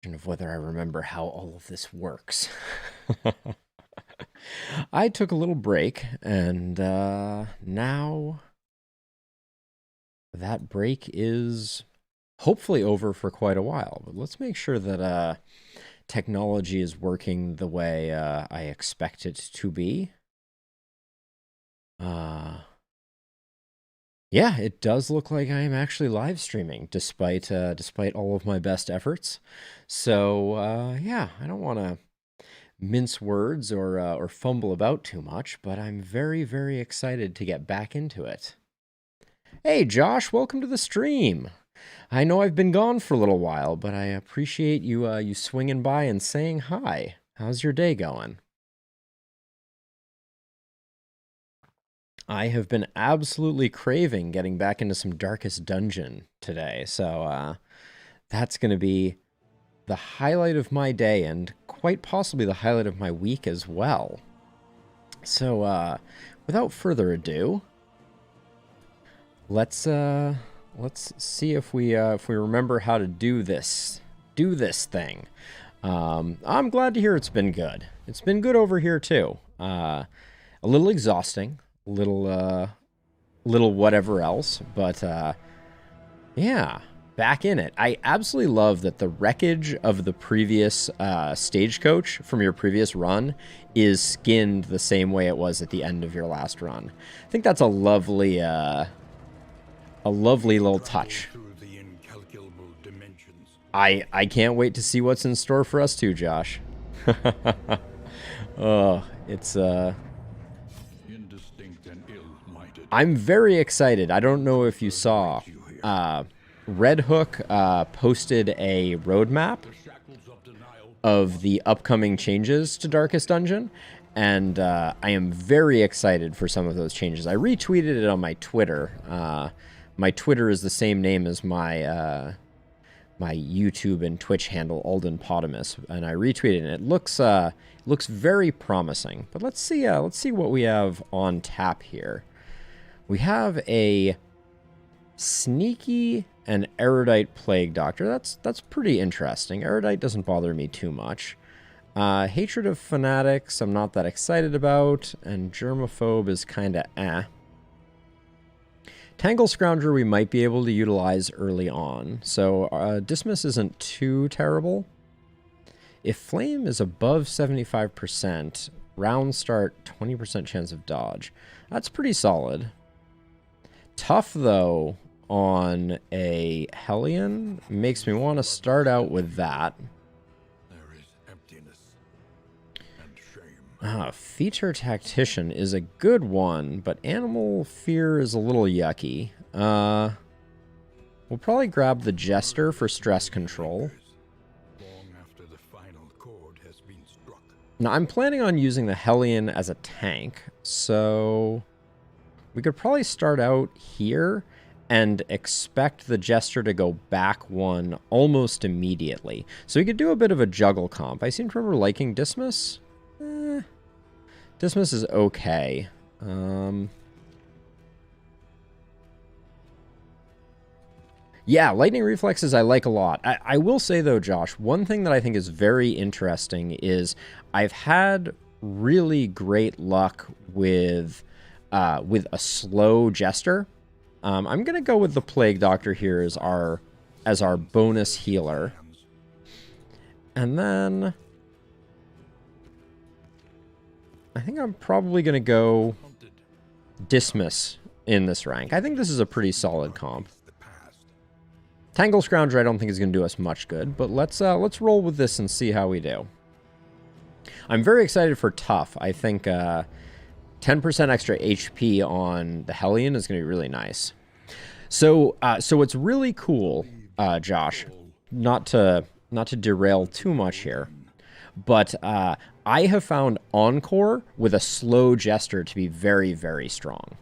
Of whether I remember how all of this works. I took a little break, and now that break is hopefully over for quite a while. But let's make sure that technology is working the way I expect it to be. Yeah, it does look like I am actually live streaming, despite all of my best efforts. So yeah, I don't want to mince words or fumble about too much, but I'm very excited to get back into it. Hey, Josh, welcome to the stream. I know I've been gone for a little while, but I appreciate you swinging by and saying hi. How's your day going? I have been absolutely craving getting back into some Darkest Dungeon today, so that's going to be the highlight of my day and quite possibly the highlight of my week as well. So, without further ado, let's see if we remember how to do this thing. I'm glad to hear it's been good. It's been good over here too. A little exhausting, little whatever else, but yeah, back in it. I absolutely love that the wreckage of the previous stagecoach from your previous run is skinned the same way it was at the end of your last run. I think that's a lovely little touch. I can't wait to see what's in store for us too, Josh. Oh, it's I'm very excited. I don't know if you saw. Red Hook posted a roadmap of the upcoming changes to Darkest Dungeon, and I am very excited for some of those changes. I retweeted it on my Twitter. My Twitter is the same name as my my YouTube and Twitch handle, Alden Potamus, and I retweeted it. And it looks very promising. But let's see what we have on tap here. We have a sneaky and erudite plague doctor. That's pretty interesting. Erudite doesn't bother me too much. Hatred of fanatics, I'm not that excited about, and germaphobe is kind of eh. Tangle Scrounger we might be able to utilize early on, so Dismiss isn't too terrible. If Flame is above 75%, round start 20% chance of dodge. That's pretty solid. Tough, though, on a Hellion makes me want to start out with that. There is emptiness and shame. Feature Tactician is a good one, but Animal Fear is a little yucky. We'll probably grab the Jester for stress control. Now, I'm planning on using the Hellion as a tank, so we could probably start out here and expect the Jester to go back one almost immediately. So we could do a bit of a juggle comp. I seem to remember liking Dismiss. Dismiss is okay. Yeah, Lightning Reflexes I like a lot. I will say, though, Josh, one thing that I think is very interesting is I've had really great luck with a slow Jester. I'm going to go with the Plague Doctor here as our bonus healer. And then I think I'm probably going to go Dismiss in this rank. I think this is a pretty solid comp. Tangle Scrounger I don't think is going to do us much good, but let's roll with this and see how we do. I'm very excited for Tough. I think 10% extra HP on the Hellion is going to be really nice. So what's really cool, Josh, not to derail too much here, but I have found Encore with a slow Jester to be very strong.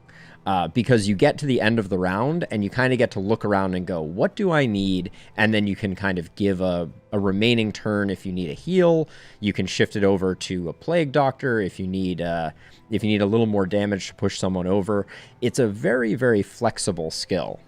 Because you get to the end of the round and you kind of get to look around and go, what do I need? And then you can kind of give a remaining turn if you need a heal. You can shift it over to a Plague Doctor if you need a little more damage to push someone over. It's a very flexible skill.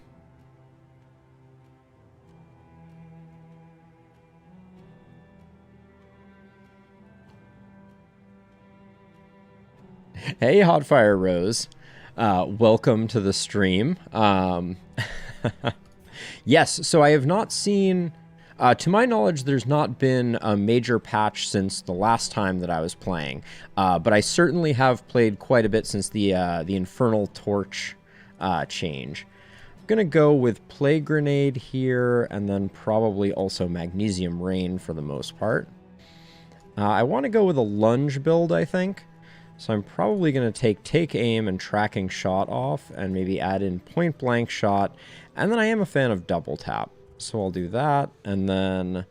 Hey, Hotfire Rose. Welcome to the stream. Yes, so I have not seen... to my knowledge, there's not been a major patch since the last time that I was playing. But I certainly have played quite a bit since the Infernal Torch change. I'm going to go with Plague Grenade here, and then probably also Magnesium Rain for the most part. I want to go with a lunge build, I think. So I'm probably going to take aim and tracking shot off, and maybe add in point blank shot. And then I am a fan of double tap. So I'll do that, and then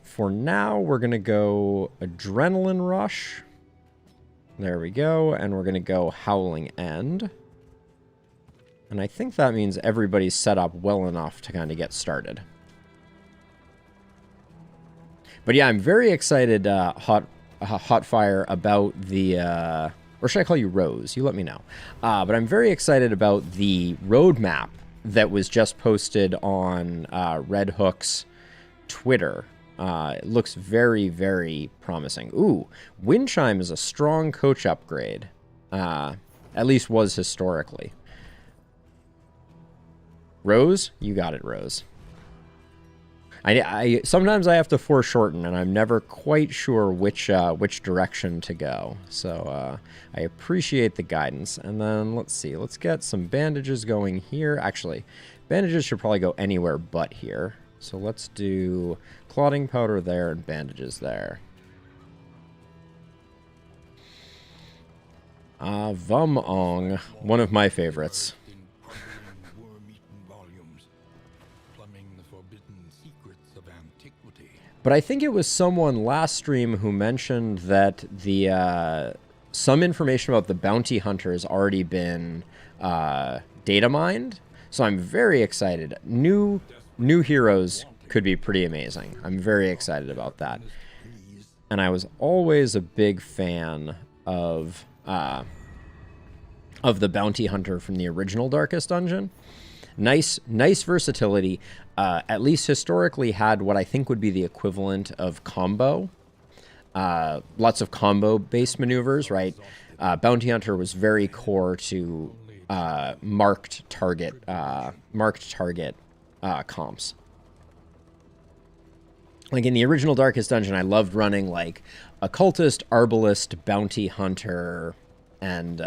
for now, we're going to go Adrenaline Rush. There we go, and we're going to go Howling End. And I think that means everybody's set up well enough to kind of get started. But yeah, I'm very excited, Hotfire, about the... or should I call you Rose? You let me know. But I'm very excited about the roadmap that was just posted on Red Hook's Twitter. It looks very, very promising. Ooh, Windchime is a strong coach upgrade. At least was historically. Rose? You got it, Rose. I sometimes I have to foreshorten, and I'm never quite sure which direction to go. So I appreciate the guidance. And then let's see, let's get some bandages going here. Actually, bandages should probably go anywhere but here. So let's do clotting powder there and bandages there. Vumong, one of my favorites. But I think it was someone last stream who mentioned that the some information about the bounty hunter has already been data mined. So I'm very excited. New heroes could be pretty amazing. I'm very excited about that. And I was always a big fan of the bounty hunter from the original Darkest Dungeon. Nice versatility. At least historically had what I think would be the equivalent of combo. Lots of combo-based maneuvers, right? Bounty Hunter was very core to marked target comps. Like in the original Darkest Dungeon, I loved running like Occultist, Arbalist, Bounty Hunter, and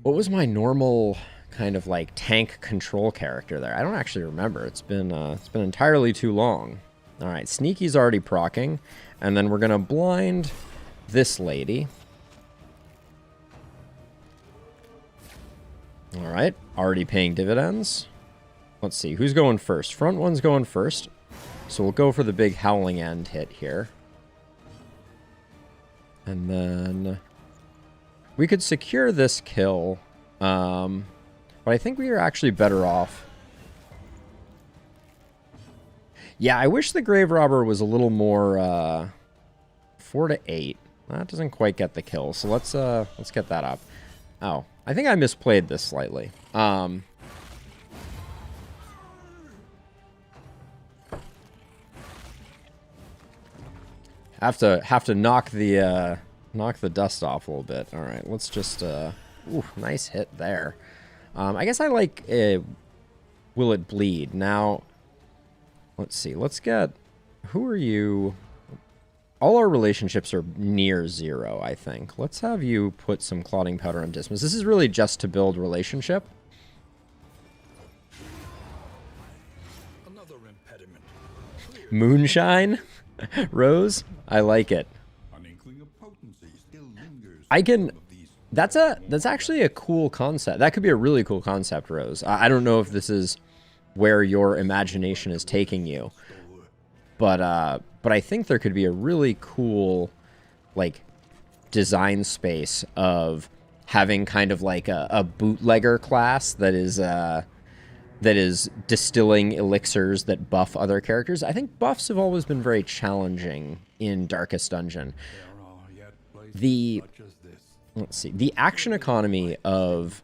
what was my normal kind of like tank control character there? I don't actually remember. It's been entirely too long. All right, Sneaky's already proccing, and then we're gonna blind this lady. All right, already paying dividends. Let's see, who's going first? Front one's going first, so we'll go for the big Howling End hit here. And then we could secure this kill, but I think we are actually better off. Yeah, I wish the Grave Robber was a little more 4 to 8. That doesn't quite get the kill, so let's get that up. Oh, I think I misplayed this slightly. Have to knock the dust off a little bit. All right, let's just ooh, nice hit there. I guess I like Will It Bleed. Now, let's see. Let's get... Who are you? All our relationships are near 0, I think. Let's have you put some clotting powder on Dismas. This is really just to build relationship. Another impediment. Moonshine? Rose? I like it. I can... That's actually a cool concept. That could be a really cool concept, Rose. I don't know if this is where your imagination is taking you, but I think there could be a really cool, like, design space of having kind of like a bootlegger class that is distilling elixirs that buff other characters. I think buffs have always been very challenging in Darkest Dungeon. Let's see. The action economy of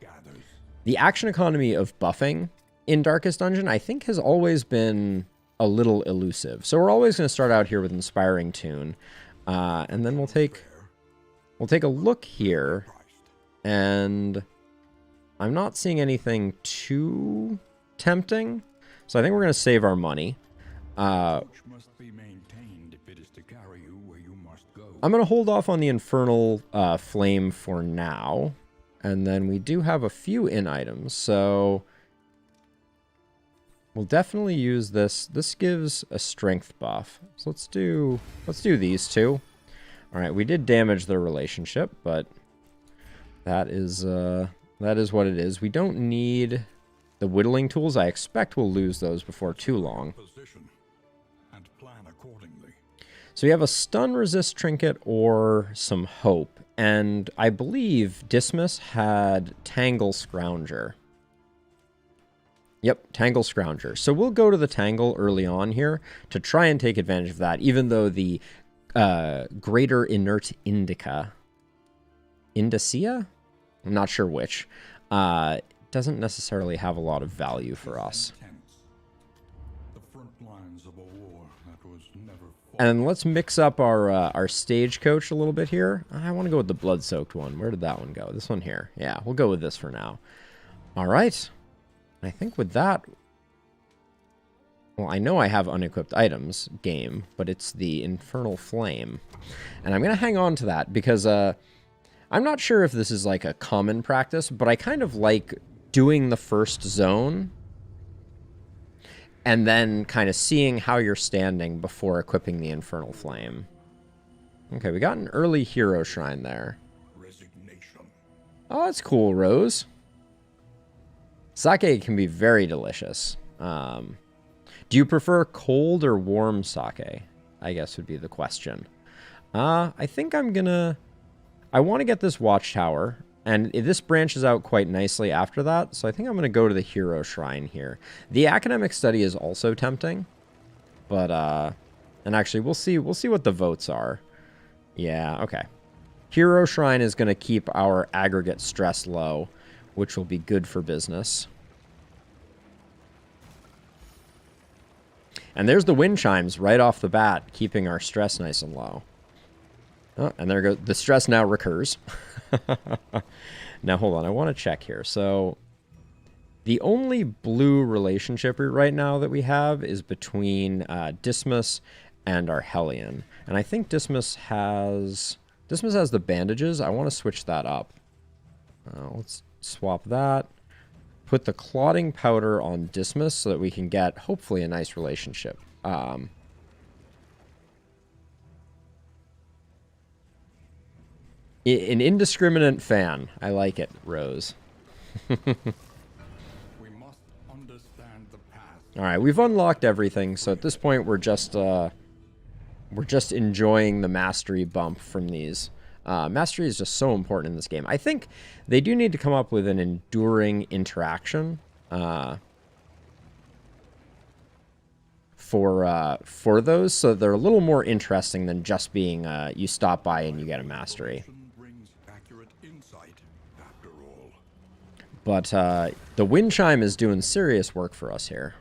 buffing in Darkest Dungeon, I think, has always been a little elusive. So we're always going to start out here with Inspiring Tune, and then we'll take We'll take a look here, and I'm not seeing anything too tempting, so I think we're going to save our money. I'm going to hold off on the Infernal Flame for now, and then we do have a few in items, so we'll definitely use this. This gives a strength buff, so let's do these two. All right, we did damage their relationship, but that is what it is. We don't need the whittling tools. I expect we'll lose those before too long. So we have a stun resist trinket or some hope, and I believe Dismas had Tangle Scrounger. Yep, Tangle Scrounger. So we'll go to the Tangle early on here to try and take advantage of that, even though the Greater Inert Indica, I'm not sure which, doesn't necessarily have a lot of value for us. And let's mix up our stagecoach a little bit here. I want to go with the blood-soaked one. Where did that one go? This one here. Yeah, we'll go with this for now. All right. I think with that, well, I know I have unequipped items game, but it's the Infernal Flame. And I'm going to hang on to that because I'm not sure if this is like a common practice, but I kind of like doing the first zone and then kind of seeing how you're standing before equipping the Infernal Flame. Okay, we got an early hero shrine there. Oh, that's cool, Rose. Sake can be very delicious. Do you prefer cold or warm sake? I guess would be the question. I think I want to get this watchtower, and this branches out quite nicely after that, so I think I'm going to go to the hero shrine here. The academic study is also tempting, but, and actually, we'll see what the votes are. Yeah, okay. Hero shrine is going to keep our aggregate stress low, which will be good for business. And there's the wind chimes right off the bat, keeping our stress nice and low. Oh, and there goes the stress now recurs. Now, hold on. I want to check here. So, the only blue relationship right now that we have is between Dismas and our Hellion. And I think Dismas has the bandages. I want to switch that up. Let's swap that. Put the clotting powder on Dismas so that we can get, hopefully, a nice relationship. An indiscriminate fan. I like it, Rose. We must understand the past. All right, we've unlocked everything, so at this point we're just enjoying the mastery bump from these. Mastery is just so important in this game. I think they do need to come up with an enduring interaction for those, so they're a little more interesting than just being you stop by and you get a mastery. But the wind chime is doing serious work for us here.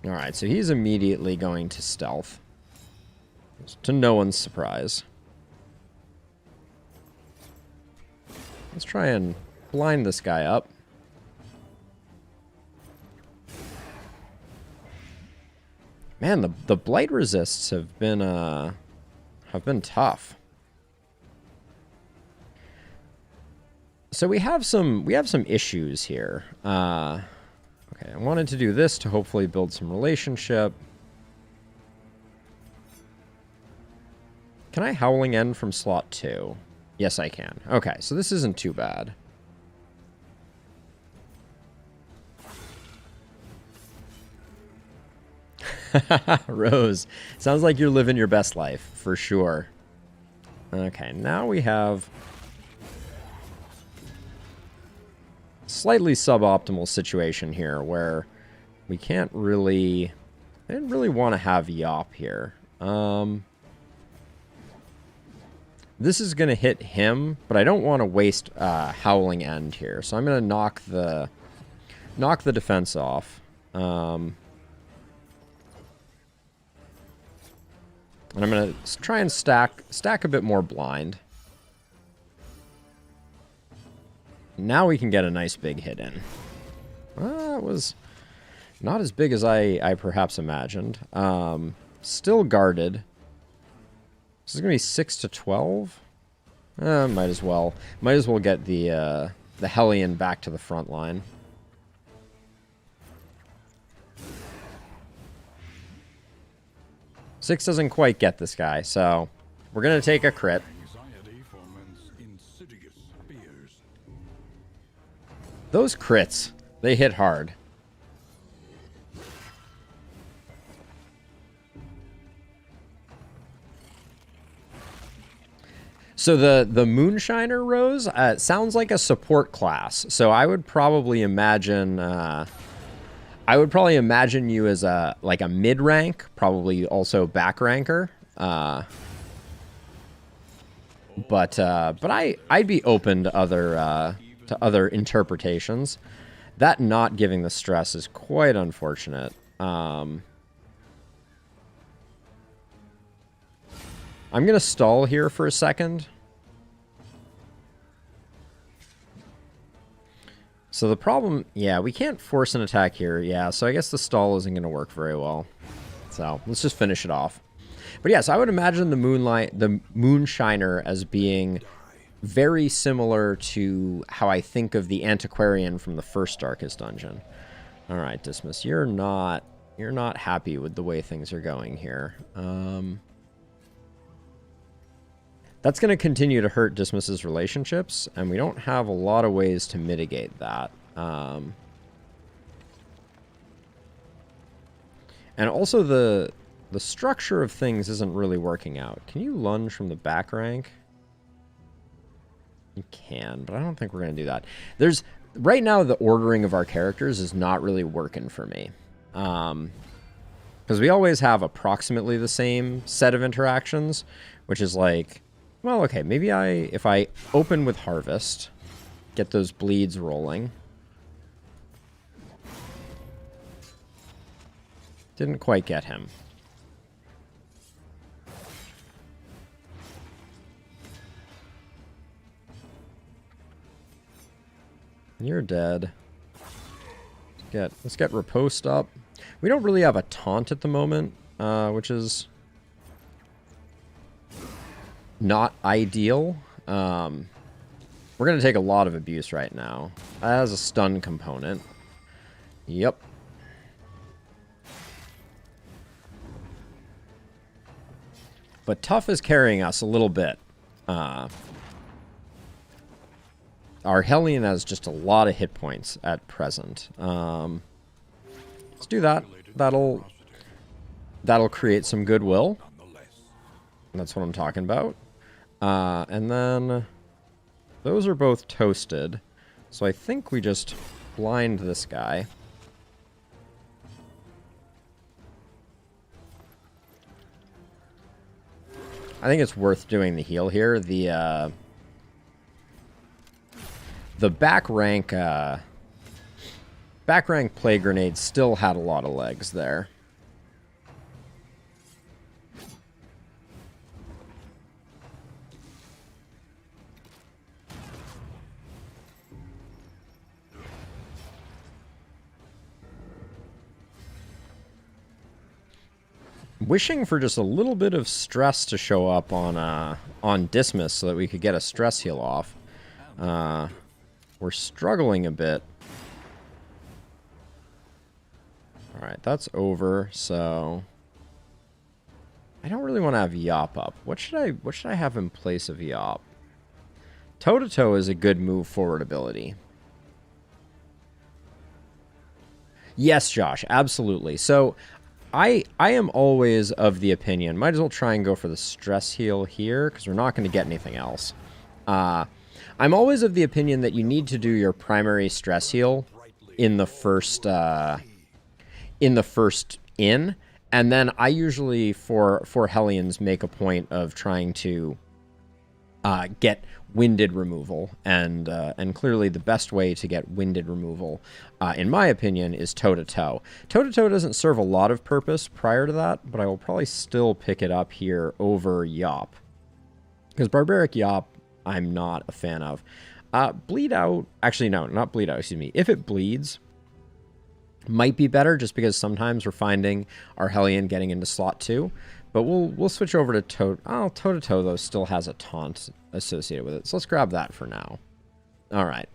Alright, so he's immediately going to stealth. To no one's surprise. Let's try and blind this guy up. Man, the blight resists have been tough. So we have some issues here. Okay, I wanted to do this to hopefully build some relationship. Can I Howling End from slot 2? Yes, I can. Okay, so this isn't too bad. Rose, sounds like you're living your best life, for sure. Okay, now we have slightly suboptimal situation here where we can't really... I didn't really want to have Yop here. This is going to hit him, but I don't want to waste Howling End here. So I'm going to knock the defense off. And I'm going to try and stack a bit more blind. Now we can get a nice big hit in. It was not as big as I perhaps imagined. Still guarded. This is going to be 6 to 12. Might as well. Might as well get the Hellion back to the front line. Six doesn't quite get this guy, so we're going to take a crit. Those crits, they hit hard. So the Moonshiner Rose sounds like a support class. So I would probably imagine you as like a mid rank, probably also back ranker. But I'd be open to other interpretations. That not giving the stress is quite unfortunate. I'm going to stall here for a second. So the problem, yeah, we can't force an attack here. Yeah, so I guess the stall isn't going to work very well. So let's just finish it off. But yes, I would imagine the Moonshiner as being very similar to how I think of the Antiquarian from the first Darkest Dungeon. All right, Dismas, you're not happy with the way things are going here. That's going to continue to hurt Dismas's relationships, and we don't have a lot of ways to mitigate that. And also the structure of things isn't really working out. Can you lunge from the back rank? You can, but I don't think we're going to do that. Right now, the ordering of our characters is not really working for me. Because we always have approximately the same set of interactions, which is like, well, okay, maybe if I open with Harvest, get those bleeds rolling. Didn't quite get him. You're dead. Let's get Riposte up. We don't really have a taunt at the moment, which is not ideal. We're going to take a lot of abuse right now. That has a stun component. Yep. But Tough is carrying us a little bit. Our Hellion has just a lot of hit points at present. Let's do that. That'll create some goodwill. That's what I'm talking about. And then those are both toasted. So I think we just blind this guy. I think it's worth doing the heal here. The back rank Plague Grenade still had a lot of legs there. Wishing for just a little bit of stress to show up on Dismas so that we could get a stress heal off. We're struggling a bit. Alright, that's over, so I don't really want to have Yop up. What should I have in place of Yop? Toe-to-toe is a good move forward ability. Yes, Josh, absolutely. So I am always of the opinion, might as well try and go for the stress heal here, because we're not going to get anything else. I'm always of the opinion that you need to do your primary stress heal in the first and then I usually for Hellions make a point of trying to get winded removal, and clearly the best way to get winded removal, in my opinion, is toe-to-toe. Toe-to-toe doesn't serve a lot of purpose prior to that, but I will probably still pick it up here over Yop. Because Barbaric Yop, I'm not a fan of. Bleed Out, actually no, not Bleed Out, excuse me. If it bleeds, might be better, just because sometimes we're finding our Hellion getting into slot 2. But we'll switch over to Toe. Oh, Toe-to-toe, though, still has a taunt associated with it. So let's grab that for now. All right.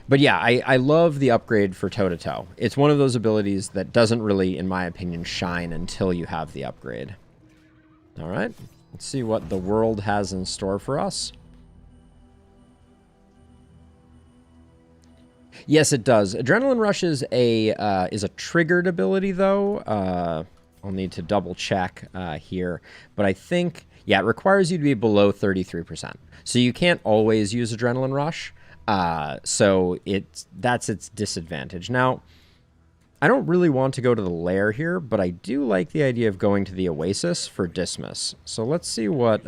But yeah, I love the upgrade for Toe-to-toe. It's one of those abilities that doesn't really, in my opinion, shine until you have the upgrade. All right. Let's see what the world has in store for us. Yes, it does. Adrenaline Rush is a triggered ability, though. I'll need to double check here. But I think, yeah, it requires you to be below 33%. So you can't always use Adrenaline Rush. So that's its disadvantage. Now, I don't really want to go to the lair here, but I do like the idea of going to the Oasis for Dismiss. So let's see what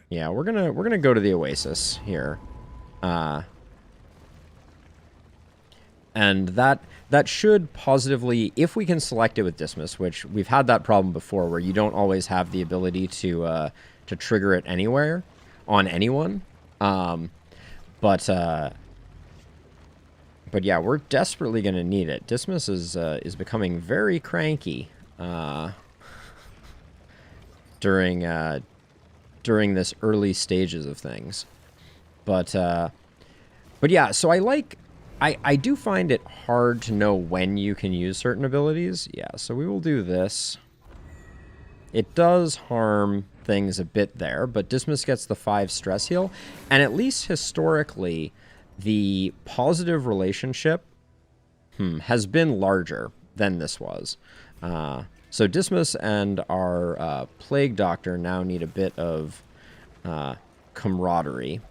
yeah, we're gonna go to the Oasis here. And that should positively, if we can select it with Dismiss, which we've had that problem before where you don't always have the ability to trigger it anywhere on anyone. But yeah, we're desperately going to need it. Dismiss is becoming very cranky during this early stages of things. But yeah, so I do find it hard to know when you can use certain abilities. Yeah, so we will do this. It does harm things a bit there, but Dismiss gets the 5 stress heal. And at least historically, the positive relationship has been larger than this was. So Dismiss and our Plague Doctor now need a bit of camaraderie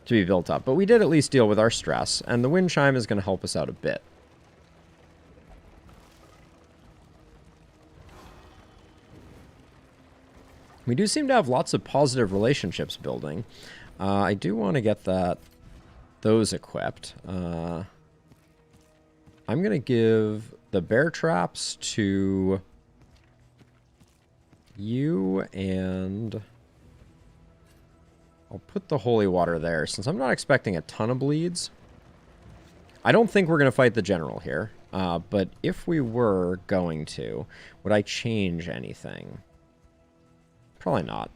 to be built up. But we did at least deal with our stress, and the Wind Chime is going to help us out a bit. We do seem to have lots of positive relationships building. I do want to get those equipped. I'm going to give the bear traps to you, and I'll put the holy water there, since I'm not expecting a ton of bleeds. I don't think we're going to fight the general here, but if we were going to, would I change anything? Probably not.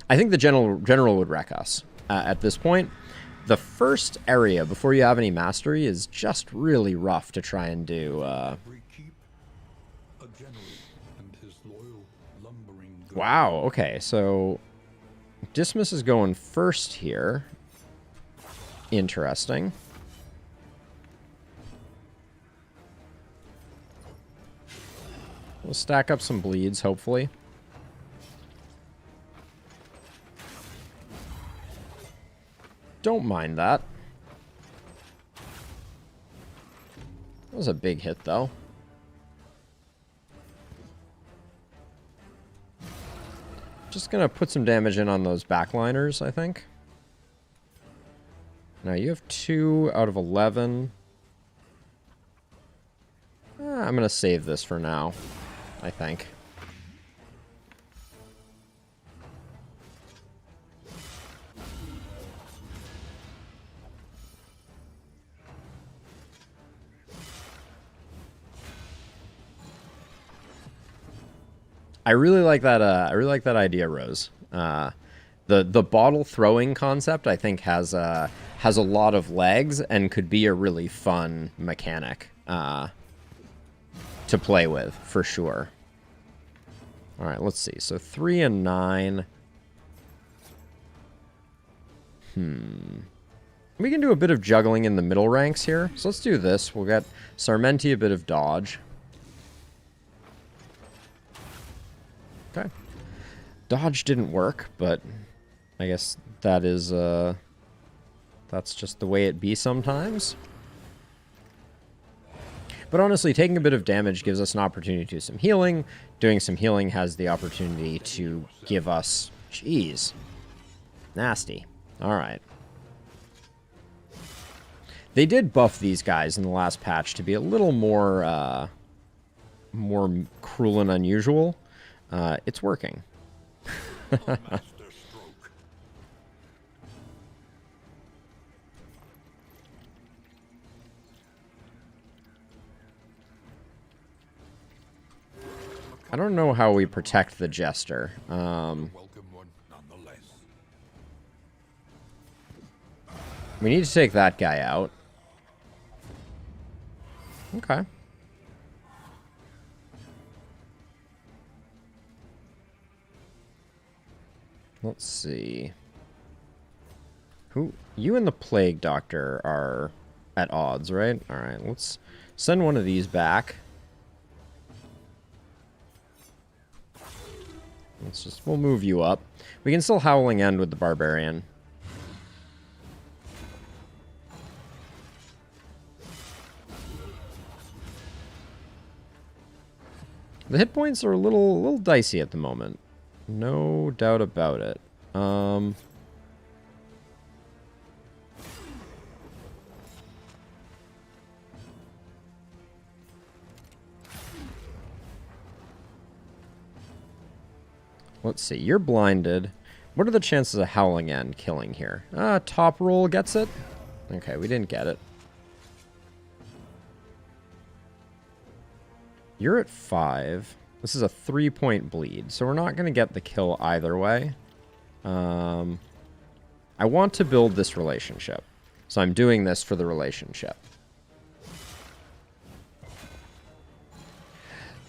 I think the general would wreck us at this point. The first area, before you have any mastery, is just really rough to try and do. Wow, okay, so Dismiss is going first here. Interesting. We'll stack up some bleeds, hopefully. Don't mind that. That was a big hit, though. Just gonna put some damage in on those backliners, I think. Now, you have 2 out of 11. I'm gonna save this for now, I think. I really like that. I really like that idea, Rose. The bottle throwing concept, I think, has a lot of legs and could be a really fun mechanic to play with for sure. All right, let's see. So 3 and 9. We can do a bit of juggling in the middle ranks here. So let's do this. We'll get Sarmenti a bit of dodge. Okay. Dodge didn't work, but I guess that is, that's just the way it be sometimes. But honestly, taking a bit of damage gives us an opportunity to do some healing. Doing some healing has the opportunity to give us Jeez. Nasty. Alright. They did buff these guys in the last patch to be a little more, more cruel and unusual. It's working. I don't know how we protect the Jester. We need to take that guy out. Okay. Let's see. You and the Plague Doctor are at odds, right? Alright, let's send one of these back. We'll move you up. We can still Howling End with the Barbarian. The hit points are a little dicey at the moment. No doubt about it. Let's see. You're blinded. What are the chances of Howling End killing here? Top roll gets it. Okay, we didn't get it. You're at 5. This is a 3-point bleed, so we're not going to get the kill either way. I want to build this relationship, so I'm doing this for the relationship.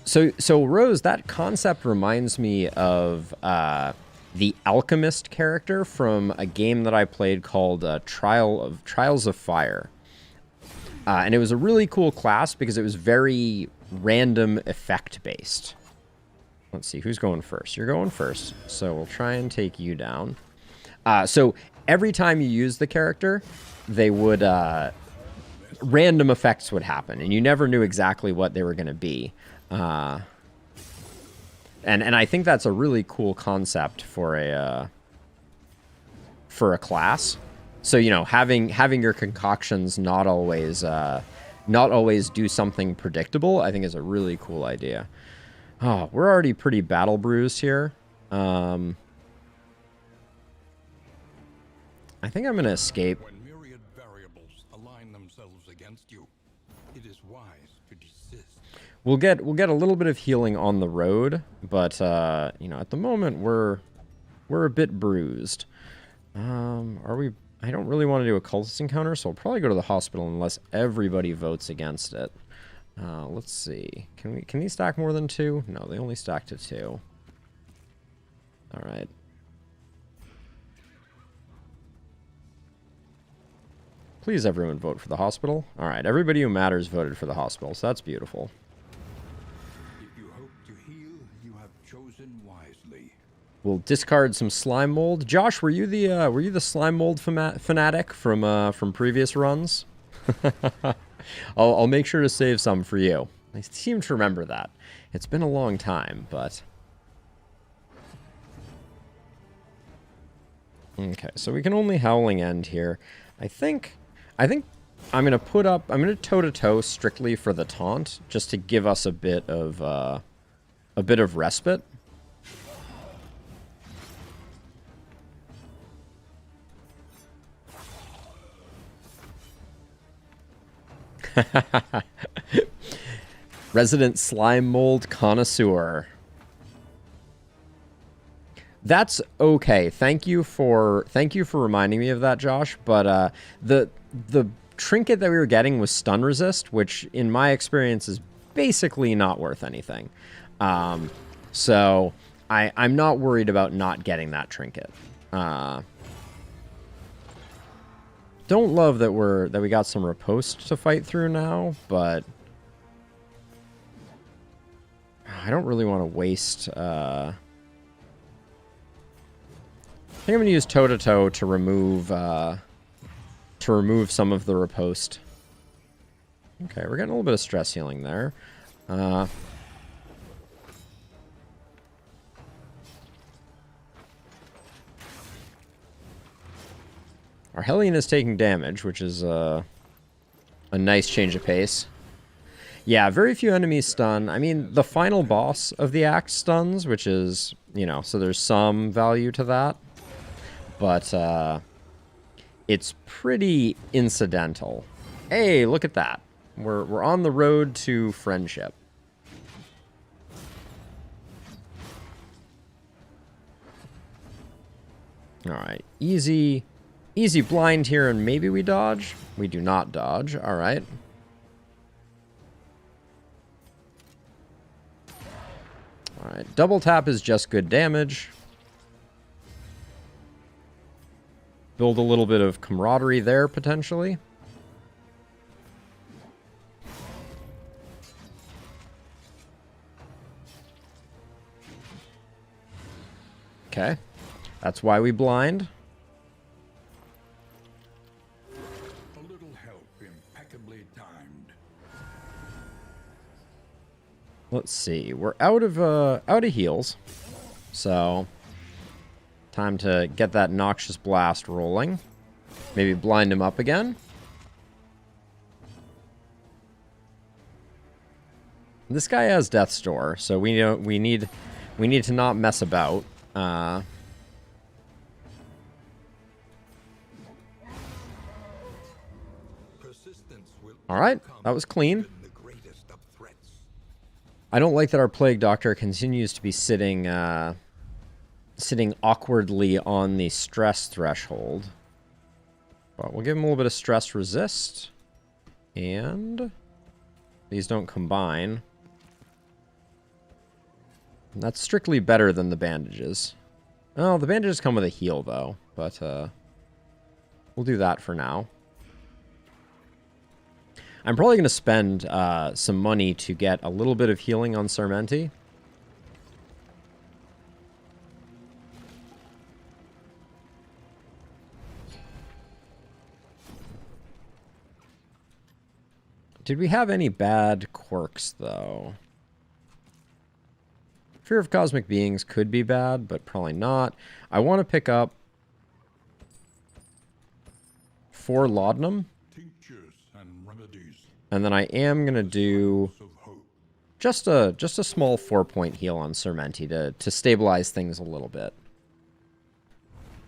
So Rose, that concept reminds me of the Alchemist character from a game that I played called Trials of Fire. And it was a really cool class because it was very random effect based. Let's see, who's going first? You're going first, so we'll try and take you down. So every time you use the character, they would random effects would happen, and you never knew exactly what they were going to be. And I think that's a really cool concept for a class. So, you know, having your concoctions not always do something predictable, I think is a really cool idea. Oh, we're already pretty battle bruised here. I think I'm going to escape. When myriad variables align themselves against you, it is wise to desist. We'll get a little bit of healing on the road, but you know, at the moment we're a bit bruised. Are we? I don't really want to do a cultist encounter, so I'll probably go to the hospital unless everybody votes against it. Let's see. Can these stack more than 2? No, they only stack to 2. All right. Please, everyone, vote for the hospital. All right, everybody who matters voted for the hospital, so that's beautiful. If you hope to heal, you have chosen wisely. We'll discard some slime mold. Josh, were you the slime mold fanatic from previous runs? I'll make sure to save some for you. I seem to remember that. It's been a long time, but okay. So we can only Howling End here. I think I'm gonna toe to toe strictly for the taunt, just to give us a bit of respite. Resident slime mold connoisseur. That's okay. Thank you for reminding me of that, Josh. But the trinket that we were getting was stun resist, which in my experience is basically not worth anything. So I'm not worried about not getting that trinket. Don't love that we got some riposte to fight through now, but I don't really want to waste. I think I'm gonna use toe to toe to remove some of the riposte. Okay, we're getting a little bit of stress healing there. Our Hellion is taking damage, which is a nice change of pace. Yeah, very few enemies stun. I mean, the final boss of the act stuns, which is, you know, so there's some value to that. But it's pretty incidental. Hey, look at that. We're on the road to friendship. Alright, easy blind here, and maybe we dodge? We do not dodge, alright. Alright, double tap is just good damage. Build a little bit of camaraderie there, potentially. Okay. That's why we blind. A little help, impeccably timed. Let's see. We're out of heals. So time to get that noxious blast rolling. Maybe blind him up again. This guy has Death's Door, so we need to not mess about. Alright, that was clean. I don't like that our Plague Doctor continues to be sitting awkwardly on the stress threshold. But we'll give him a little bit of stress resist. And these don't combine. That's strictly better than the bandages. Oh, the bandages come with a heal, though. But we'll do that for now. I'm probably going to spend some money to get a little bit of healing on Sarmenti. Did we have any bad quirks, though? Fear of Cosmic Beings could be bad, but probably not. I want to pick up 4 laudanum. And then I am going to do just a small 4-point heal on Sarmenti to stabilize things a little bit.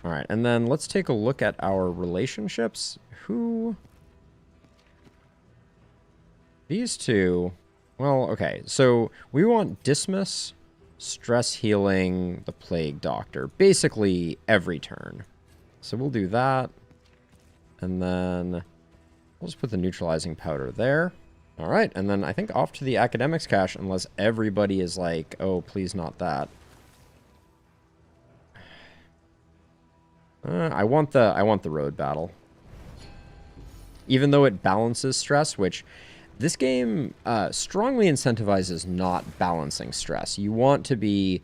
Alright, and then let's take a look at our relationships. Who... These two... Well, okay, so we want Dismas, Stress Healing, the Plague Doctor. Basically every turn. So we'll do that. And then... We'll just put the neutralizing powder there. All right, and then I think off to the academics cache, unless everybody is like, oh, please not that. I want the road battle. Even though it balances stress, which this game strongly incentivizes not balancing stress. You want to be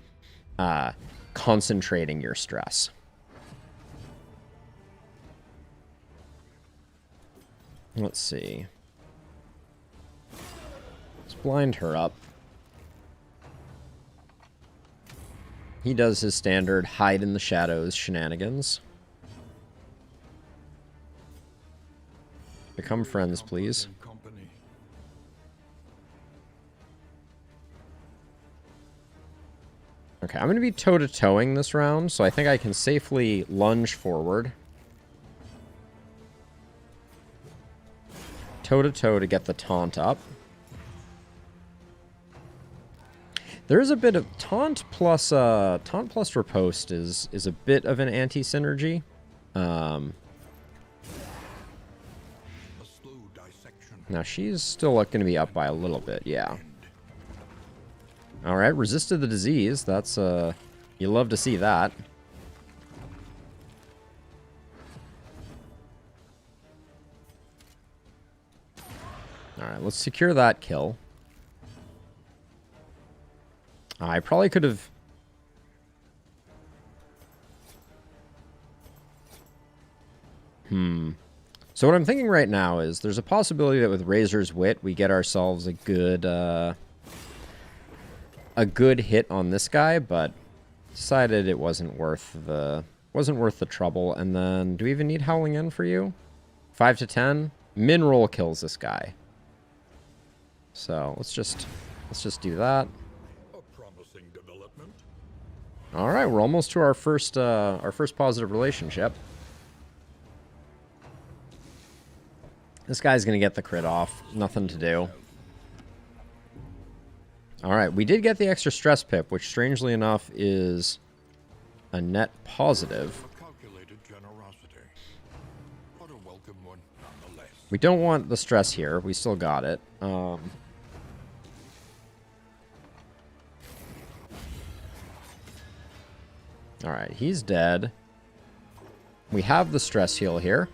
concentrating your stress. Let's see. Let's blind her up. He does his standard hide in the shadows shenanigans. Become friends, please. Okay, I'm going to be toe-to-toeing this round, so I think I can safely lunge forward. Toe-to-toe to get the taunt up. There is a bit of taunt plus riposte is a bit of an anti-synergy. Now she's still going to be up by a little bit, yeah. All right, resisted the disease. That's you love to see that. All right, let's secure that kill. I probably could have... So what I'm thinking right now is there's a possibility that with Razor's Wit we get ourselves a good hit on this guy, but decided it wasn't worth the Wasn't worth the trouble. And then, do we even need Howling End for you? 5 to 10? Min roll kills this guy. So, let's just do that. A promising development. All right, we're almost to our first positive relationship. This guy's going to get the crit off. Nothing to do. All right, we did get the extra stress pip, which strangely enough is a net positive. Calculated generosity. But a welcome one nonetheless. We don't want the stress here. We still got it. All right, he's dead. We have the stress heal here.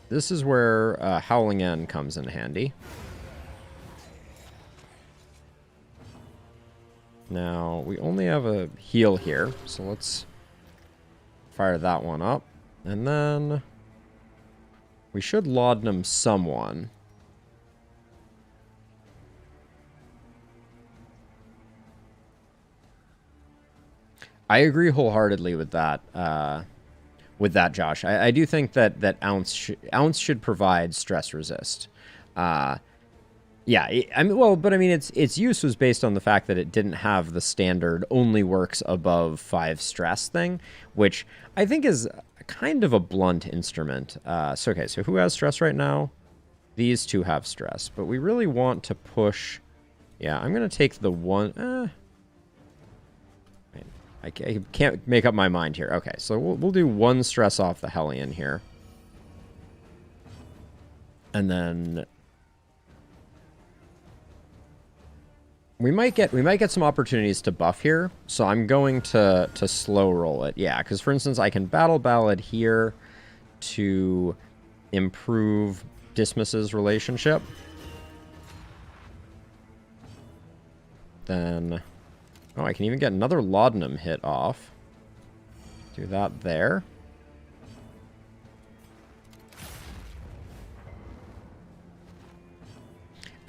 This is where Howling End comes in handy. Now, we only have a heal here, so let's fire that one up. And then we should laudanum someone. I agree wholeheartedly with that, Josh. I do think that Ounce should provide stress resist. Yeah, I mean, its use was based on the fact that it didn't have the standard only works above 5 stress thing, which I think is kind of a blunt instrument. So who has stress right now? These two have stress, but we really want to push. Yeah, I'm gonna take the one. I can't make up my mind here. Okay, so we'll do 1 stress off the Hellion here, and then we might get some opportunities to buff here. So I'm going to slow roll it. Yeah, because for instance, I can battle ballad here to improve Dismas's relationship. Then, oh, I can even get another laudanum hit off. Do that there.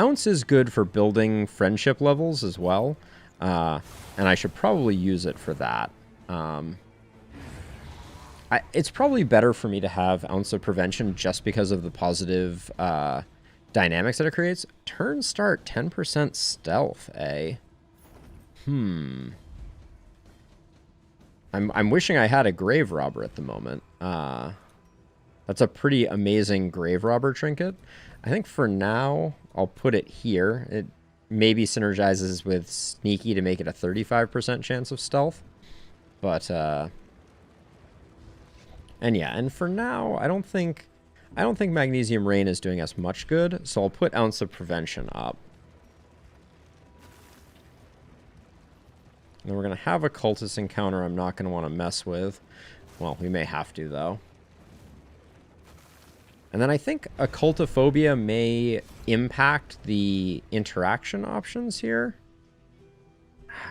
Ounce is good for building friendship levels as well, and I should probably use it for that. It's probably better for me to have Ounce of Prevention just because of the positive dynamics that it creates. Turn start 10% stealth, eh? I'm wishing I had a Grave Robber at the moment. That's a pretty amazing Grave Robber trinket. I think for now, I'll put it here. It maybe synergizes with Sneaky to make it a 35% chance of stealth. But, and yeah, and for now, I don't think Magnesium Rain is doing us much good, so I'll put Ounce of Prevention up. And then we're going to have a Cultist encounter I'm not going to want to mess with. Well, we may have to, though. And then I think Occultophobia may impact the interaction options here.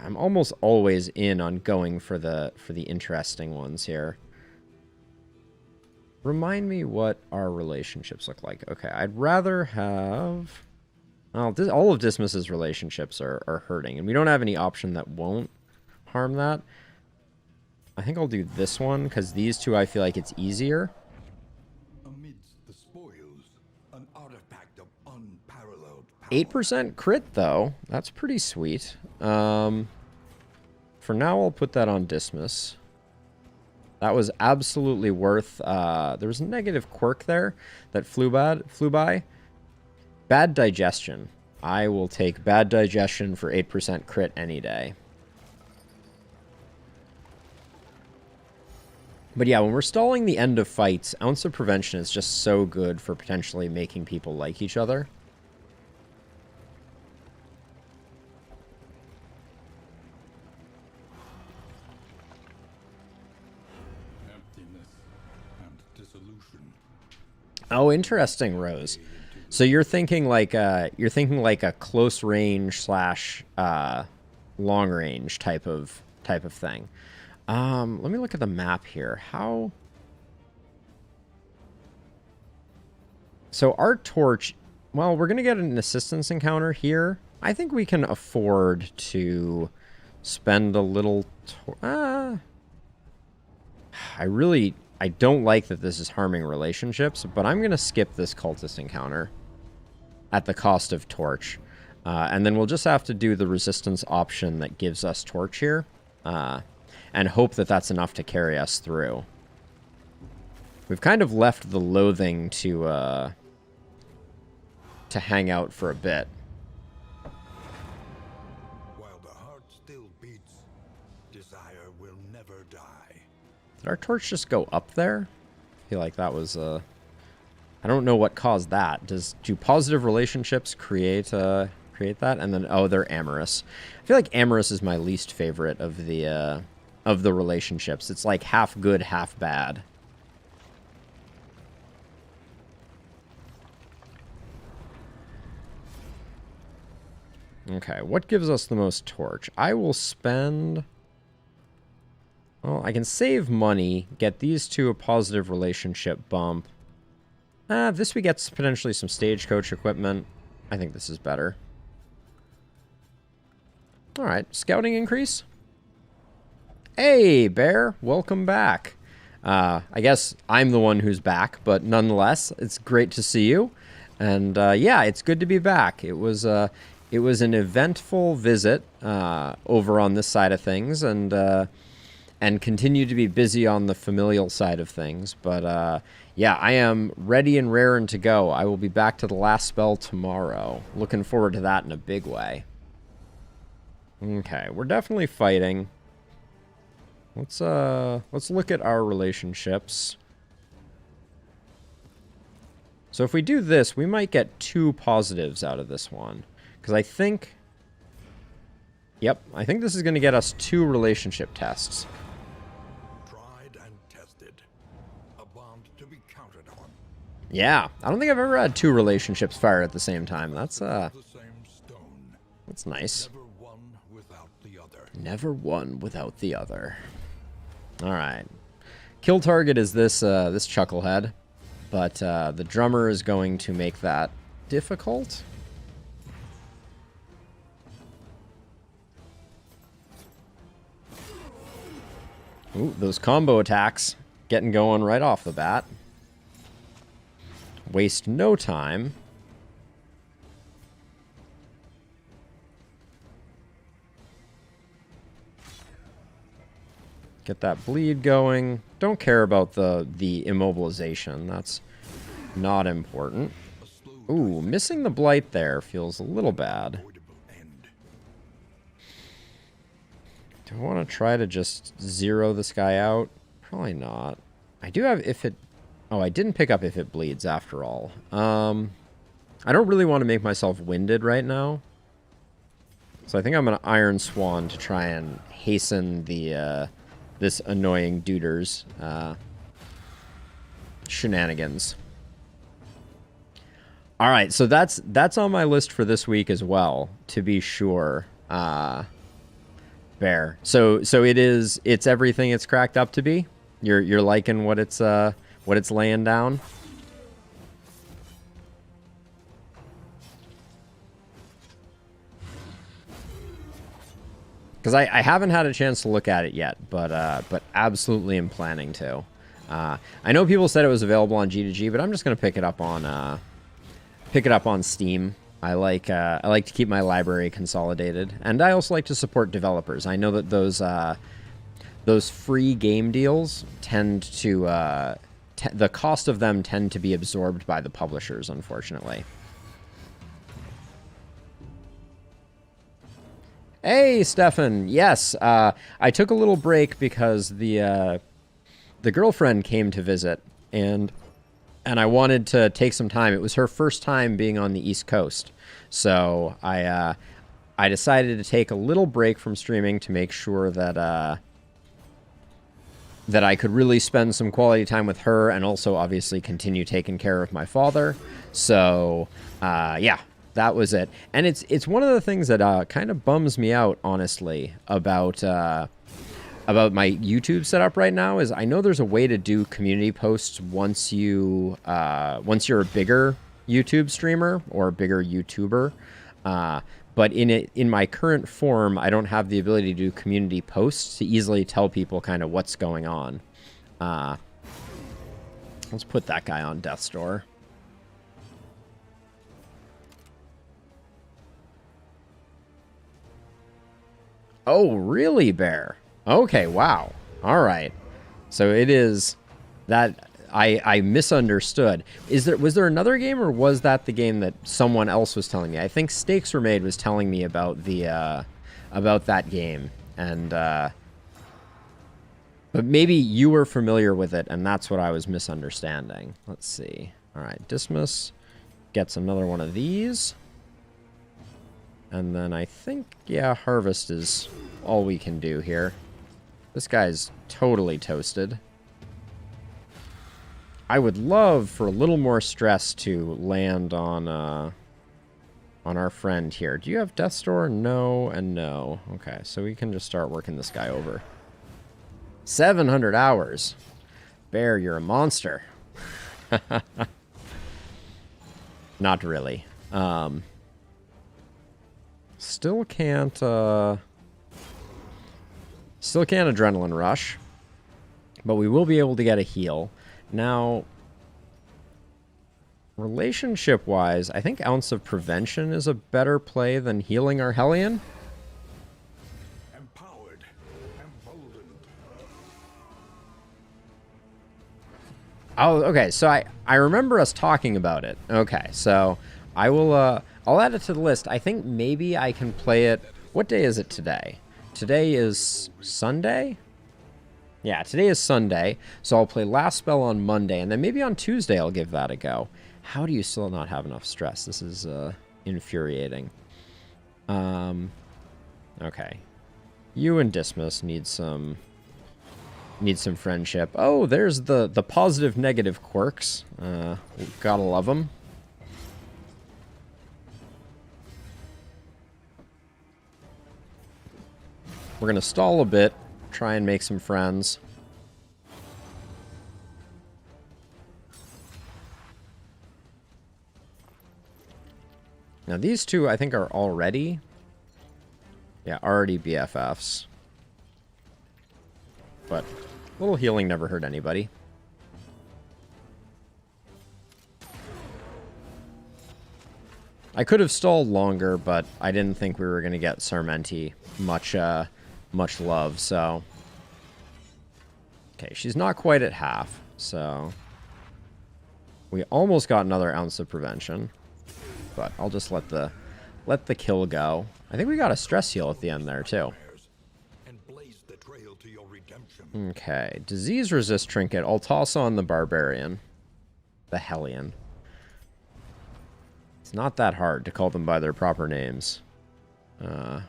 I'm almost always in on going for the interesting ones here. Remind me what our relationships look like. Okay, I'd rather have... Well, all of Dismas's relationships are hurting, and we don't have any option that won't harm that. I think I'll do this one, because these two I feel like it's easier. Amidst the spoils, an artifact of unparalleled power. 8% crit, though. That's pretty sweet. For now, I'll put that on Dismas. That was absolutely worth... there was a negative quirk there that flew by. Bad digestion. I will take bad digestion for 8% crit any day. But yeah, when we're stalling the end of fights, Ounce of Prevention is just so good for potentially making people like each other. Emptiness and dissolution. Oh, interesting, Rose. So you're thinking like a close range slash long range type of thing. Let me look at the map here. How? So our torch, well, we're gonna get an assistance encounter here. I think we can afford to spend a little I don't like that this is harming relationships, but I'm going to skip this cultist encounter at the cost of torch. And then we'll just have to do the resistance option that gives us torch here, and hope that that's enough to carry us through. We've kind of left the loathing to hang out for a bit. While the heart still beats, desire will never die. Did our torch just go up there? I feel like that was I don't know what caused that. Do positive relationships create that? And then they're amorous. I feel like amorous is my least favorite of the relationships. It's like half good, half bad. Okay, what gives us the most torch? I will spend... Well, I can save money, get these two a positive relationship bump. This we get potentially some stagecoach equipment. I think this is better. Alright, scouting increase. Hey, Bear, welcome back. I guess I'm the one who's back, but nonetheless, it's great to see you. And yeah, it's good to be back. It was an eventful visit over on this side of things, and continue to be busy on the familial side of things. But yeah, I am ready and raring to go. I will be back to the last spell tomorrow. Looking forward to that in a big way. Okay, we're definitely fighting. Let's look at our relationships. So if we do this, we might get 2 positives out of this one. Because I think... Yep, I think this is going to get us 2 relationship tests. Tried and tested. A bond to be counted on. Yeah, I don't think I've ever had 2 relationships fire at the same time. That's The same stone. that's nice. Never one without the other. Never one without the other. All right. Kill target is this this chucklehead, but the drummer is going to make that difficult. Ooh, those combo attacks getting going right off the bat. Waste no time. Get that bleed going. Don't care about the immobilization. That's not important. Ooh, missing the blight there feels a little bad. Do I want to try to just zero this guy out? Probably not. I do have if it... Oh, I didn't pick up if it bleeds after all. I don't really want to make myself winded right now. So I think I'm going to Iron Swan to try and hasten the... this annoying duder's shenanigans. All right, so that's on my list for this week as well, to be sure. Bear. So it's everything it's cracked up to be. You're liking what it's laying down. Because I haven't had a chance to look at it yet, but absolutely am planning to. I know people said it was available on G2G, but I'm just gonna pick it up on Steam. I like to keep my library consolidated, and I also like to support developers. I know that those free game deals tend to the cost of them tend to be absorbed by the publishers, unfortunately. Hey, Stefan. Yes, I took a little break because the girlfriend came to visit, and I wanted to take some time. It was her first time being on the East Coast, so I decided to take a little break from streaming to make sure that that I could really spend some quality time with her, and also obviously continue taking care of my father. So yeah. That was it. And it's one of the things that kind of bums me out, honestly, about my YouTube setup right now, is I know there's a way to do community posts once you're a bigger YouTube streamer or a bigger YouTuber. but in my current form, I don't have the ability to do community posts to easily tell people kind of what's going on. Let's put that guy on Death's Door. Oh, really, Bear? Okay, wow. All right. So it is that I misunderstood. Was there another game, or was that the game that someone else was telling me? I think Stakes Were Made was telling me about the about that game, and but maybe you were familiar with it, and that's what I was misunderstanding. Let's see. All right, Dismas gets another one of these. And then I think, yeah, Harvest is all we can do here. This guy's totally toasted. I would love for a little more stress to land on our friend here. Do you have Death's Door? No and no. Okay, so we can just start working this guy over. 700 hours. Bear, you're a monster. Not really. Still can't Adrenaline Rush. But we will be able to get a heal. Now, relationship-wise, I think Ounce of Prevention is a better play than healing our Hellion. Empowered, emboldened. Oh, okay, so I remember us talking about it. Okay, so I will, I'll add it to the list. I think maybe I can play it. What day is it today? Today is Sunday? Yeah, today is Sunday, so I'll play Last Spell on Monday, and then maybe on Tuesday I'll give that a go. How do you still not have enough stress? This is infuriating. Okay. You and Dismas need some friendship. Oh, there's the positive negative quirks. Gotta love them. We're gonna stall a bit, try and make some friends. Now these two I think are already BFFs. But a little healing never hurt anybody. I could have stalled longer, but I didn't think we were going to get Sarmenti much love, so... Okay, she's not quite at half, so... We almost got another Ounce of Prevention. But I'll just let the kill go. I think we got a stress heal at the end there, too. Okay, Disease Resist Trinket. I'll toss on the Barbarian. The Hellion. It's not that hard to call them by their proper names. And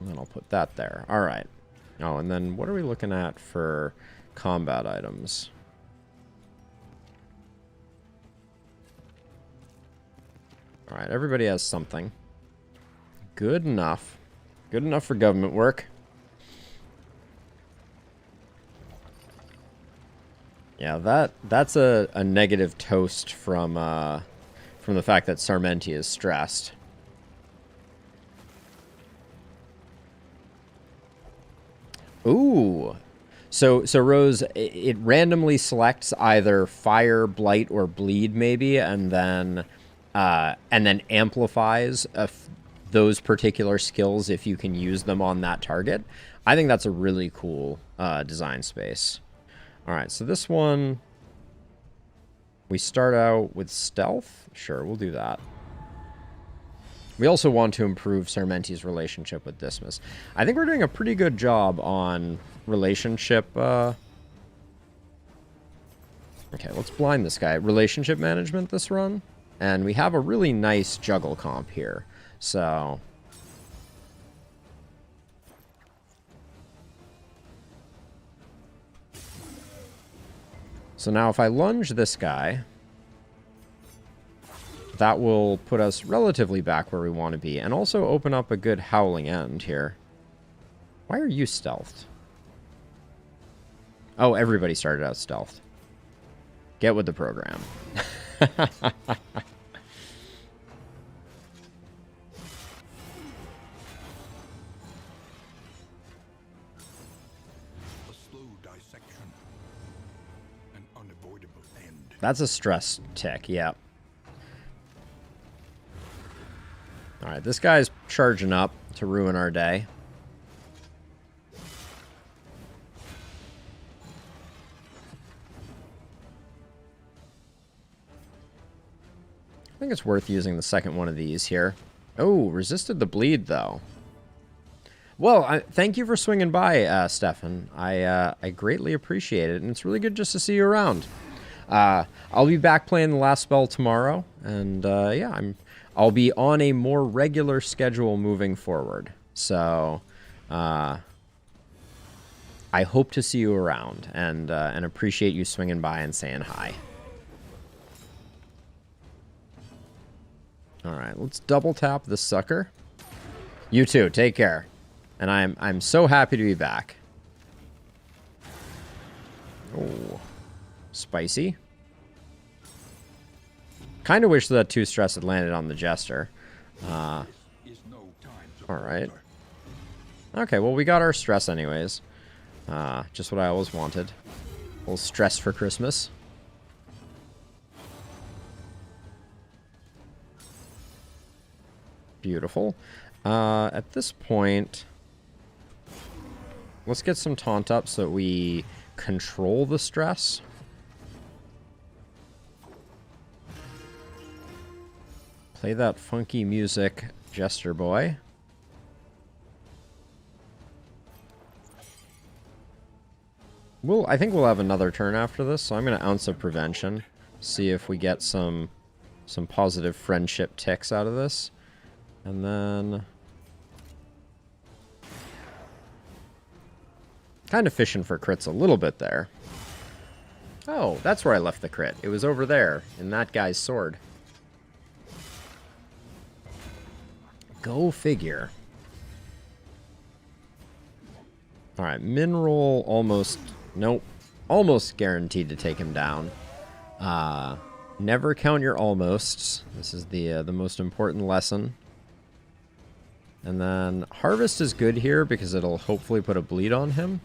then I'll put that there. Alright. Oh, and then what are we looking at for combat items? Alright, everybody has something. Good enough. Good enough for government work. Yeah, that's a negative toast from the fact that Sarmenti is stressed. Ooh. So Rose, it randomly selects either Fire, Blight, or Bleed, maybe, and then amplifies those particular skills if you can use them on that target. I think that's a really cool design space. All right, so this one, we start out with Stealth. Sure, we'll do that. We also want to improve Sarmenti's relationship with Dismas. I think we're doing a pretty good job on relationship. Okay, let's blind this guy. Relationship management this run. And we have a really nice juggle comp here. So... So now if I lunge this guy, that will put us relatively back where we want to be, and also open up a good Howling End here. Why are you stealthed? Oh, everybody started out stealthed. Get with the program. That's a stress tick, yeah. Alright, this guy's charging up to ruin our day. I think it's worth using the second one of these here. Oh, resisted the bleed, though. Well, thank you for swinging by, Stefan. I greatly appreciate it, and it's really good just to see you around. I'll be back playing the last spell tomorrow, and yeah, I'll be on a more regular schedule moving forward. So, I hope to see you around, and appreciate you swinging by and saying hi. All right, let's double tap this sucker. You too. Take care. And I'm so happy to be back. Oh, spicy. Kind of wish that 2 stress had landed on the Jester. All right. Okay, well, we got our stress anyways. Just what I always wanted. A little stress for Christmas. Beautiful. At this point, let's get some taunt up so that we control the stress. Play that funky music, Jester boy. I think we'll have another turn after this, so I'm going to Ounce of Prevention. See if we get some positive friendship ticks out of this. And then... kind of fishing for crits a little bit there. Oh, that's where I left the crit. It was over there, in that guy's sword. Go figure. Alright, Mineral almost... nope. Almost guaranteed to take him down. Never count your almosts. This is the most important lesson. And then Harvest is good here because it'll hopefully put a bleed on him.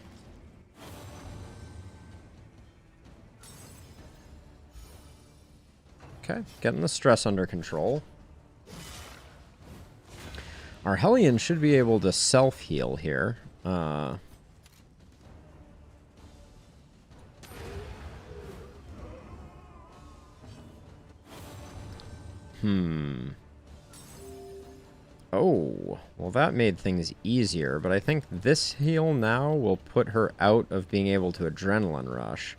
Okay, getting the stress under control. Our Hellion should be able to self-heal here. Oh, well that made things easier, but I think this heal now will put her out of being able to Adrenaline Rush.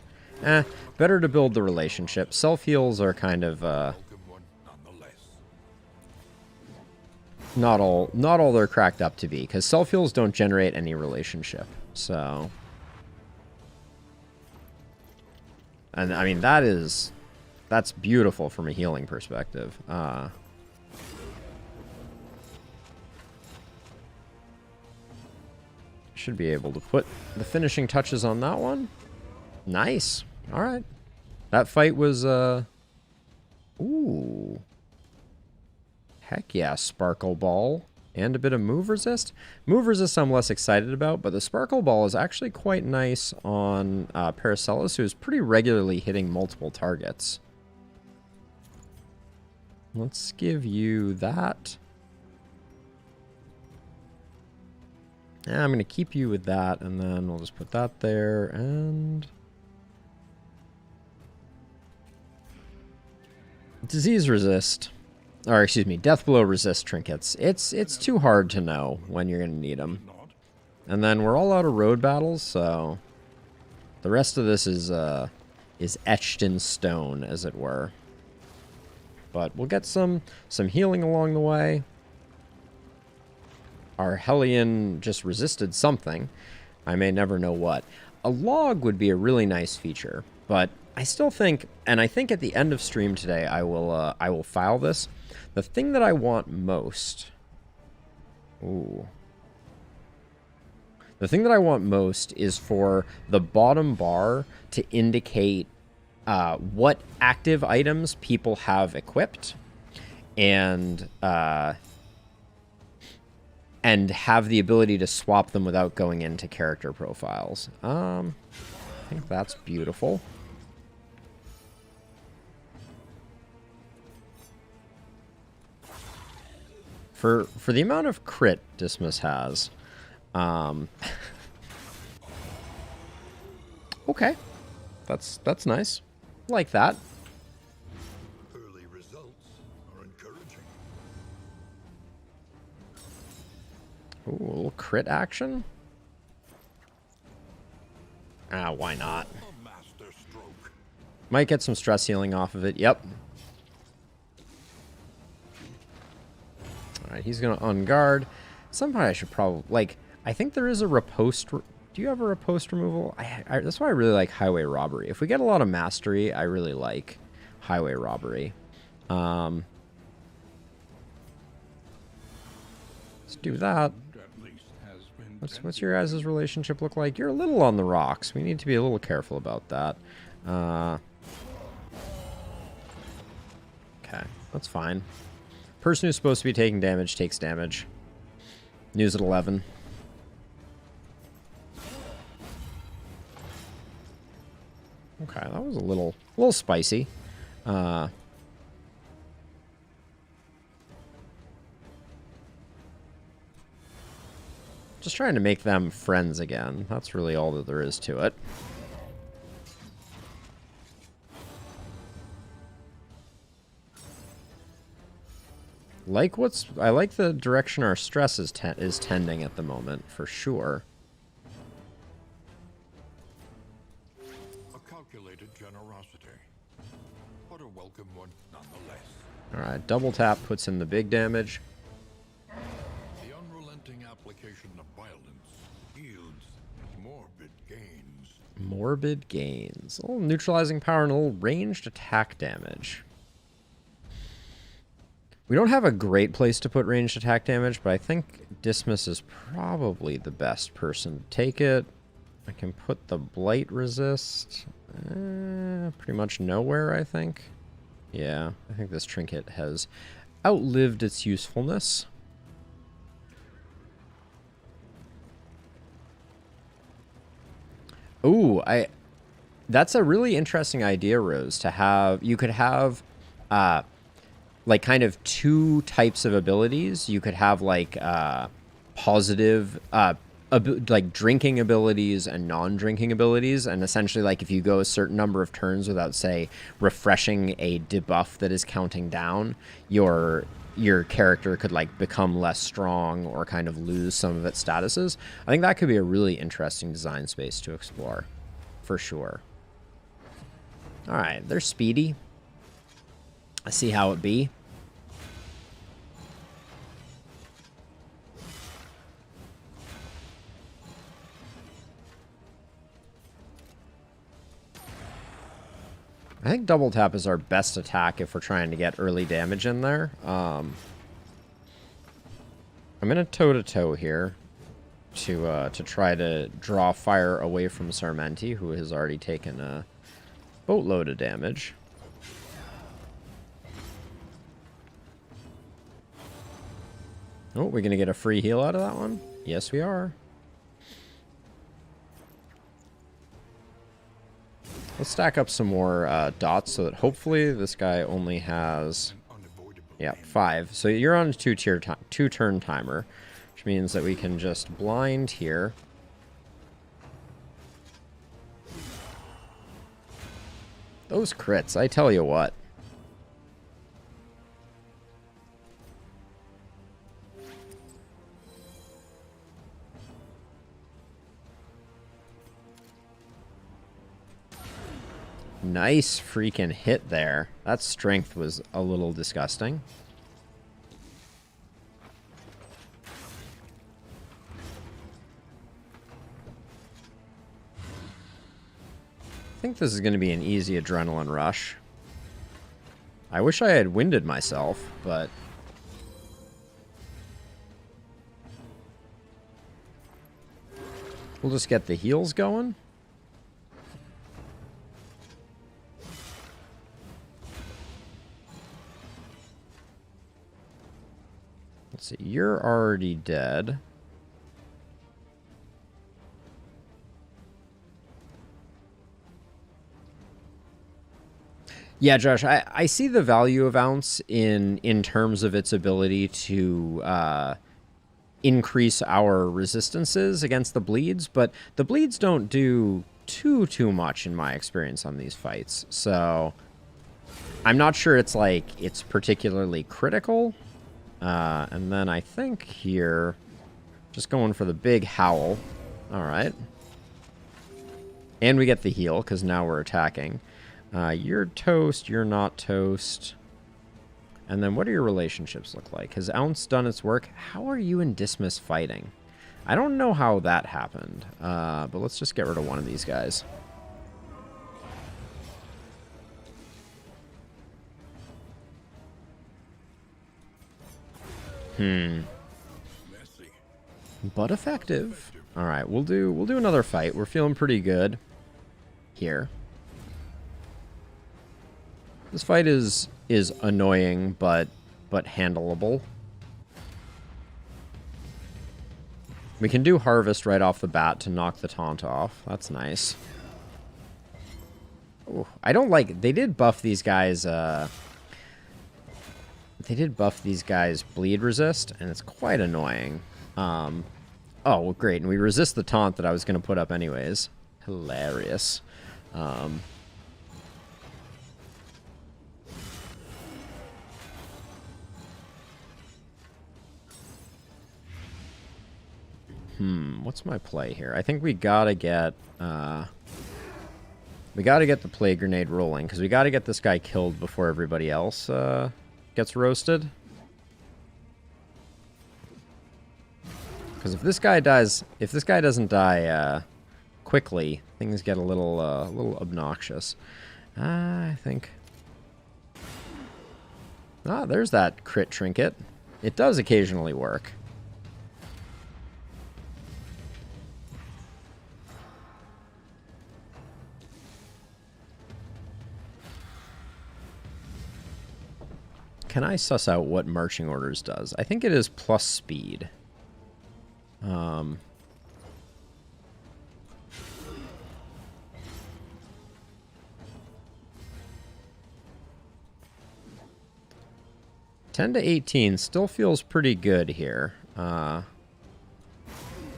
Better to build the relationship. Self-heals are kind of, not all they're cracked up to be, because self-heals don't generate any relationship, so... and, I mean, that's beautiful from a healing perspective. Should be able to put the finishing touches on that one. Nice. All right. That fight was, ooh. Heck yeah, Sparkle Ball. And a bit of Move Resist. Move Resist I'm less excited about, but the Sparkle Ball is actually quite nice on Paracelsus, who's pretty regularly hitting multiple targets. Let's give you that. Yeah, I'm going to keep you with that, and then we'll just put that there, and... Disease Resist. Or, excuse me, Death Blow Resist trinkets. It's too hard to know when you're going to need them. And then we're all out of road battles, so... the rest of this is etched in stone, as it were. But we'll get some healing along the way. Our Hellion just resisted something. I may never know what. A log would be a really nice feature, but I still think, and I think at the end of stream today, I will file this. The thing that I want most... ooh. The thing that I want most is for the bottom bar to indicate what active items people have equipped, and have the ability to swap them without going into character profiles. I think that's beautiful. For the amount of crit Dismas has, okay, that's nice. Like that. Early results are encouraging. Ooh, a little crit action. Ah, why not? A master stroke. Might get some stress healing off of it. Yep. Alright, he's going to unguard. Somehow I should probably... Like, I think there is a riposte... Do you have a riposte removal? That's why I really like Highway Robbery. If we get a lot of mastery, I really like Highway Robbery. Let's do that. At least has been What's your guys' relationship look like? You're a little on the rocks. We need to be a little careful about that. Okay, that's fine. Person who's supposed to be taking damage takes damage. News at 11. Okay, that was a little spicy. Just trying to make them friends again. That's really all that there is to it. I like the direction our stress is tending at the moment, for sure. a calculated generosity, but a welcome one nonetheless. Alright, double tap puts in the big damage. The unrelenting application of violence yields morbid gains. Morbid gains. A little neutralizing power and a little ranged attack damage. We don't have a great place to put ranged attack damage, but I think Dismas is probably the best person to take it. I can put the blight resist pretty much nowhere, I think. Yeah, I think this trinket has outlived its usefulness. Ooh, that's a really interesting idea, Rose, to have... You could have... like kind of two types of abilities. You could have like positive like drinking abilities and non-drinking abilities, and essentially like if you go a certain number of turns without, say, refreshing a debuff that is counting down, your character could like become less strong or kind of lose some of its statuses. I think that could be a really interesting design space to explore, for sure. All right, they're speedy. I see how it be. I think double tap is our best attack if we're trying to get early damage in there. I'm in a toe-to-toe here to try to draw fire away from Sarmenti, who has already taken a boatload of damage. Oh, we're going to get a free heal out of that one? Yes, we are. Let's stack up some more dots so that hopefully this guy only has... Yeah, 5. So you're on a two-turn timer, which means that we can just blind here. Those crits, I tell you what. Nice freaking hit there. That strength was a little disgusting. I think this is going to be an easy adrenaline rush. I wish I had winded myself, but... We'll just get the heals going. Let's see, you're already dead. Yeah, Josh, I see the value of Ounce in terms of its ability to increase our resistances against the bleeds, but the bleeds don't do too much in my experience on these fights. So I'm not sure it's particularly critical. And then I think here, just going for the big howl. All right. And we get the heal because now we're attacking. You're toast, you're not toast. And then what do your relationships look like? Has Ounce done its work? How are you and Dismiss fighting? I don't know how that happened, but let's just get rid of one of these guys. But effective. All right, we'll do another fight. We're feeling pretty good here. This fight is annoying, but handleable. We can do Harvest right off the bat to knock the taunt off. That's nice. Ooh, I don't like... They did buff these guys... They did buff these guys bleed resist, and it's quite annoying. Oh, well, great. And we resist the taunt that I was going to put up anyways. Hilarious. What's my play here? I think we gotta get the plague grenade rolling, because we gotta get this guy killed before everybody else gets roasted. Because if this guy doesn't die quickly, things get a little obnoxious. I think. Ah, there's that crit trinket. It does occasionally work. Can I suss out what marching orders does? I think it is plus speed. 10 to 18 still feels pretty good here. I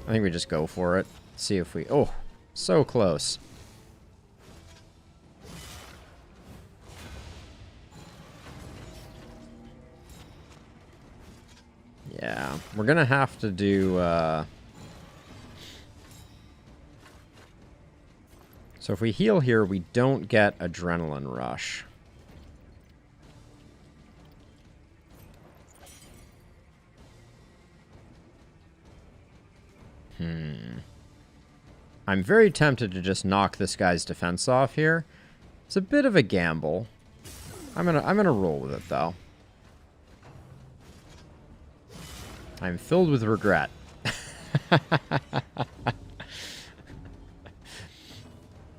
think we just go for it. See if we... Oh, so close. Yeah, we're gonna have to do, So if we heal here, we don't get Adrenaline Rush. I'm very tempted to just knock this guy's defense off here. It's a bit of a gamble. I'm gonna roll with it, though. I'm filled with regret.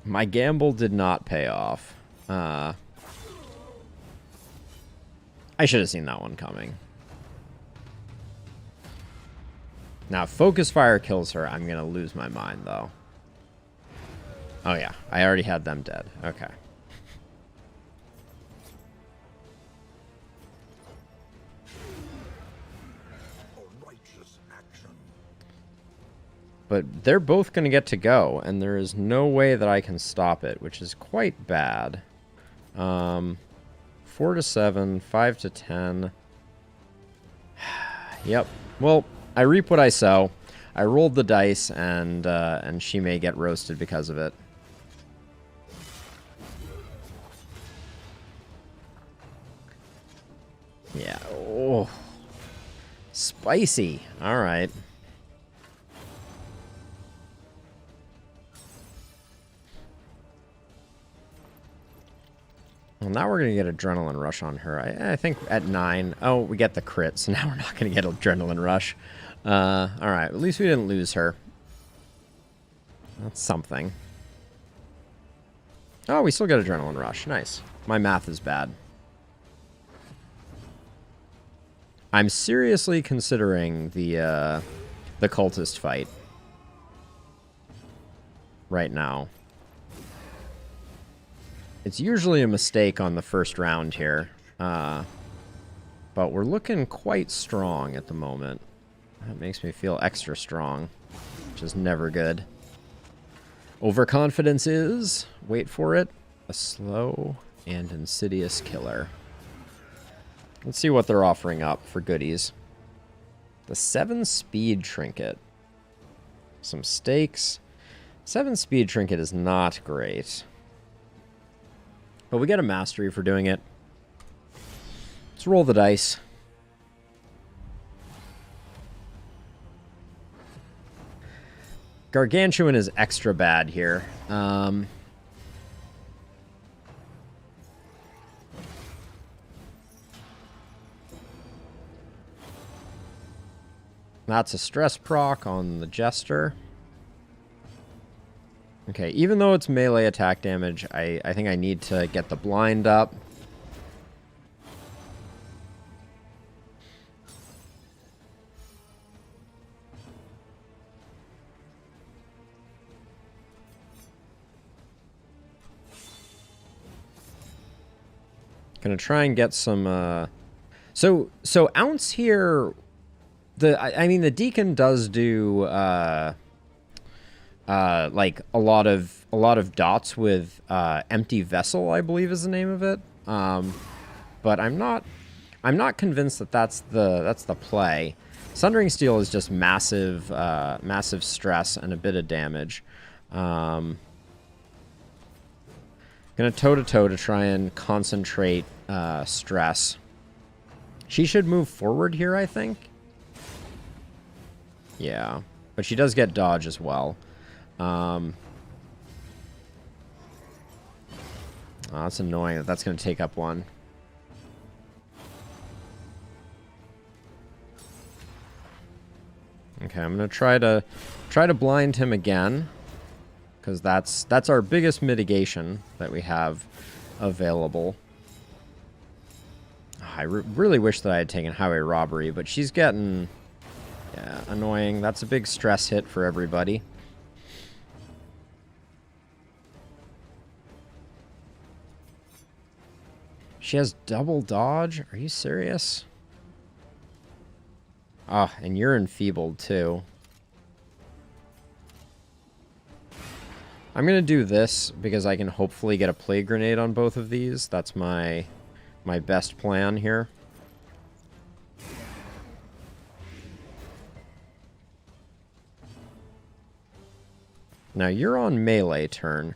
My gamble did not pay off. I should have seen that one coming. Now, if Focus Fire kills her, I'm going to lose my mind, though. Oh, yeah. I already had them dead. Okay. But they're both going to get to go, and there is no way that I can stop it, which is quite bad. 4 to 7, 5 to 10. Yep. Well, I reap what I sow. I rolled the dice, and she may get roasted because of it. Yeah. Oh. Spicy. All right. Well, now we're going to get Adrenaline Rush on her. I think at 9... Oh, we get the crit, so now we're not going to get Adrenaline Rush. Alright, at least we didn't lose her. That's something. Oh, we still get Adrenaline Rush. Nice. My math is bad. I'm seriously considering the cultist fight right now. It's usually a mistake on the first round here. But we're looking quite strong at the moment. That makes me feel extra strong, which is never good. Overconfidence is, wait for it, a slow and insidious killer. Let's see what they're offering up for goodies. The 7 speed trinket. Some stakes. 7 speed trinket is not great. But we get a mastery for doing it. Let's roll the dice. Gargantuan is extra bad here. That's a stress proc on the Jester. Okay, even though it's melee attack damage, I think I need to get the blind up. Gonna try and get some, So Ounce here, I mean, the Deacon does do, like a lot of dots with, Empty Vessel, I believe is the name of it. But I'm not convinced that that's the play. Sundering Steel is just massive, massive stress and a bit of damage. Gonna toe-to-toe to try and concentrate stress. She should move forward here, I think. Yeah, but she does get dodge as well. Oh, that's annoying that that's going to take up one. Okay, I'm going to try to blind him again, because that's our biggest mitigation that we have available. Oh, I really wish that I had taken highway robbery, but she's getting, yeah, annoying. That's a big stress hit for everybody. She has double dodge? Are you serious? Ah, and you're enfeebled too. I'm gonna do this because I can hopefully get a plague grenade on both of these. That's my best plan here. Now you're on melee turn.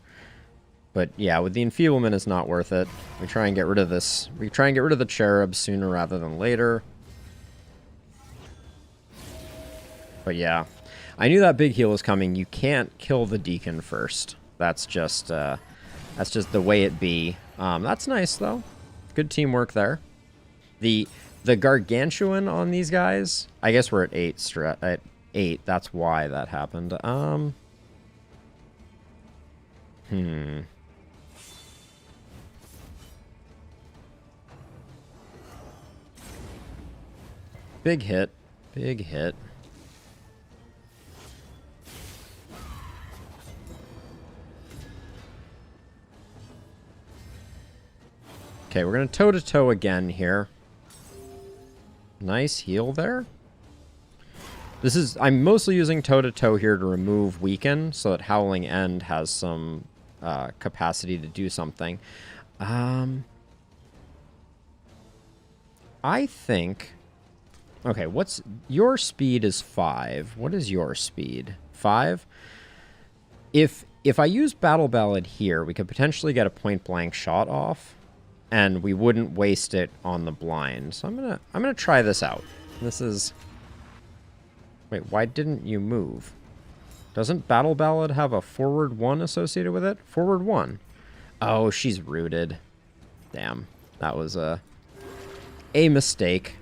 But yeah, with the enfeeblement, it's not worth it. We try and get rid of this. We try and get rid of the cherub sooner rather than later. But yeah, I knew that big heal was coming. You can't kill the Deacon first. That's just the way it be. That's nice though. Good teamwork there. The Gargantuan on these guys. I guess we're at 8. That's why that happened. Big hit. Big hit. Okay, we're going to toe-to-toe again here. Nice heal there. I'm mostly using toe-to-toe here to remove Weaken, so that Howling End has some capacity to do something. I think... Okay, what's... Your speed is 5. What is your speed? 5? If I use Battle Ballad here, we could potentially get a point-blank shot off, and we wouldn't waste it on the blind. So I'm gonna try this out. This is... Wait, why didn't you move? Doesn't Battle Ballad have a forward 1 associated with it? Forward 1. Oh, she's rooted. Damn. That was a mistake.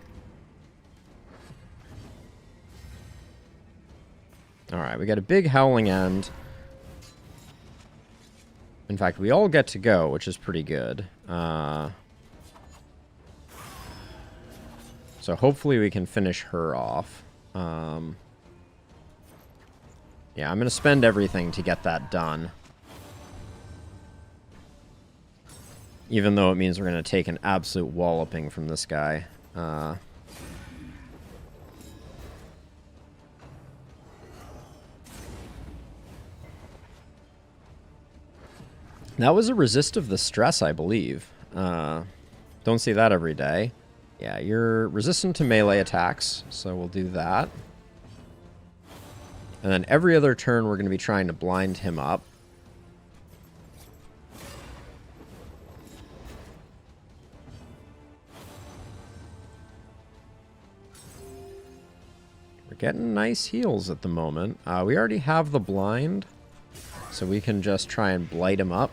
Alright, we got a big Howling End. In fact, we all get to go, which is pretty good. So hopefully we can finish her off. Yeah, I'm going to spend everything to get that done. Even though it means we're going to take an absolute walloping from this guy. That was a resist of the stress, I believe. Don't see that every day. Yeah, you're resistant to melee attacks, so we'll do that. And then every other turn, we're going to be trying to blind him up. We're getting nice heals at the moment. We already have the blind, so we can just try and blight him up.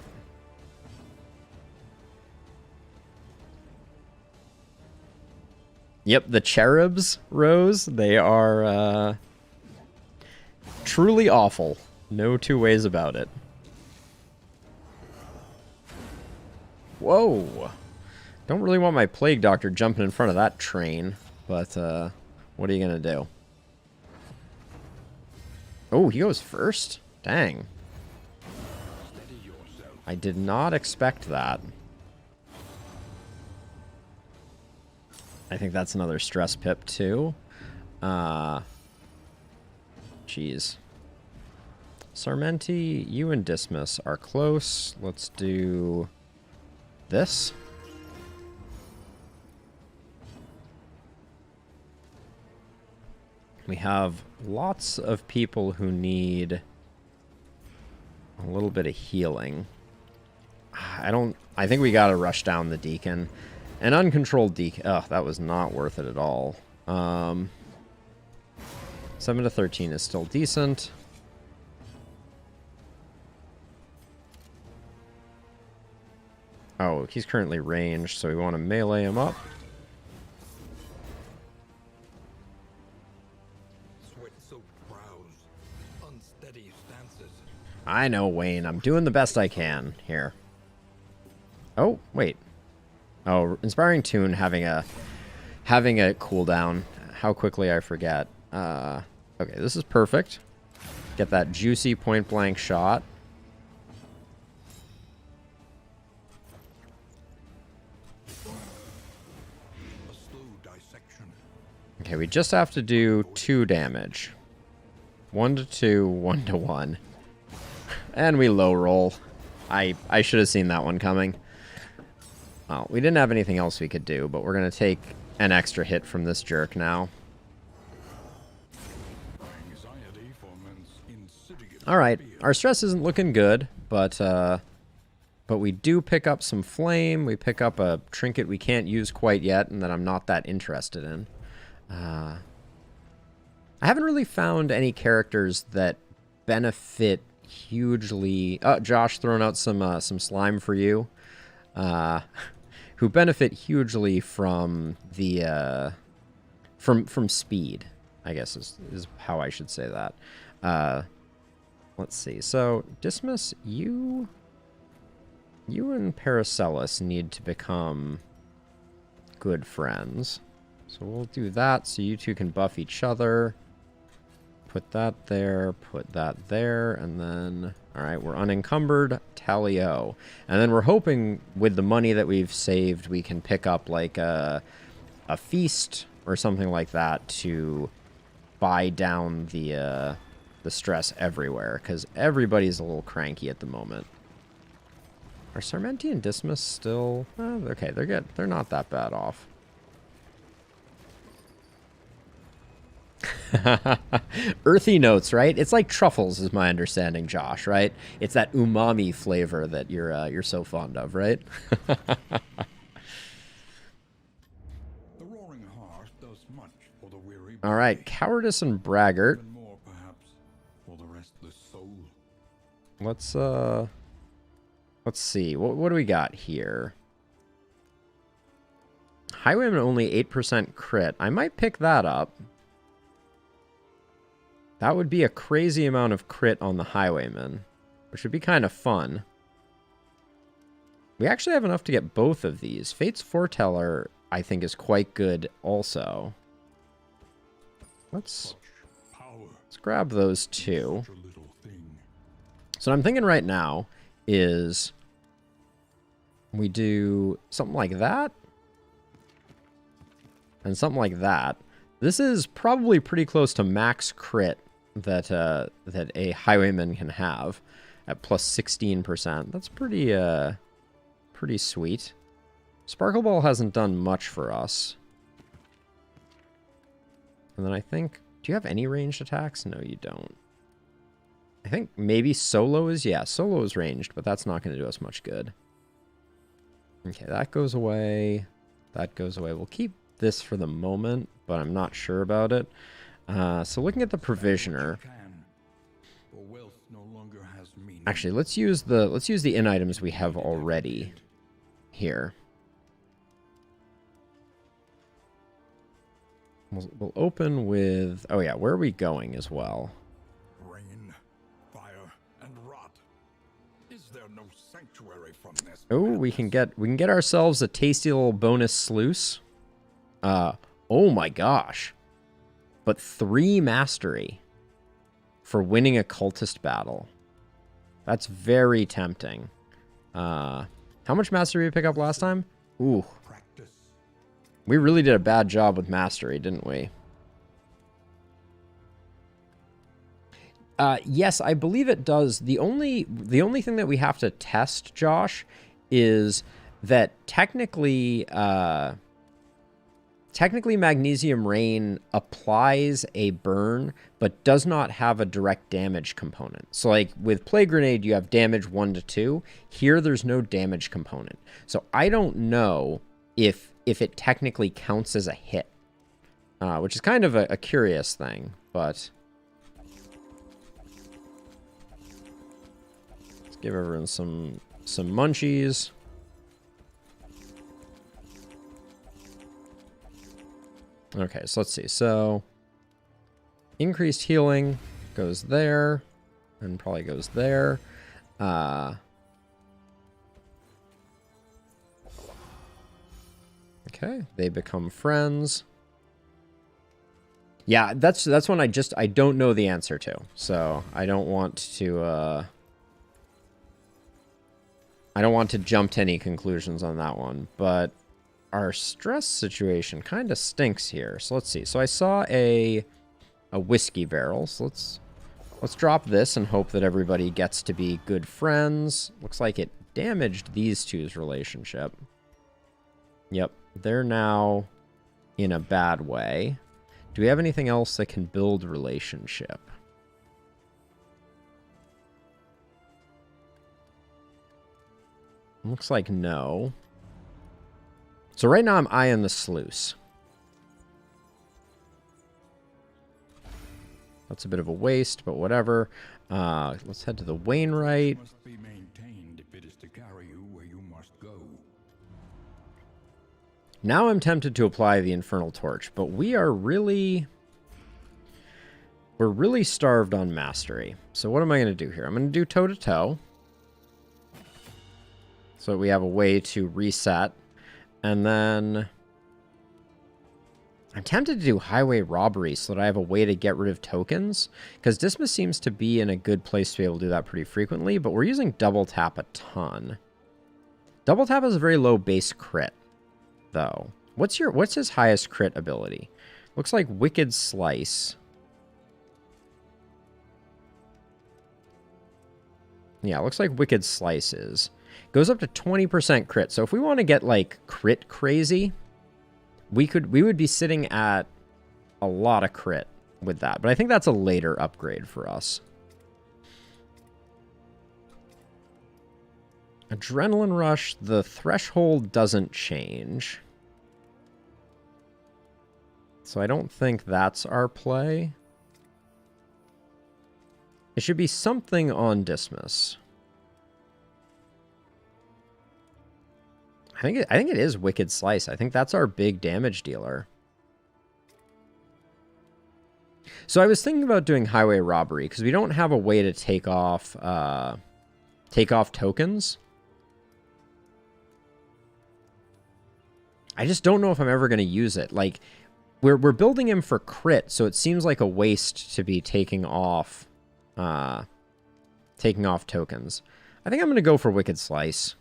Yep, the cherubs, Rose, they are truly awful. No two ways about it. Whoa. Don't really want my Plague Doctor jumping in front of that train, but what are you going to do? Oh, he goes first? Dang. I did not expect that. I think that's another stress pip, too. Jeez. Sarmenti, you and Dismas are close. Let's do this. We have lots of people who need a little bit of healing. I think we gotta rush down the Deacon. An uncontrolled Deacon. Oh, that was not worth it at all. 7 to 13 is still decent. Oh, he's currently ranged, so we want to melee him up. I know, Wayne. I'm doing the best I can here. Oh, wait. Oh, Inspiring Tune having a cooldown. How quickly I forget. Okay, this is perfect. Get that juicy point-blank shot. Okay, we just have to do 2 damage. 1 to 2, 1 to 1. And we low roll. I should have seen that one coming. Well, we didn't have anything else we could do, but we're going to take an extra hit from this jerk now. Alright, our stress isn't looking good, but we do pick up some flame. We pick up a trinket we can't use quite yet, and that I'm not that interested in. I haven't really found any characters that benefit hugely. Josh throwing out some slime for you. Who benefit hugely from the from speed, I guess is how I should say that. Let's see. So Dismas, you and Paracelsus need to become good friends. So we'll do that so you two can buff each other. Put that there, put that there, and then... Alright, we're unencumbered. Tally-o. And then we're hoping with the money that we've saved, we can pick up, like, a feast or something like that to buy down the stress everywhere, because everybody's a little cranky at the moment. Are Sarmenti and Dismas still... okay, they're good. They're not that bad off. Earthy notes, right? It's like truffles, is my understanding, Josh, right? It's that umami flavor that you're so fond of, right? The roaring heart does much for the weary. All right, cowardice and braggart. Even more, perhaps, for the restless soul. Let's see. What do we got here? Highwayman only 8% crit. I might pick that up. That would be a crazy amount of crit on the Highwayman, which would be kind of fun. We actually have enough to get both of these. Fate's Foreteller, I think, is quite good also. Let's grab those two. So what I'm thinking right now is We do something like that. And something like that. This is probably pretty close to max crit that that a highwayman can have at plus 16%. That's pretty pretty sweet. Sparkle Ball hasn't done much for us. And then I think, do you have any ranged attacks? No, you don't. I think maybe Solo is, yeah, Solo is ranged, but that's not going to do us much good. Okay, that goes away. That goes away. We'll keep this for the moment, but I'm not sure about it. So looking at the provisioner. Actually, let's use the in items we have already here. We'll open with, oh yeah, where are we going as well? Rain, fire, and rot. Is there no sanctuary from this? Oh, we can get ourselves a tasty little bonus sluice. Oh my gosh. But 3 mastery for winning a cultist battle. That's very tempting. How much mastery did we pick up last time? Ooh. We really did a bad job with mastery, didn't we? Yes, I believe it does. The only thing that we have to test, Josh, is that technically Magnesium Rain applies a burn, but does not have a direct damage component. So like with Plague Grenade, you have damage 1 to 2. Here, there's no damage component. So I don't know if it technically counts as a hit, which is kind of a curious thing, but let's give everyone some munchies. Okay, so let's see. So increased healing goes there and probably goes there. Okay, they become friends. Yeah, that's one I don't know the answer to. So I don't want to jump to any conclusions on that one, but our stress situation kind of stinks here. So let's see. So I saw a whiskey barrel. So let's drop this and hope that everybody gets to be good friends. Looks like it damaged these two's relationship. Yep. They're now in a bad way. Do we have anything else that can build relationship? Looks like no. So right now I'm eyeing the sluice. That's a bit of a waste, but whatever. Let's head to the Wainwright. Must be maintained if it is to carry you where you must go. Now I'm tempted to apply the Infernal Torch, but we're really starved on mastery. So what am I going to do here? I'm going to do toe-to-toe. So we have a way to reset. And then I'm tempted to do highway robbery so that I have a way to get rid of tokens. Because Dismas seems to be in a good place to be able to do that pretty frequently, but we're using double tap a ton. Double tap has a very low base crit, though. What's his highest crit ability? Looks like Wicked Slice. Yeah, looks like Wicked Slice is. Goes up to 20% crit. So if we want to get like crit crazy, we would be sitting at a lot of crit with that. But I think that's a later upgrade for us. Adrenaline Rush, the threshold doesn't change. So I don't think that's our play. It should be something on Dismas. I think it is Wicked Slice. I think that's our big damage dealer. So I was thinking about doing highway robbery because we don't have a way to take off tokens. I just don't know if I'm ever going to use it. Like we're building him for crit, so it seems like a waste to be taking off tokens. I think I'm going to go for Wicked Slice.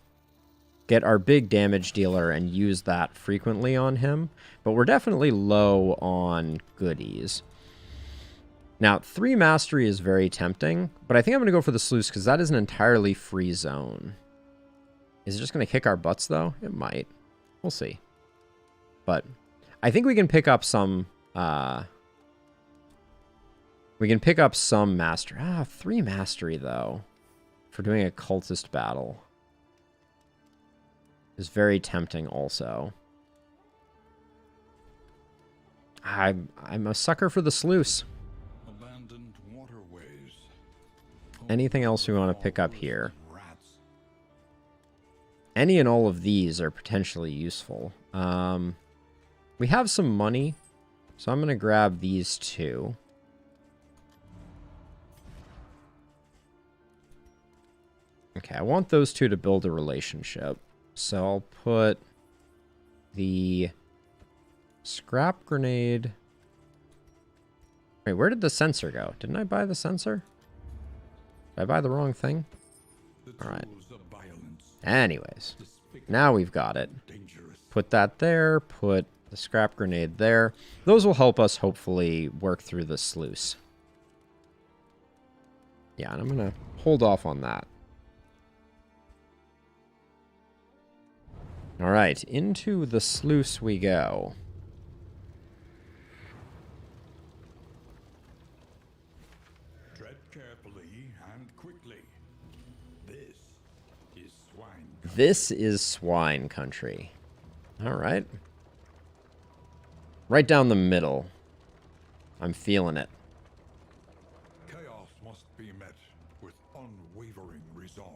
get our big damage dealer and use that frequently on him. But we're definitely low on goodies. Now, 3 mastery is very tempting, but I think I'm going to go for the sluice because that is an entirely free zone. Is it just going to kick our butts, though? It might. We'll see. But I think we can pick up some... we can pick up some mastery. 3 mastery, though, for doing a cultist battle is very tempting also. I'm a sucker for the sluice. Abandoned waterways. Anything else we want to pick up here? Any and all of these are potentially useful. We have some money, so I'm going to grab these 2. Okay, I want those 2 to build a relationship. So I'll put the scrap grenade... Wait, where did the sensor go? Didn't I buy the sensor? Did I buy the wrong thing? Alright. Anyways, now we've got it. Put that there, put the scrap grenade there. Those will help us hopefully work through the sluice. Yeah, and I'm going to hold off on that. Alright, into the sluice we go. Tread carefully and quickly. This is swine. This is swine country. Alright. Right down the middle. I'm feeling it. Chaos must be met with unwavering resolve.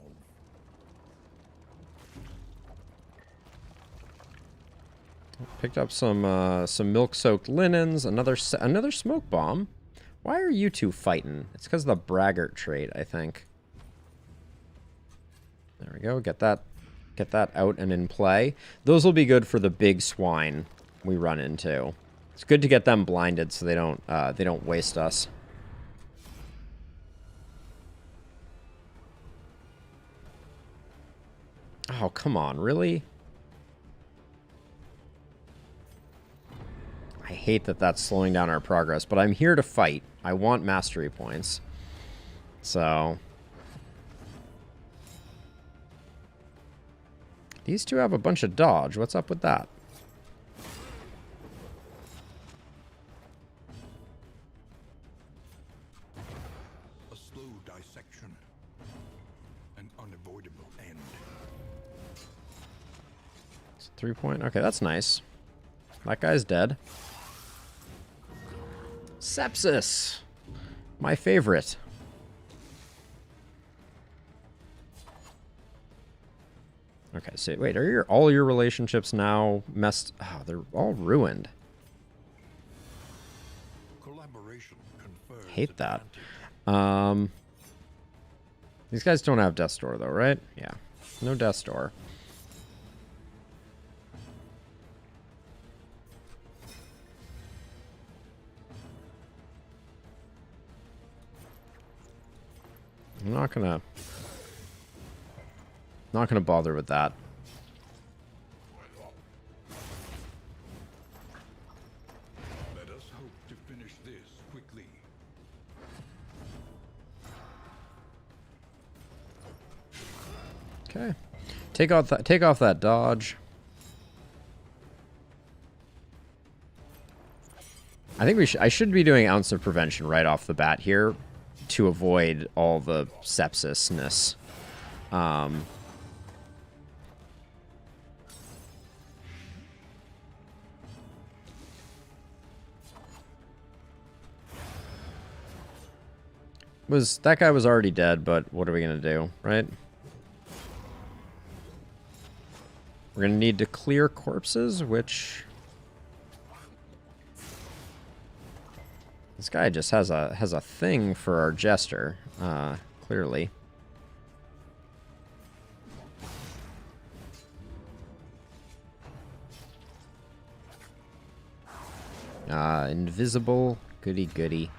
Picked up some milk-soaked linens, another smoke bomb. Why are you 2 fighting? It's because of the braggart trait, I think. There we go. Get that out and in play. Those will be good for the big swine we run into. It's good to get them blinded so they don't waste us. Oh, come on, really? I hate that that's slowing down our progress, but I'm here to fight. I want mastery points. So... These 2 have a bunch of dodge. What's up with that? A slow dissection. An unavoidable end. It's a 3-point. Okay, that's nice. That guy's dead. Sepsis. My favorite. Okay, so wait, are all your relationships now messed? Oh, they're all ruined. Collaboration confers Hate that. advantage. These guys don't have Death's Door though, right? Yeah, no Death's Door. I'm not gonna bother with that. Let us hope to finish this quickly. Okay, take off that dodge. I think I should be doing Ounce of Prevention right off the bat here to avoid all the sepsis-ness. That guy was already dead, but what are we gonna do, right? We're gonna need to clear corpses, which this guy just has a thing for our jester, clearly. Invisible, goody goody.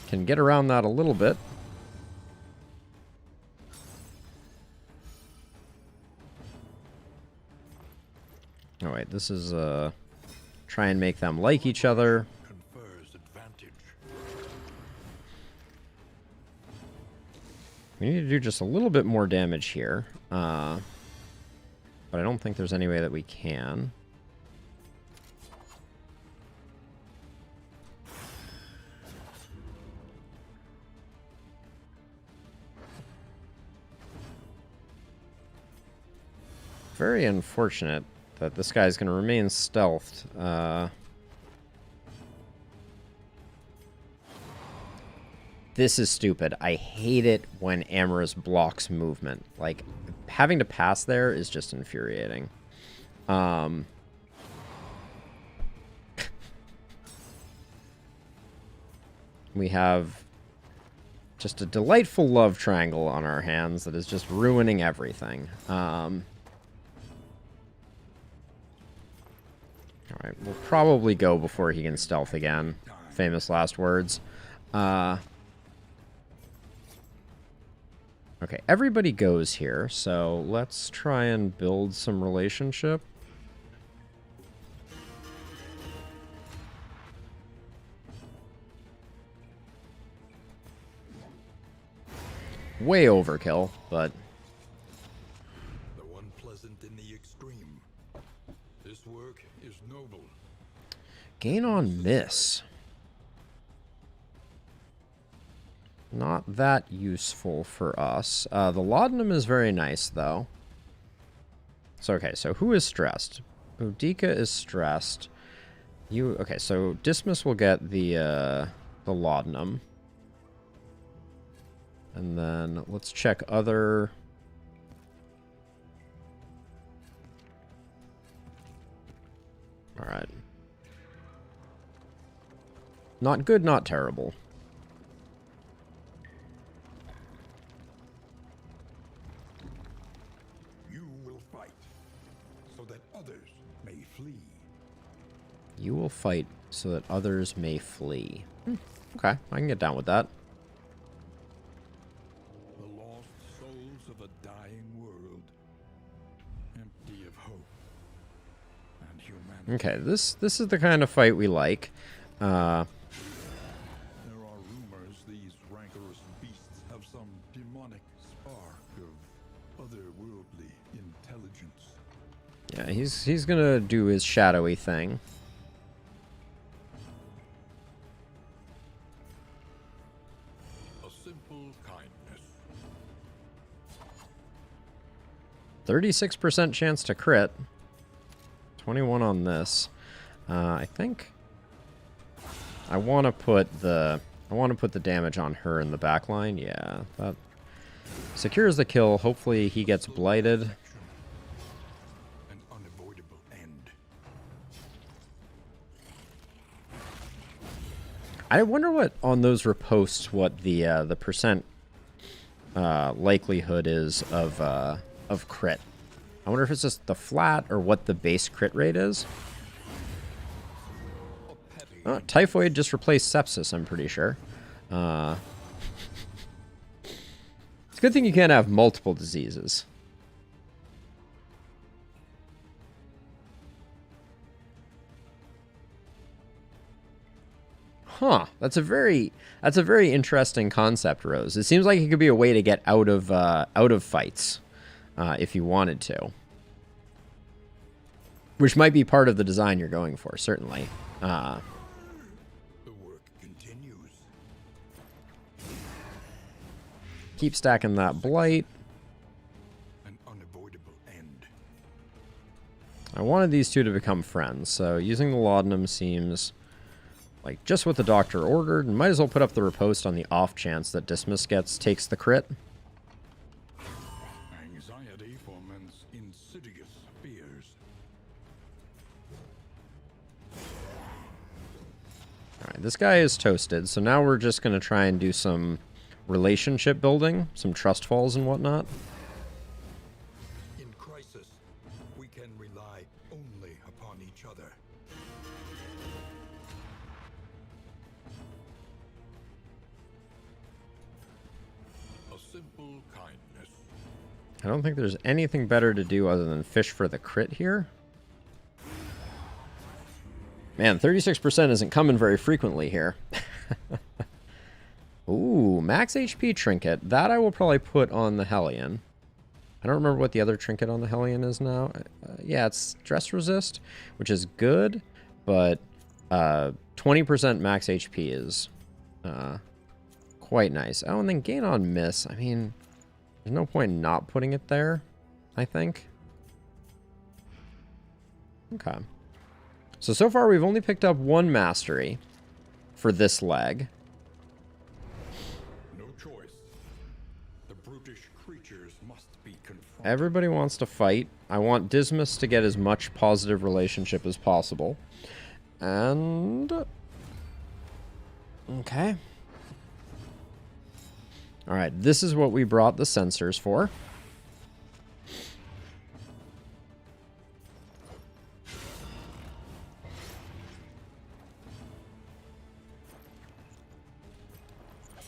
Can get around that a little bit. Oh wait, this is try and make them like each other. Confers advantage. We need to do just a little bit more damage here. But I don't think there's any way that we can. Very unfortunate that this guy's going to remain stealthed. This is stupid. I hate it when Amorous blocks movement. Like, having to pass there is just infuriating. We have just a delightful love triangle on our hands that is just ruining everything. Alright, we'll probably go before he can stealth again. Famous last words. Okay, everybody goes here, so let's try and build some relationship. Way overkill, but... The one pleasant in the extreme. This work is noble. Gain on miss. Not that useful for us. The laudanum is very nice, though. So, okay, so who is stressed? Boudica is stressed. Okay, so Dismas will get the laudanum. And then let's check other... Alright. Not good, not terrible. You will fight so that others may flee. You will fight so that others may flee. Okay, I can get down with that. The lost souls of a dying world, empty of hope and humanity. Okay, this is the kind of fight we like. There are rumors these rancorous beasts have some demonic spark of otherworldly intelligence. Yeah, he's gonna do his shadowy thing. A simple kindness. 36% chance to crit. 21 on this. I think I want to put the damage on her in the back line. Yeah, that secures the kill. Hopefully he gets blighted. An unavoidable end. I wonder what on those riposts what the percent likelihood is of crit. I wonder if it's just the flat or what the base crit rate is. Oh, typhoid just replaced sepsis, I'm pretty sure. It's a good thing you can't have multiple diseases. Huh. That's a very interesting concept, Rose. It seems like it could be a way to get out of fights if you wanted to. Which might be part of the design you're going for, certainly. The work continues. Keep stacking that blight. An unavoidable end. I wanted these two to become friends, so using the laudanum seems like just what the doctor ordered, and might as well put up the riposte on the off chance that Dismas takes the crit. Anxiety foments insidious fears. Alright, this guy is toasted, so now we're just going to try and do some relationship building, some trust falls and whatnot. In crisis, we can rely only upon each other. A simple kindness. I don't think there's anything better to do other than fish for the crit here. Man, 36% isn't coming very frequently here. Ooh, max HP trinket. That I will probably put on the Hellion. I don't remember what the other trinket on the Hellion is now. Yeah, it's stress resist, which is good, but 20% max HP is quite nice. Oh, and then gain on miss. I mean, there's no point in not putting it there, I think. Okay. So far we've only picked up one mastery for this leg. No choice. The brutish creatures must be confronted. Everybody wants to fight. I want Dismas to get as much positive relationship as possible. And... okay. Alright, this is what we brought the sensors for.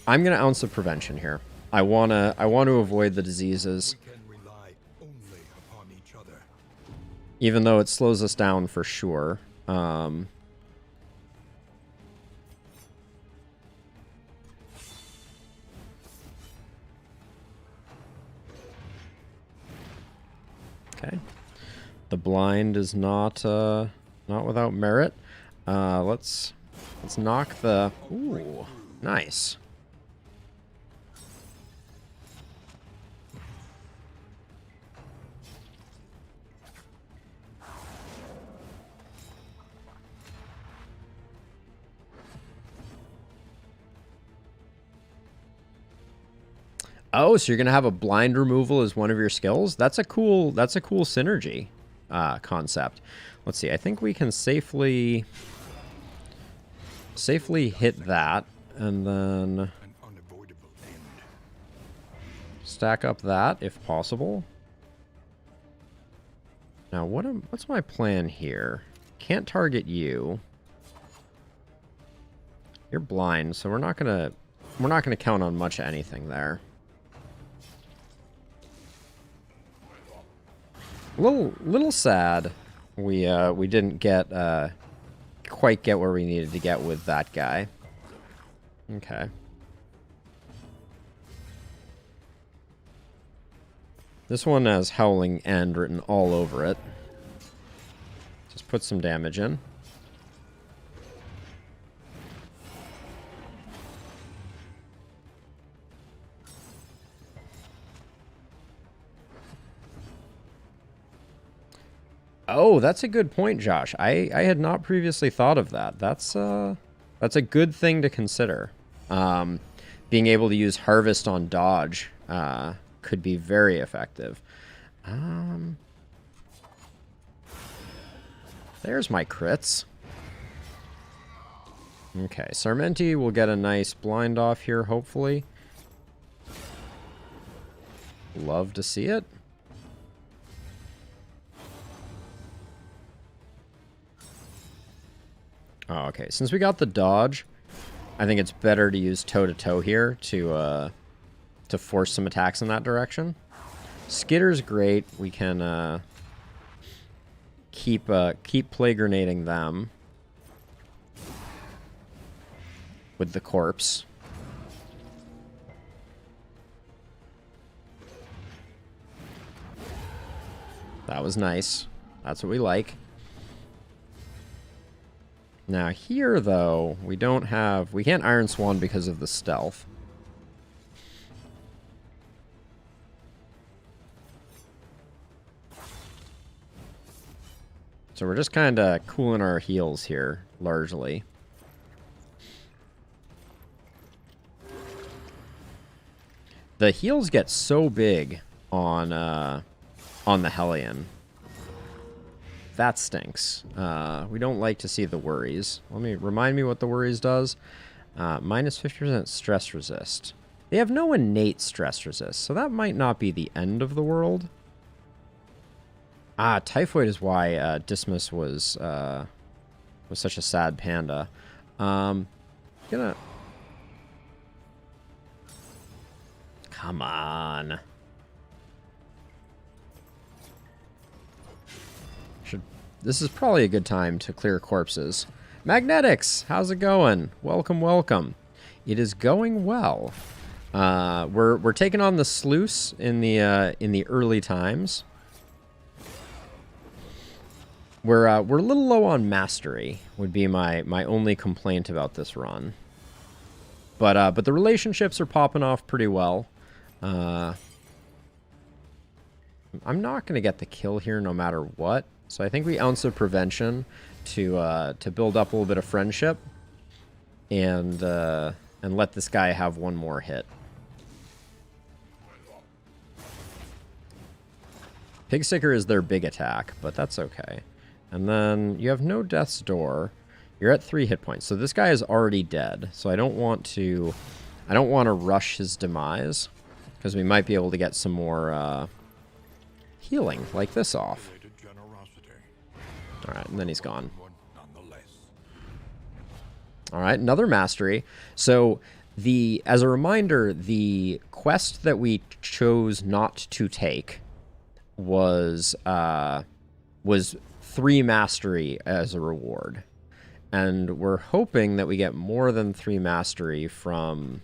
I'm gonna ounce of prevention here. I want to avoid the diseases. We can rely only upon each other. Even though it slows us down for sure. Okay. The blind is not without merit. Let's knock the... ooh, nice. Oh, so you're gonna have a blind removal as one of your skills? That's a cool synergy concept. Let's see. I think we can safely hit that, and then An unavoidable end. stack up that if possible. Now, what's my plan here? Can't target you. You're blind, so we're not gonna count on much of anything there. Little sad we didn't get quite get where we needed to get with that guy. Okay. This one has Howling End written all over it. Just put some damage in. Oh, that's a good point, Josh. I had not previously thought of that. That's a good thing to consider. Being able to use Harvest on dodge could be very effective. There's my crits. Okay, Sarmenti will get a nice blind off here, hopefully. Love to see it. Oh, okay. Since we got the dodge, I think it's better to use toe-to-toe here to force some attacks in that direction. Skitter's great. We can keep play grenading them with the corpse. That was nice. That's what we like. Now here, though, we can't Iron Swan because of the stealth. So we're just kind of cooling our heels here, largely. The heals get so big on the Hellion. That stinks. We don't like to see the worries. Remind me what the worries does. Minus 50% stress resist. They have no innate stress resist, so that might not be the end of the world. Typhoid is why Dismas was such a sad panda. Gonna... Come on. This is probably a good time to clear corpses. Magnetics, how's it going? Welcome, welcome. It is going well. We're taking on the sluice in the early times. We're a little low on mastery, would be my only complaint about this run. But the relationships are popping off pretty well. I'm not gonna get the kill here no matter what. So I think we ounce of prevention to build up a little bit of friendship, and let this guy have one more hit. Pigsticker is their big attack, but that's okay. And then you have no death's door. You're at 3 hit points, so this guy is already dead. So I don't want to rush his demise, because we might be able to get some more healing like this off. All right, and then he's gone. All right, another mastery. So as a reminder, the quest that we chose not to take was 3 mastery as a reward. And we're hoping that we get more than 3 mastery from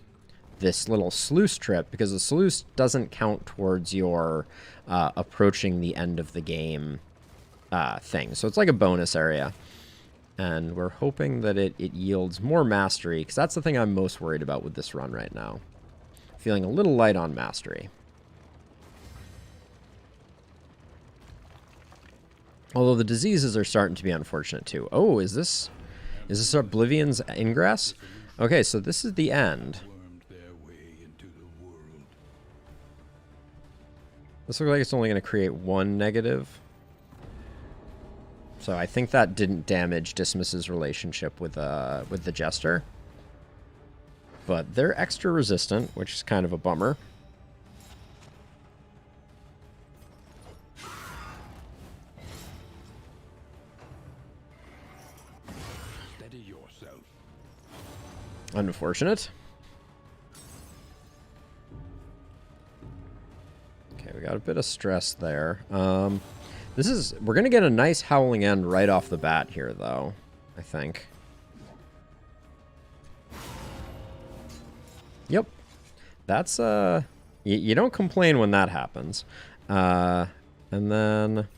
this little sluice trip, because the sluice doesn't count towards your approaching the end of the game thing. So it's like a bonus area. And we're hoping that it yields more mastery, because that's the thing I'm most worried about with this run right now. Feeling a little light on mastery. Although the diseases are starting to be unfortunate too. Oh, is this Oblivion's ingress? Okay, so this is the end. This looks like it's only going to create 1 negative. So I think that didn't damage Dismas's relationship with the Jester. But they're extra resistant, which is kind of a bummer. Steady yourself. Unfortunate. Okay, we got a bit of stress there. We're gonna get a nice Howling End right off the bat here, though, I think. Yep. That's, you don't complain when that happens. And then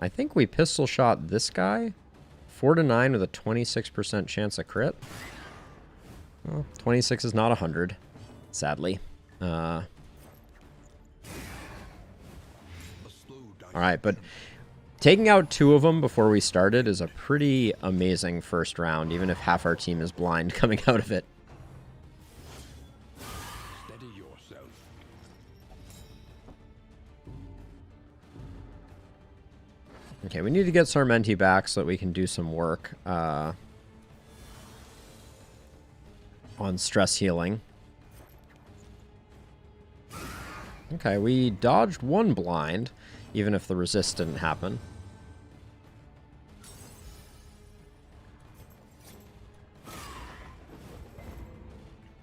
I think we pistol shot this guy. 4 to 9 with a 26% chance of crit. Well, 26 is not 100, sadly. Alright, but taking out 2 of them before we started is a pretty amazing first round, even if half our team is blind coming out of it. Steady yourself. Okay, we need to get Sarmenti back so that we can do some work on stress healing. Okay, we dodged 1 blind, even if the resist didn't happen.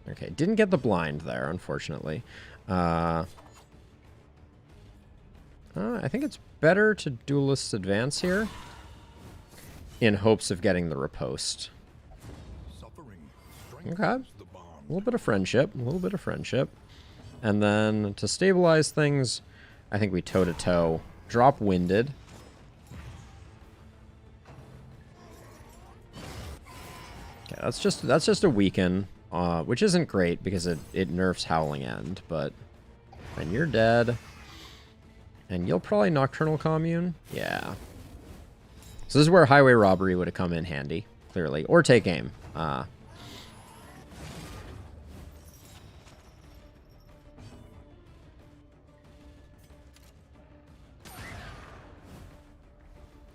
Okay, didn't get the blind there, unfortunately. I think it's better to Duelist's Advance here, in hopes of getting the riposte. Okay, a little bit of friendship, And then, to stabilize things, I think we toe-to-toe. Drop Winded. Okay, that's just a weaken, which isn't great because it nerfs Howling End, but then you're dead. And you'll probably Nocturnal Commune? Yeah. So this is where Highway Robbery would have come in handy, clearly. Or Take Aim.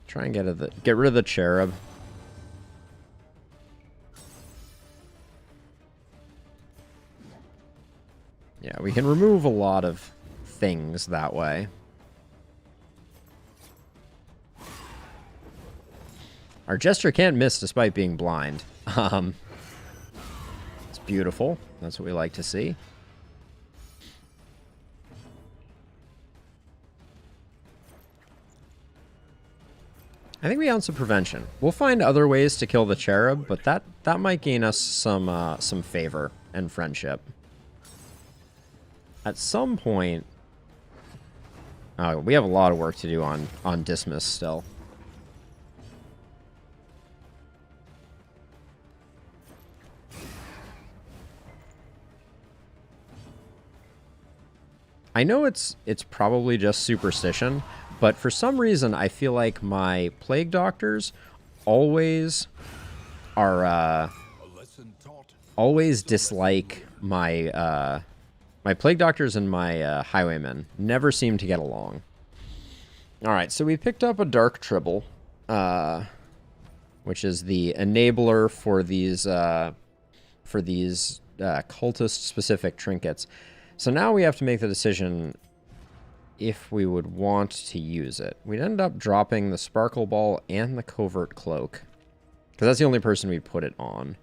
Try and get rid of the Cherub. Yeah, we can remove a lot of things that way. Our Jester can't miss despite being blind. It's beautiful. That's what we like to see. I think we ounce of prevention. We'll find other ways to kill the cherub, but that might gain us some favor and friendship. At some point... Oh, we have a lot of work to do on Dismiss still. I know it's probably just superstition, but for some reason I feel like my plague doctors always are always dislike my my plague doctors and my highwaymen never seem to get along. All right, so we picked up a dark tribble, which is the enabler for these cultist specific trinkets. So now we have to make the decision if we would want to use it. We'd end up dropping the sparkle ball and the covert cloak, because that's the only person we'd put it on.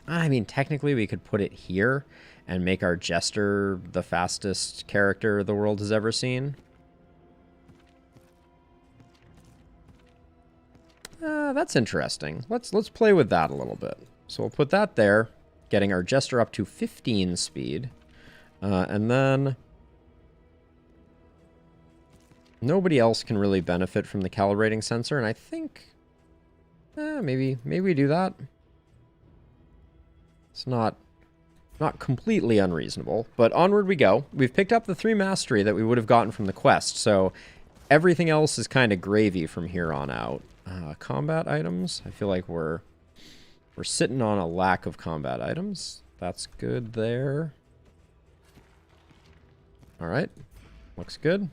I mean, technically we could put it here and make our jester the fastest character the world has ever seen. That's interesting. Let's play with that a little bit. So we'll put that there, getting our jester up to 15 speed. And then nobody else can really benefit from the calibrating sensor, and I think maybe we do that. It's not completely unreasonable, but onward we go. We've picked up the 3 mastery that we would have gotten from the quest, so everything else is kind of gravy from here on out. Combat items. I feel like we're sitting on a lack of combat items. That's good there. All right, looks good.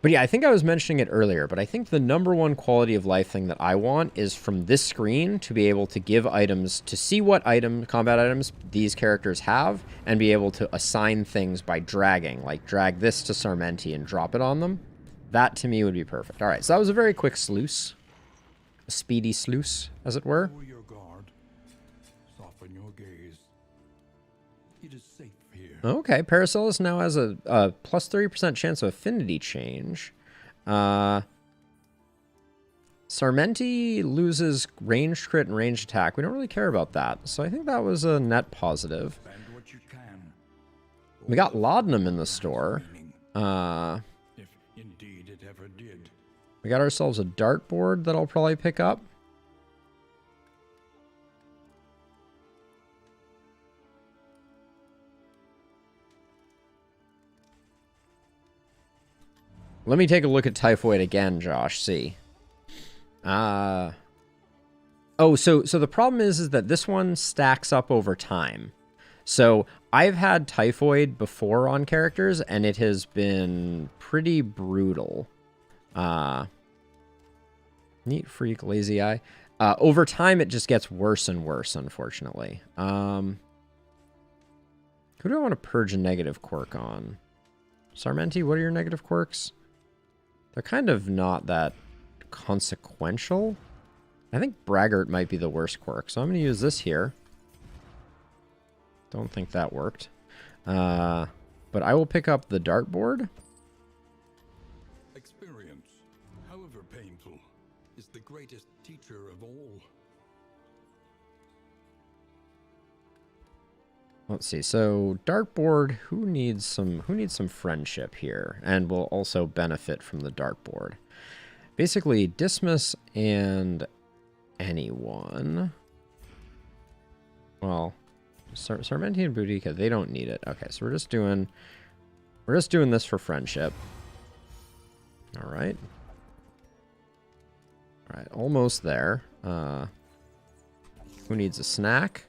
But yeah, I think I was mentioning it earlier, but I think the #1 quality of life thing that I want is from this screen to be able to give items, to see what combat items these characters have, and be able to assign things by dragging, like drag this to Sarmenti and drop it on them. That to me would be perfect. All right, so that was a very quick sluice. A speedy sluice, as it were. Lower your guard. Soften your gaze. It is safe here. Okay, Paracelsus now has a plus 30% chance of affinity change. Sarmenti loses ranged crit and ranged attack. We don't really care about that, so I think that was a net positive. Spend what you can. We got laudanum in the store. If indeed it ever did. We got ourselves a dartboard that I'll probably pick up. Let me take a look at Typhoid again, Josh, see. Oh, so the problem is that this one stacks up over time. So I've had Typhoid before on characters, and it has been pretty brutal. Neat freak, lazy eye. Over time, it just gets worse and worse, unfortunately. Who do I want to purge a negative quirk on? Sarmenti, what are your negative quirks? They're kind of not that consequential. I think Braggart might be the worst quirk, so I'm going to use this here. Don't think that worked. But I will pick up the dartboard. Experience, however painful, is the greatest teacher of all. Let's see. So dartboard, who needs some friendship here and will also benefit from the dartboard? Basically, Dismiss and anyone. Well, Sarmenti and Boudica, they don't need it. Okay, so we're just doing this for friendship. All right. All right, almost there. Who needs a snack?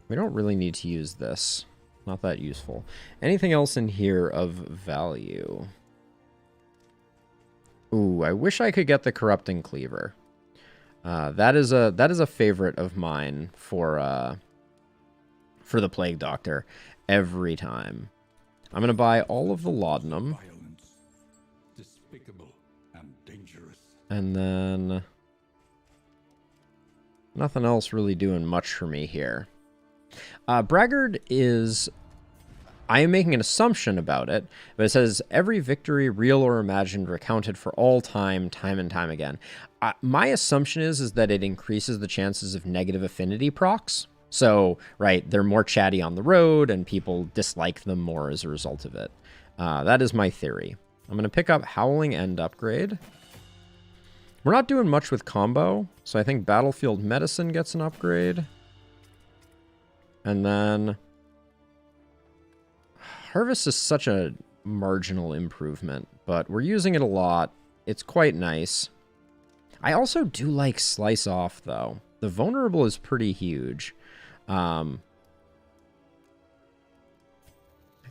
We don't really need to use this. Not that useful. Anything else in here of value? Ooh, I wish I could get the Corrupting Cleaver. That is a favorite of mine for the Plague Doctor every time. I'm gonna buy all of the laudanum. Violence, despicable and dangerous. And then nothing else really doing much for me here. Braggart is I am making an assumption about it, but it says every victory, real or imagined, recounted for all time, time and time again. My assumption is that it increases the chances of negative affinity procs. So, right, they're more chatty on the road, and people dislike them more as a result of it. That is my theory. I'm going to pick up Howling End upgrade. We're not doing much with combo, so I think Battlefield Medicine gets an upgrade. And then Harvest is such a marginal improvement, but we're using it a lot. It's quite nice. I also do like Slice Off, though. The Vulnerable is pretty huge. I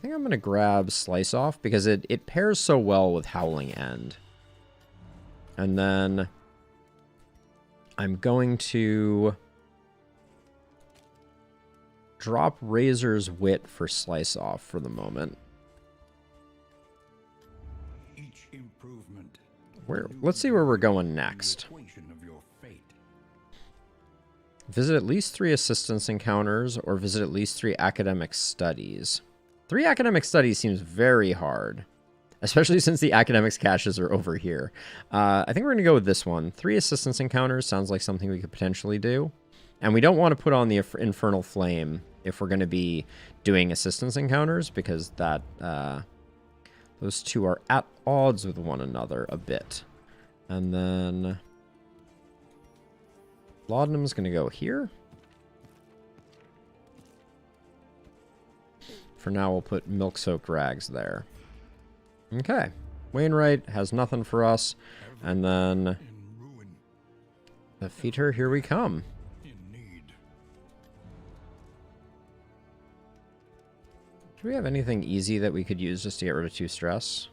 think I'm going to grab Slice Off because it pairs so well with Howling End. And then I'm going to drop Razor's Wit for Slice Off for the moment. Each improvement. Let's see where we're going next. Visit at least 3 assistance encounters or visit at least 3 academic studies. 3 academic studies seems very hard, especially since the academics caches are over here. I think we're going to go with this one. 3 assistance encounters sounds like something we could potentially do. And we don't want to put on the Infernal Flame if we're going to be doing assistance encounters, because that those two are at odds with one another a bit. And then Laudanum's going to go here. For now, we'll put Milk-Soaked Rags there. Okay. Wainwright has nothing for us. And then the Feeder, here we come. Do we have anything easy that we could use just to get rid of 2 stress?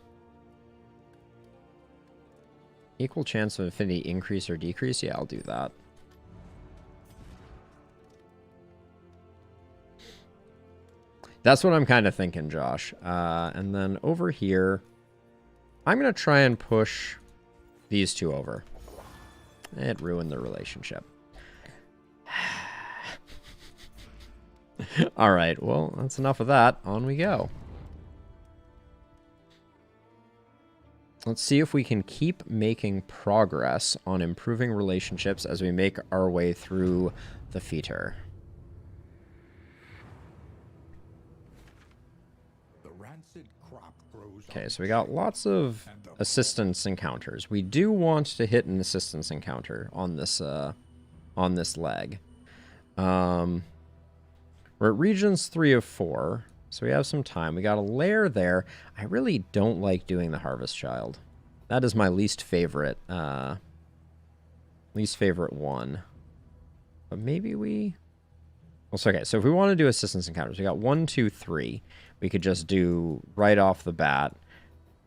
Equal chance of affinity increase or decrease? Yeah, I'll do that. That's what I'm kind of thinking, Josh. And then over here, I'm going to try and push these 2 over. It ruined their relationship. All right, well, that's enough of that. On we go. Let's see if we can keep making progress on improving relationships as we make our way through the Feeder. Okay, so we got lots of assistance encounters. We do want to hit an assistance encounter on this leg. We're at regions 3 of 4, so we have some time. We got a lair there. I really don't like doing the Harvest Child. That is my least favorite one. But maybe we... Well, so, okay, so if we want to do assistance encounters, we got 1, 2, 3. We could just do right off the bat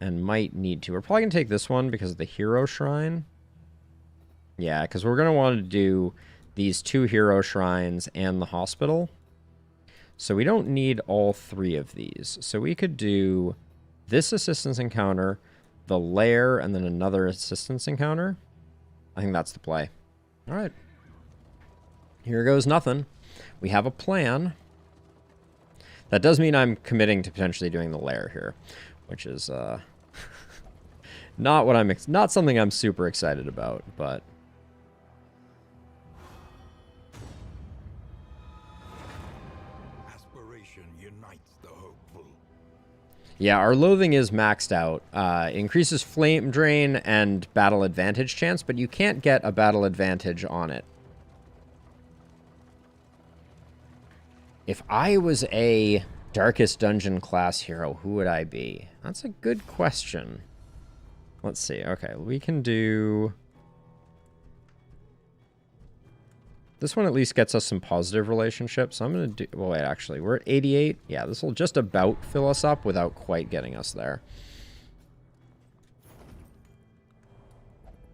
and might need to. We're probably going to take this one because of the Hero Shrine. Yeah, because we're going to want to do these 2 Hero Shrines and the hospital. So we don't need all 3 of these. So we could do this assistance encounter, the lair, and then another assistance encounter. I think that's the play. All right. Here goes nothing. We have a plan. That does mean I'm committing to potentially doing the lair here, which is not something I'm super excited about, but yeah, our loathing is maxed out. Increases flame drain and battle advantage chance, but you can't get a battle advantage on it. If I was a Darkest Dungeon class hero, who would I be? That's a good question. Let's see. Okay, we can do... This one at least gets us some positive relationships. So I'm going to do... Well, wait, actually, we're at 88. Yeah, this will just about fill us up without quite getting us there.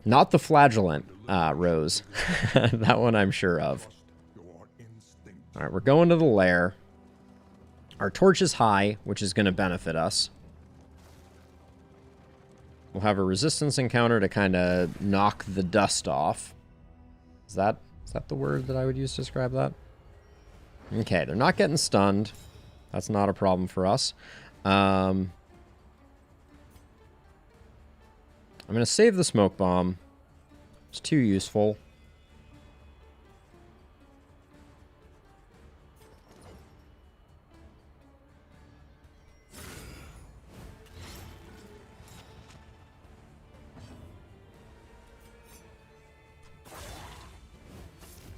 Not the Flagellant Rose. That one I'm sure of. All right, we're going to the lair. Our torch is high, which is going to benefit us. We'll have a resistance encounter to kind of knock the dust off. Is that the word that I would use to describe that? Okay, they're not getting stunned. That's not a problem for us. I'm going to save the smoke bomb. It's too useful.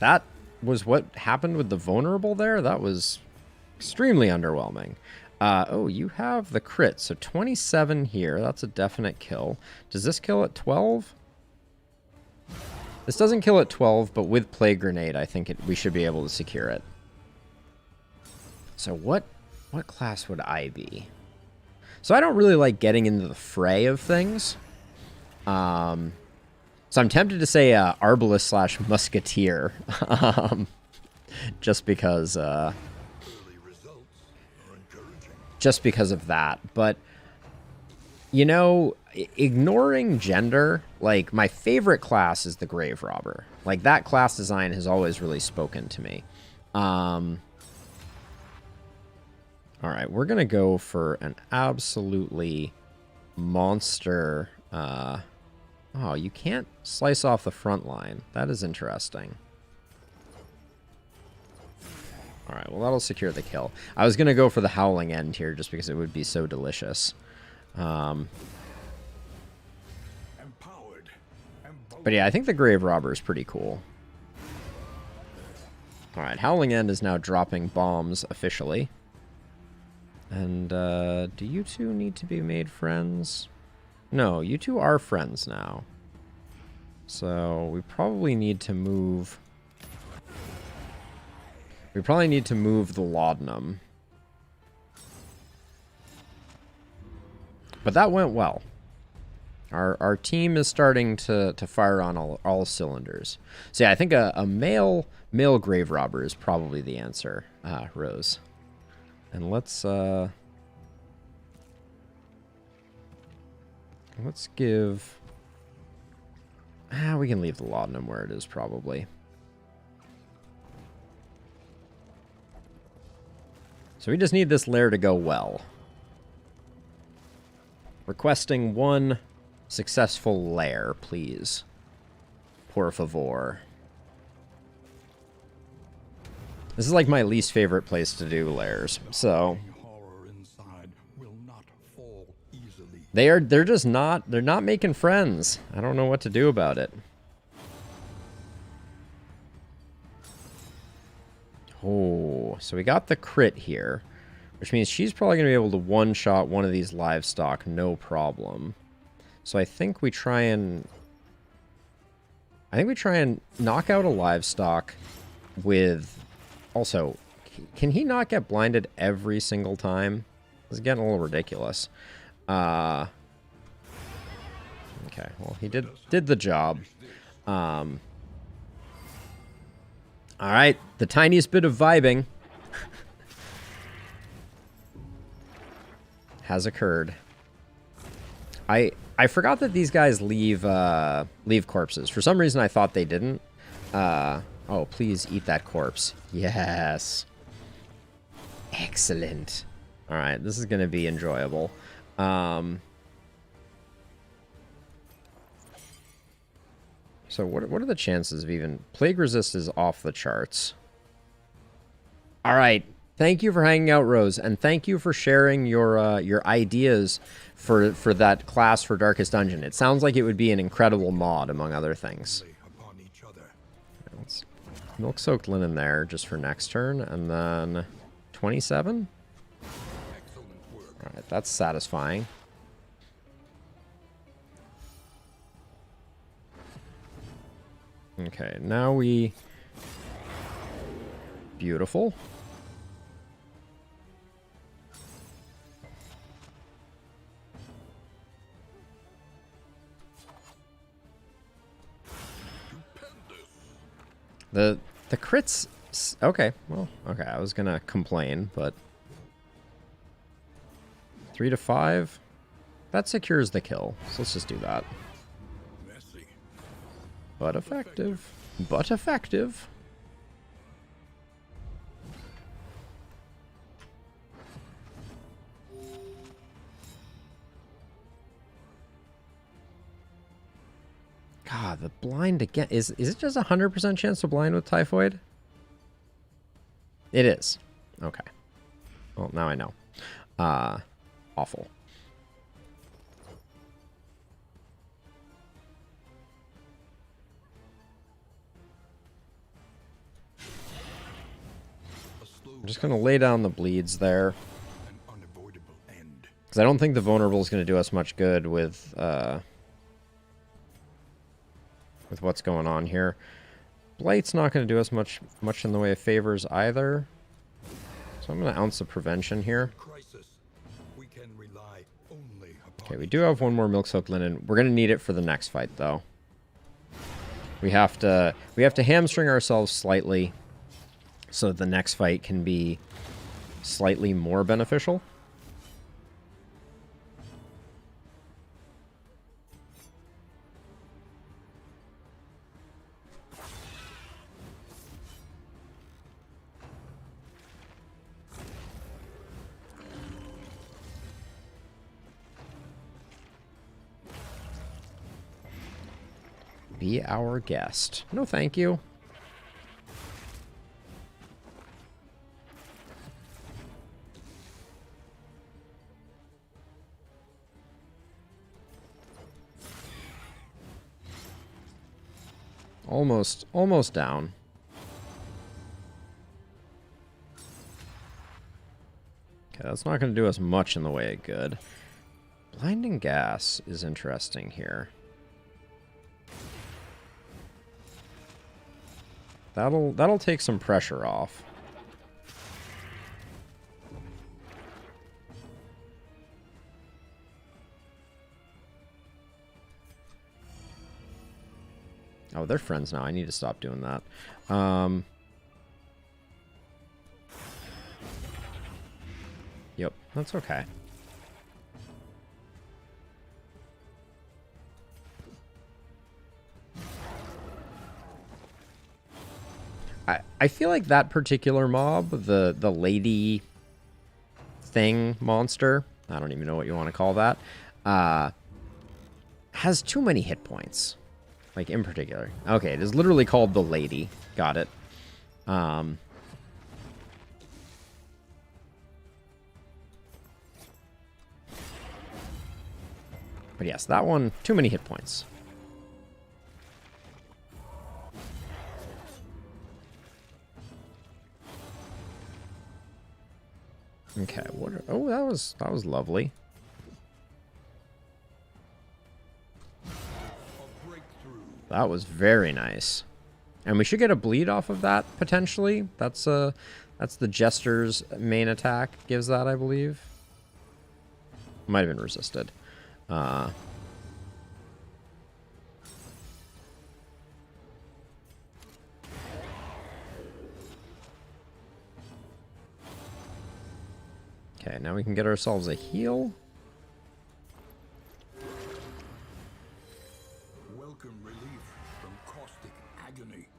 That was what happened with the vulnerable there? That was extremely underwhelming. Oh, you have the crit. So 27 here. That's a definite kill. Does this kill at 12? This doesn't kill at 12, but with Plague Grenade, I think we should be able to secure it. So what class would I be? So I don't really like getting into the fray of things. So I'm tempted to say Arbalist / Musketeer, just because of that. But, you know, ignoring gender, like, my favorite class is the Grave Robber. Like, that class design has always really spoken to me. All right, we're going to go for an absolutely monster... Oh, you can't slice off the front line. That is interesting. All right, well, that'll secure the kill. I was going to go for the Howling End here just because it would be so delicious. But yeah, I think the Grave Robber is pretty cool. All right, Howling End is now dropping bombs officially. And do you two need to be made friends? No, you two are friends now. So we probably need to move... We probably need to move the Laudanum. But that went well. Our team is starting to fire on all cylinders. So yeah, I think a male Grave Robber is probably the answer, Rose. And let's give... we can leave the Laudanum where it is, probably. So we just need this lair to go well. Requesting one successful lair, please. Por favor. This is like my least favorite place to do lairs, so... They're just not, they're not making friends. I don't know what to do about it. Oh, so we got the crit here, which means she's probably going to be able to one-shot one of these livestock, no problem. So I think we try and knock out a livestock with... Also, can he not get blinded every single time? This is getting a little ridiculous. Okay, well, he did the job. All right, the tiniest bit of vibing has occurred. I forgot that these guys leave corpses. For some reason, I thought they didn't. Oh, please eat that corpse. Yes. Excellent. All right, this is going to be enjoyable. So what are the chances of even... Plague Resist is off the charts. All right. Thank you for hanging out, Rose, and thank you for sharing your ideas for that class for Darkest Dungeon. It sounds like it would be an incredible mod, among other things. Let's Milk-Soaked Linen there just for next turn, and then 27? All right, that's satisfying. Okay, now we... Beautiful. The crits... Okay, well, okay, I was gonna complain, but... 3 to 5? That secures the kill, so let's just do that. But effective. But effective. The blind again. Is it just 100% chance to blind with Typhoid? It is. Okay. Well, now I know. Awful. I'm just going to lay down the bleeds there. Because I don't think the vulnerable is going to do us much good with what's going on here. Blight's not going to do us much in the way of favors either. So I'm going to ounce the prevention here. Okay, we do have one more Milk-Soaked Linen. We're going to need it for the next fight, though. We have to hamstring ourselves slightly so that the next fight can be slightly more beneficial. Be our guest. No, thank you. Almost down. Okay, that's not going to do us much in the way of good. Blinding Gas is interesting here. That'll take some pressure off. Oh, they're friends now. I need to stop doing that. Yep, that's okay. I feel like that particular mob, the lady thing monster, I don't even know what you want to call that, has too many hit points. Like, in particular. Okay, it is literally called the lady. Got it. But yes, that one, too many hit points. Okay, what are, oh, that was lovely. That was very nice. And we should get a bleed off of that, potentially. That's the Jester's main attack. Gives that, I believe. Might have been resisted. Okay, now we can get ourselves a heal.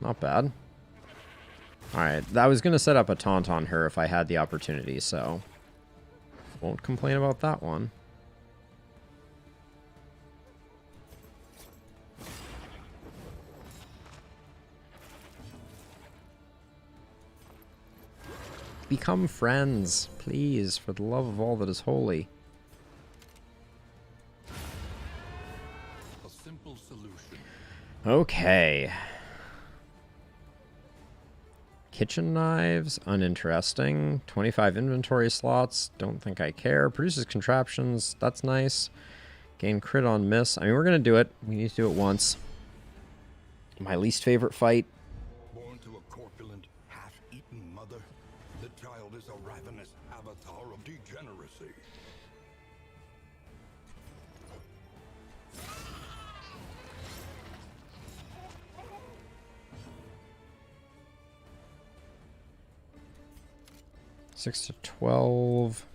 Not bad. Alright, I was going to set up a taunt on her if I had the opportunity, so won't complain about that one. Become friends, please, for the love of all that is holy. A simple solution. Okay. Kitchen knives, uninteresting. 25 inventory slots, don't think I care. Produces contraptions, that's nice. Gain crit on miss. I mean, we're going to do it. We need to do it once. My least favorite fight. Born to a corpulent, half-eaten mother, the child is a ravenous avatar of degeneracy. Six to 12,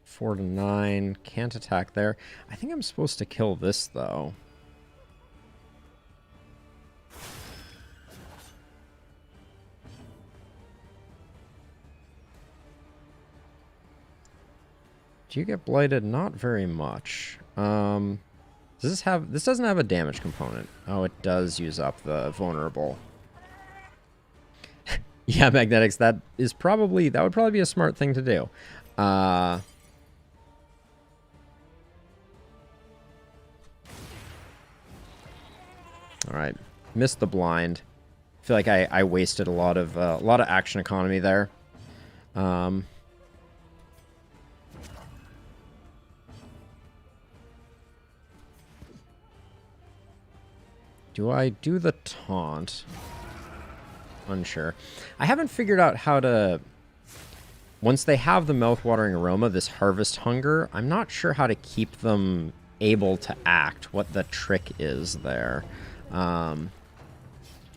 4 to 9. Can't attack there. I think I'm supposed to kill this though. Do you get blighted? Not very much. Does this have... This doesn't have a damage component. Oh, it does use up the vulnerable. Yeah, magnetics, that would probably be a smart thing to do. Alright. Missed the blind. I feel like I wasted a lot of action economy there. Do I do the taunt? Unsure. I haven't figured out how to... Once they have the mouth-watering aroma, this harvest hunger, I'm not sure how to keep them able to act, what the trick is there. Alright,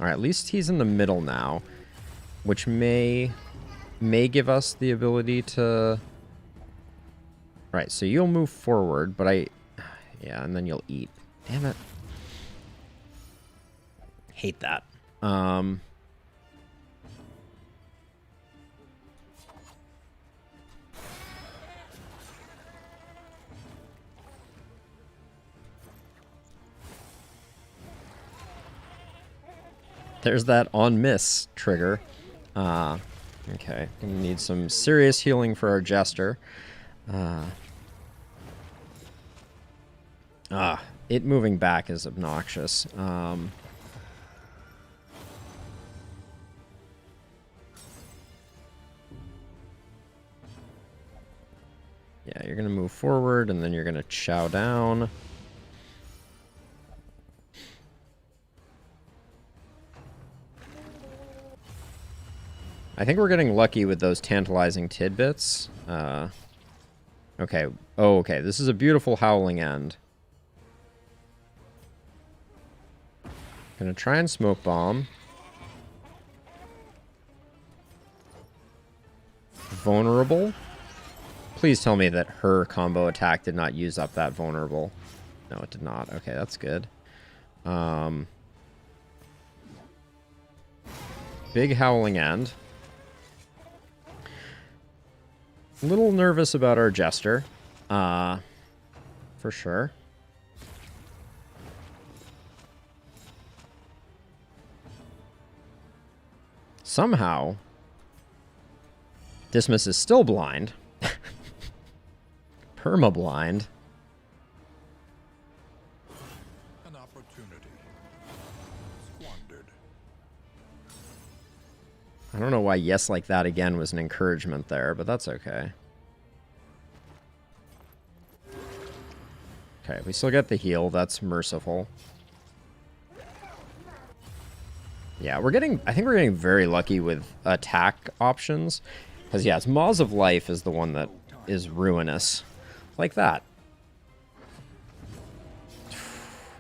at least he's in the middle now, which may give us the ability to... Right, so you'll move forward, but yeah, and then you'll eat. Damn it. Hate that. There's that on miss trigger. Okay, we need some serious healing for our jester. It moving back is obnoxious. Yeah, you're gonna move forward and then you're gonna chow down. I think we're getting lucky with those tantalizing tidbits. Okay. Oh, okay. This is a beautiful howling end. Gonna try and smoke bomb. Vulnerable. Please tell me that her combo attack did not use up that vulnerable. No, it did not. Okay, that's good. Big howling end. A little nervous about our jester. For sure. Somehow, Dismas is still blind. Perma-blind. An opportunity squandered. I don't know why yes like that again was an encouragement there, but that's okay. Okay, we still get the heal. That's merciful. Yeah, I think we're getting very lucky with attack options. Because, yeah, it's Maws of Life is the one that is ruinous. Like that.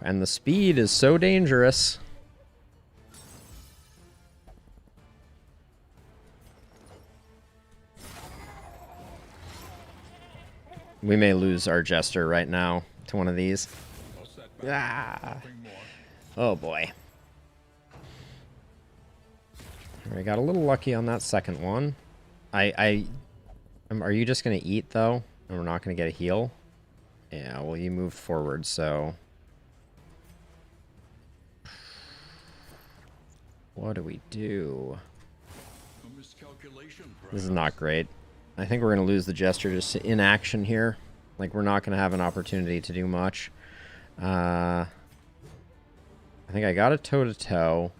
And the speed is so dangerous. We may lose our jester right now to one of these. Ah. Oh boy. We got a little lucky on that second one. Are you just gonna eat though, and we're not gonna get a heal? Yeah. Well, you moved forward, so. What do we do? This is not great. I think we're going to lose the Jester just to inaction here. Like, we're not going to have an opportunity to do much. I think I got a toe-to-toe.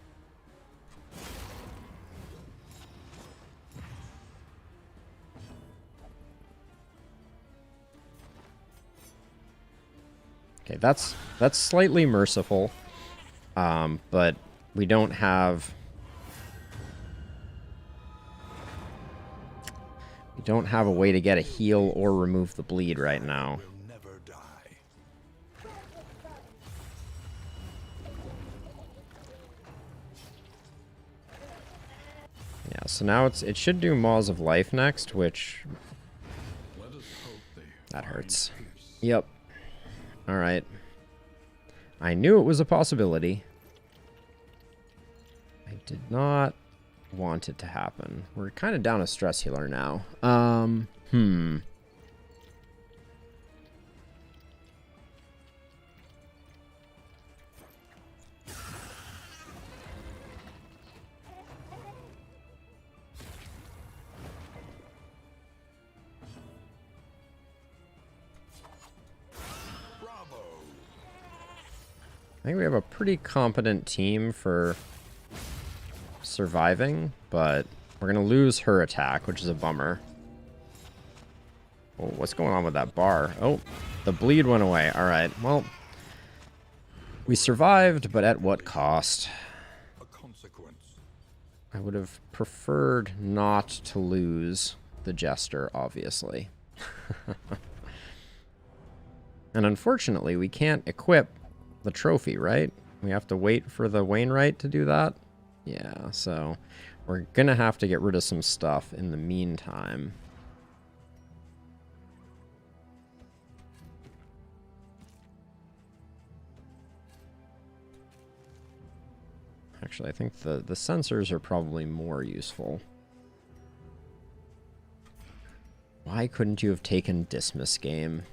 Okay, that's slightly merciful. But we don't have... We don't have a way to get a heal or remove the bleed right now. Yeah, so now it should do Maws of Life next, which... That hurts. Yep. Alright. I knew it was a possibility. I did not want it to happen. We're kind of down a stress healer now. think we have a pretty competent team for surviving, but we're going to lose her attack, which is a bummer. Oh, what's going on with that bar? Oh, the bleed went away. All right, well, we survived, but at what cost? A consequence. I would have preferred not to lose the Jester, obviously. And unfortunately, we can't equip the trophy, right? We have to wait for the Wainwright to do that? Yeah, so we're gonna have to get rid of some stuff in the meantime. Actually, I think the sensors are probably more useful. Why couldn't you have taken Dismiss game?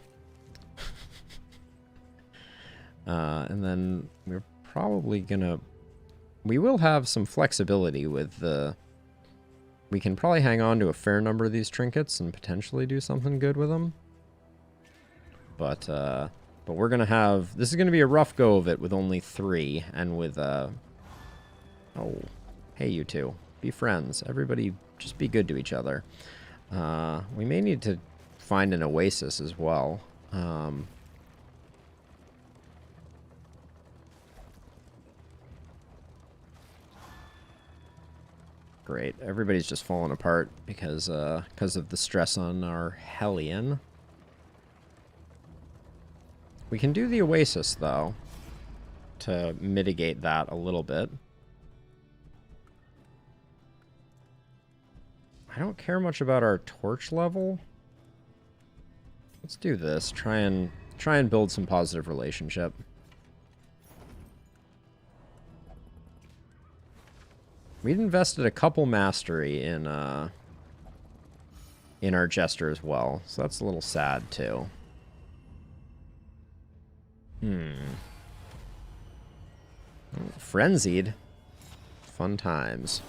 And then we're probably gonna... We will have some flexibility with the... We can probably hang on to a fair number of these trinkets and potentially do something good with them. But we're gonna have... This is gonna be a rough go of it with only 3, and with, Oh, hey you two. Be friends. Everybody just be good to each other. We may need to find an oasis as well. Great. Everybody's just falling apart because of the stress on our Hellion. We can do the oasis, though, to mitigate that a little bit. I don't care much about our torch level. Let's do this. Try and build some positive relationship. We'd invested a couple mastery in our Jester as well, so that's a little sad too. Frenzied. Fun times.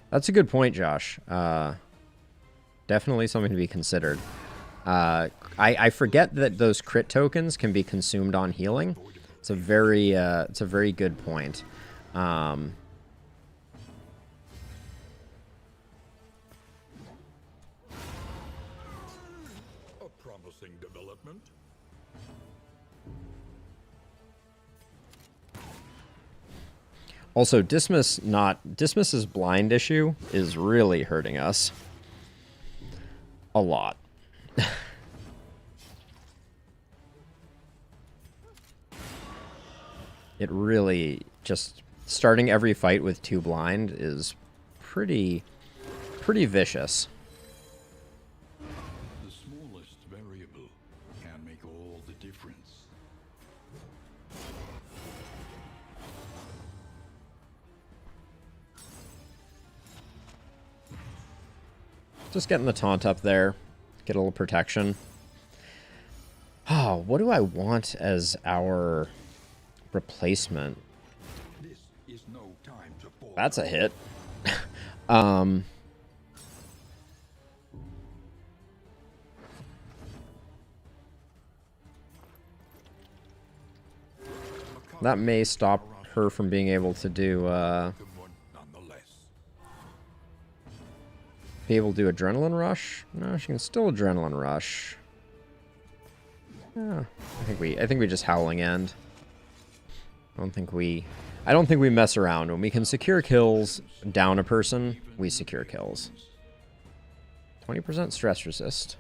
That's a good point, Josh. Definitely something to be considered. I forget that those crit tokens can be consumed on healing. It's a very good point. A promising development. Also, Dismiss's blind issue is really hurting us a lot. It really just starting every fight with 2 blind is pretty vicious. The smallest variable can make all the difference. Just getting the taunt up there. Get a little protection. Oh, what do I want as our replacement? This is no time to fall. That's a hit. That may stop her from being able to do, be able to do Adrenaline Rush? No, she can still Adrenaline Rush. Yeah, I think we just Howling End. I don't think we mess around. When we can secure kills down a person, we secure kills. 20% stress resist.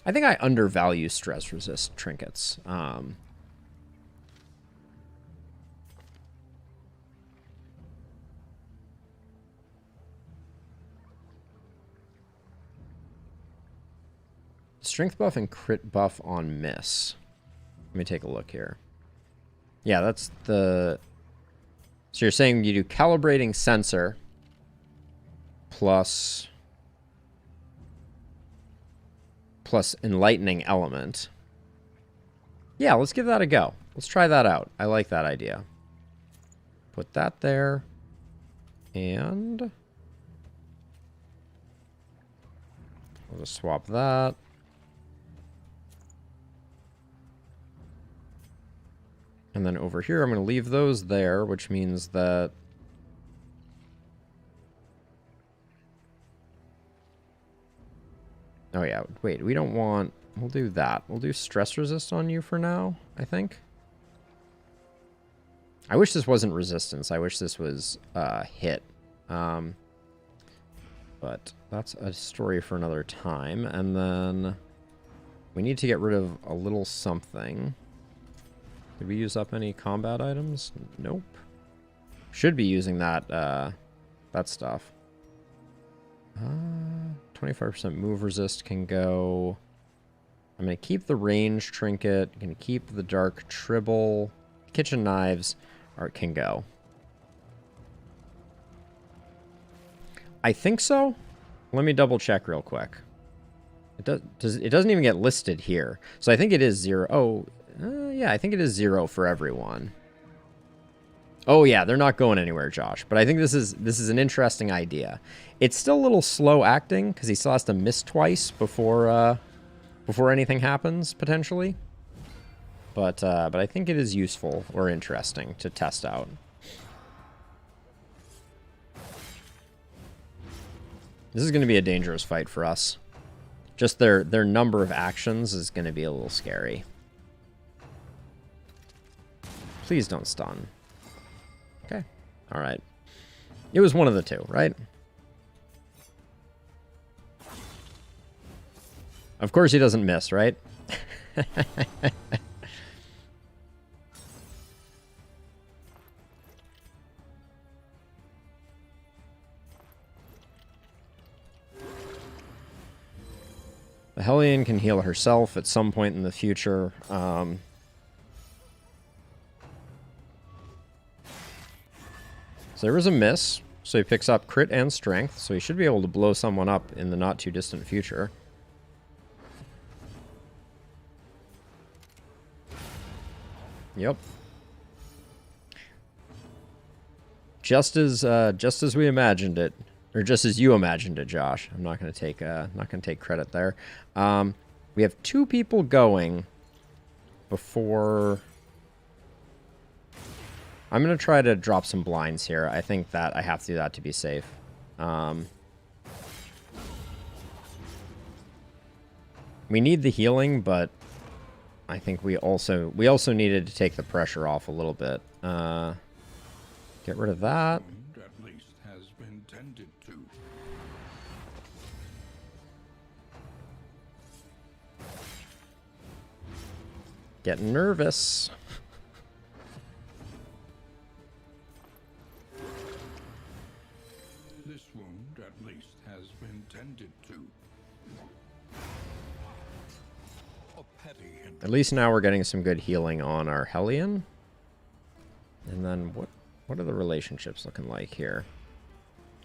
I think I undervalue stress resist trinkets. Strength buff and crit buff on miss. Let me take a look here. Yeah, that's the... So you're saying you do calibrating sensor plus enlightening element. Yeah, let's give that a go. Let's try that out. I like that idea. Put that there. And we'll just swap that. And then over here, I'm going to leave those there, which means that... Oh yeah, wait, we don't want... We'll do that. We'll do stress resist on you for now, I think. I wish this wasn't resistance. I wish this was hit. But that's a story for another time. And then we need to get rid of a little something. Did we use up any combat items? Nope. Should be using that that stuff. 25% move resist can go. I'm going to keep the range trinket. I'm going to keep the dark tribble. Kitchen knives can go. I think so. Let me double check real quick. It doesn't even get listed here. So I think it is 0. Oh, yeah, I think it is 0 for everyone. Oh yeah, they're not going anywhere, Josh. But I think this is an interesting idea. It's still a little slow acting because he still has to miss twice before anything happens potentially. But I think it is useful or interesting to test out. This is going to be a dangerous fight for us. Just their number of actions is going to be a little scary. Please don't stun. Okay. All right. It was one of the two, right? Of course he doesn't miss, right? The Hellion can heal herself at some point in the future. So there was a miss. So he picks up crit and strength. So he should be able to blow someone up in the not too distant future. Yep. Just as we imagined it. Or just as you imagined it, Josh. I'm not going to take credit there. We have 2 people going before. I'm going to try to drop some blinds here. I think that I have to do that to be safe. We need the healing, but I think we also needed to take the pressure off a little bit. Get rid of that. At least has been tended to. Getting nervous. This wound at least has been tended to. A petty At least now we're getting some good healing on our Hellion. And then what are the relationships looking like here?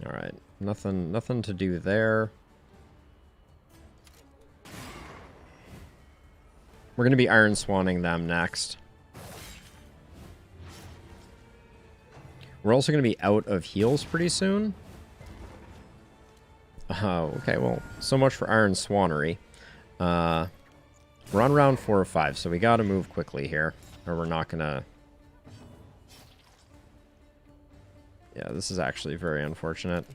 All right, nothing to do there. We're going to be Iron Swanning them next. We're also going to be out of heals pretty soon. Oh, okay, well, so much for Iron Swannery. We're on round 4 or 5, so we got to move quickly here, or we're not going to... Yeah, this is actually very unfortunate.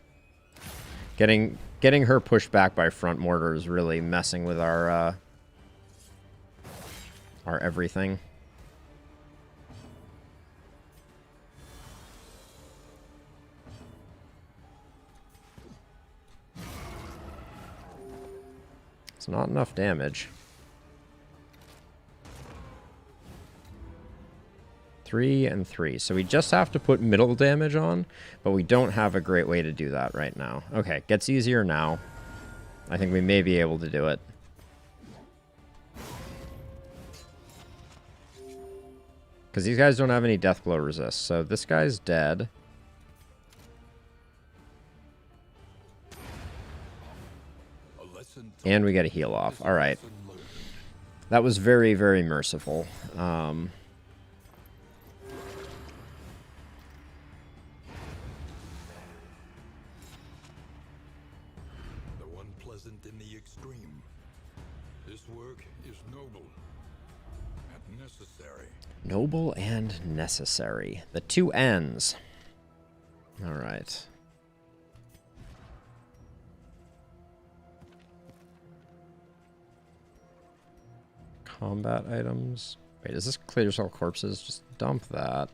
Getting her pushed back by front mortar is really messing with our everything. It's not enough damage. 3 and 3. So we just have to put middle damage on, but we don't have a great way to do that right now. Okay, gets easier now. I think we may be able to do it. Because these guys don't have any death blow resist. So this guy's dead. And we get a heal off. All right. That was very, very merciful. In the extreme. This work is noble. At necessary. Noble and necessary. The two N's. All right. Combat items. Wait, is this clear yourself corpses? Just dump that.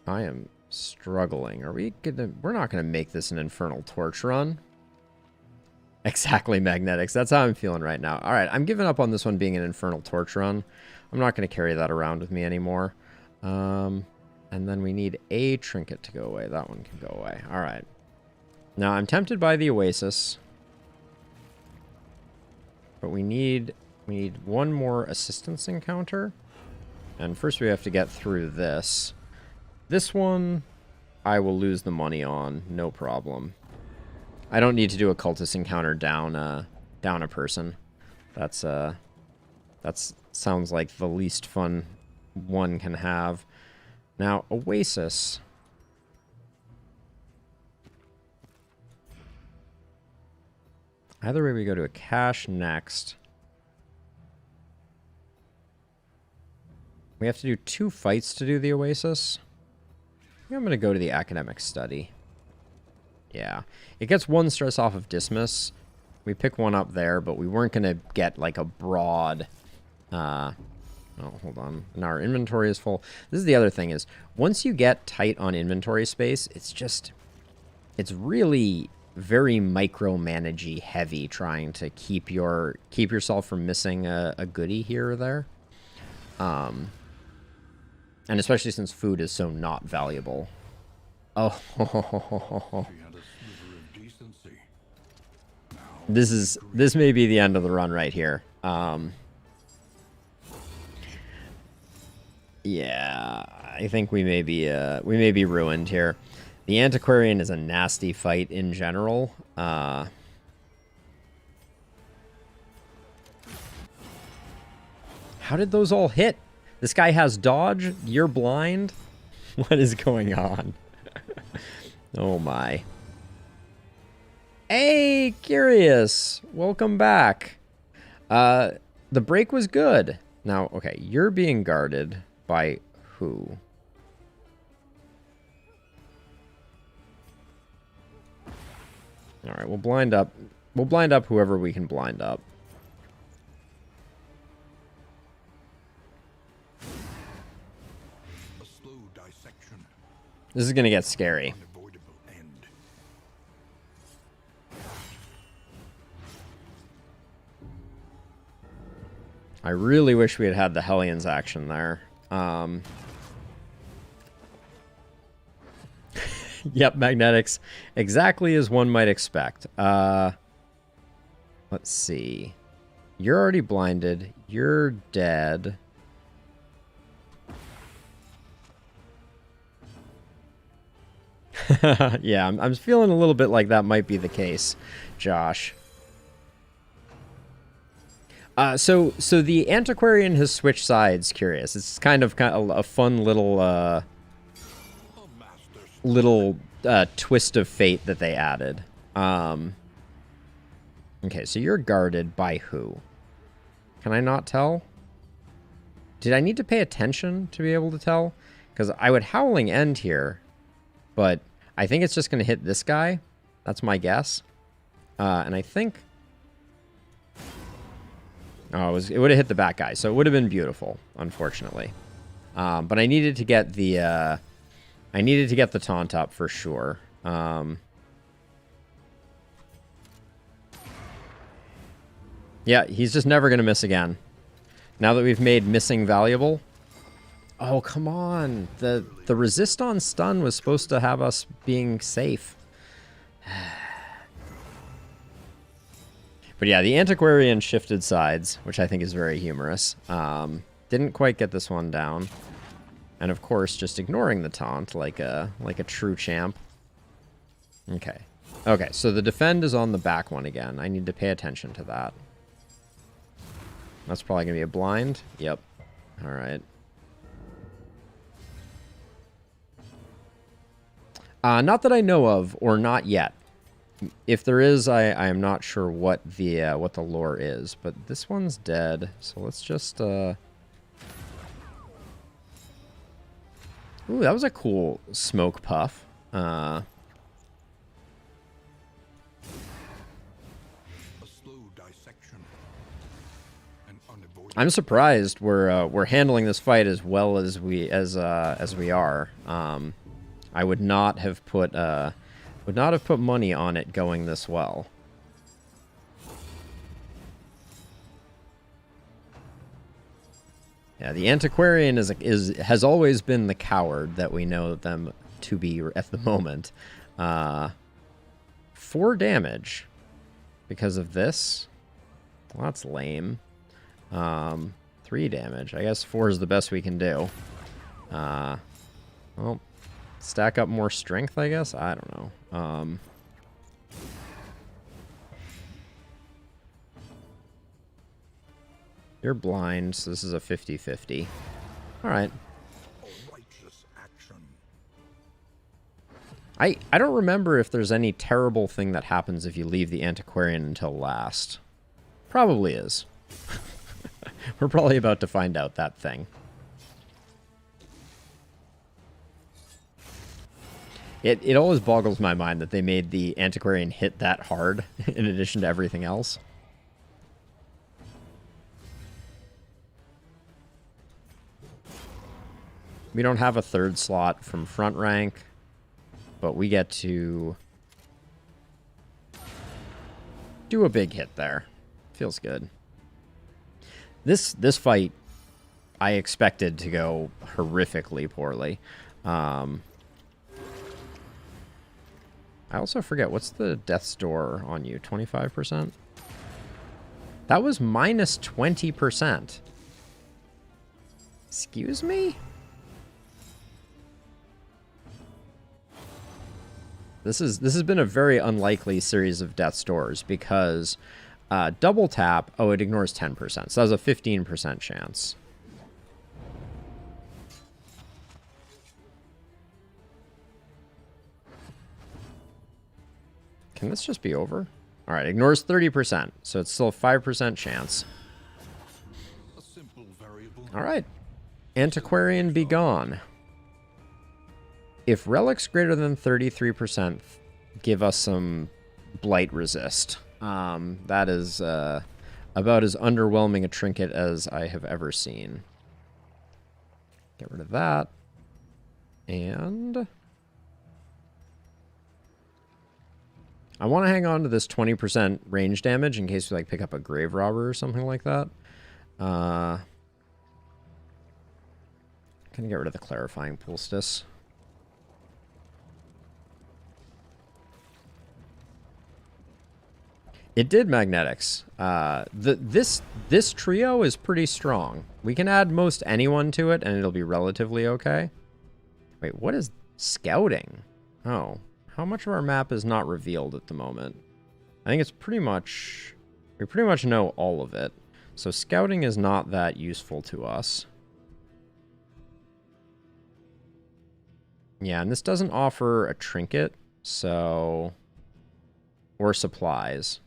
I am struggling. Are we gonna... We're not gonna make this an infernal torch run. Exactly, magnetics. That's how I'm feeling right now. All right, I'm giving up on this one being an infernal torch run. I'm not gonna carry that around with me anymore. And then we need a trinket to go away. That one can go away. All right. Now, I'm tempted by the Oasis. But we need one more assistance encounter. And first we have to get through this. This one, I will lose the money on. No problem. I don't need to do a cultist encounter down a person. That's sounds like the least fun one can have. Now, Oasis. Either way, we go to a cache next. We have to do 2 fights to do the Oasis. I think I'm going to go to the academic study. Yeah. It gets 1 stress off of Dismiss. We pick one up there, but we weren't going to get like a broad... oh, hold on. Now our inventory is full. This is the other thing is, once you get tight on inventory space, it's just... It's really... very micromanagey heavy trying to keep yourself from missing a goodie here or there. And especially since food is so not valuable. Oh, this may be the end of the run right here. Yeah, I think we may be ruined here. The Antiquarian is a nasty fight in general. How did those all hit? This guy has dodge? You're blind? What is going on? Oh my. Hey, Curious! Welcome back. The break was good. Now, okay, you're being guarded by who? All right, we'll blind up. We'll blind up whoever we can blind up. A slow dissection. This is gonna get scary. Unavoidable end. I really wish we had had the Hellions action there. Yep, magnetics. Exactly as one might expect. Let's see. You're already blinded. You're dead. Yeah, I'm feeling a little bit like that might be the case, Josh. So the Antiquarian has switched sides, Curious. It's kind of a fun little... twist of fate that they added. Okay, so you're guarded by who? Can I not tell? Did I need to pay attention to be able to tell? Because I would Howling End here, but I think it's just going to hit this guy. That's my guess. And I think... Oh, it would have hit the back guy, so it would have been beautiful, unfortunately. But I needed to get the... I needed to get the taunt up for sure. Yeah, he's just never going to miss again. Now that we've made missing valuable. Oh, come on. The resist on stun was supposed to have us being safe. But yeah, the Antiquarian shifted sides, which I think is very humorous. Didn't quite get this one down. And of course, just ignoring the taunt like a true champ. Okay. Okay, so the defend is on the back one again. I need to pay attention to that. That's probably going to be a blind. Yep. All right. Not that I know of, or not yet. If there is, I am not sure what the lore is, but this one's dead. So let's just Ooh, that was a cool smoke puff. A slow dissection. An unavoidable. I'm surprised we're handling this fight as well as we are. I would not have put money on it going this well. Yeah, the antiquarian has always been the coward that we know them to be at the moment. 4 damage because of this. Well, that's lame. 3 damage. I guess 4 is the best we can do. Well, stack up more strength, I guess? I don't know. You're blind, so this is a 50-50. Alright. I don't remember if there's any terrible thing that happens if you leave the antiquarian until last. Probably is. We're probably about to find out that thing. It always boggles my mind that they made the antiquarian hit that hard in addition to everything else. We don't have a 3rd slot from front rank, but we get to do a big hit there. Feels good. This fight, I expected to go horrifically poorly. I also forget, what's the death's door on you? 25%? That was minus 20%. Excuse me? This has been a very unlikely series of death's doors because double tap, oh, it ignores 10%. So that was a 15% chance. Can this just be over? All right, ignores 30%, so it's still a 5% chance. All right, antiquarian be gone. If relics greater than 33% give us some blight resist, that is about as underwhelming a trinket as I have ever seen. Get rid of that. And I want to hang on to this 20% range damage in case we like pick up a grave robber or something like that. Gonna get rid of the clarifying poultice. It did magnetics. This trio is pretty strong. We can add most anyone to it, and it'll be relatively okay. Wait, what is scouting? Oh, how much of our map is not revealed at the moment? I think it's pretty much... We pretty much know all of it. So scouting is not that useful to us. Yeah, and this doesn't offer a trinket, so... Or supplies.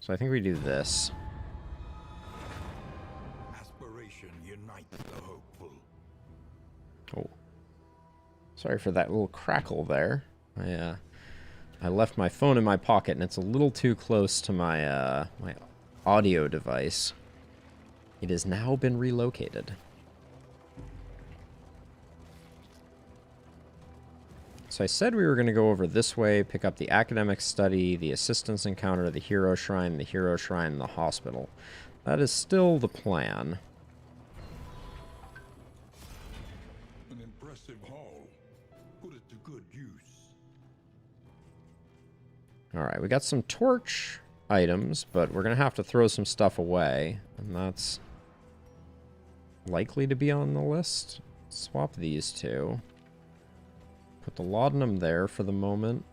So I think we do this. Aspiration unites the hopeful. Oh. Sorry for that little crackle there. I left my phone in my pocket and it's a little too close to my my audio device. It has now been relocated. So I said we were going to go over this way, pick up the academic study, the assistance encounter, the hero shrine, and the hospital. That is still the plan. An impressive haul. Put it to good use. Alright, we got some torch items, but we're going to have to throw some stuff away. And that's likely to be on the list. Swap these two. Put the laudanum there for the moment.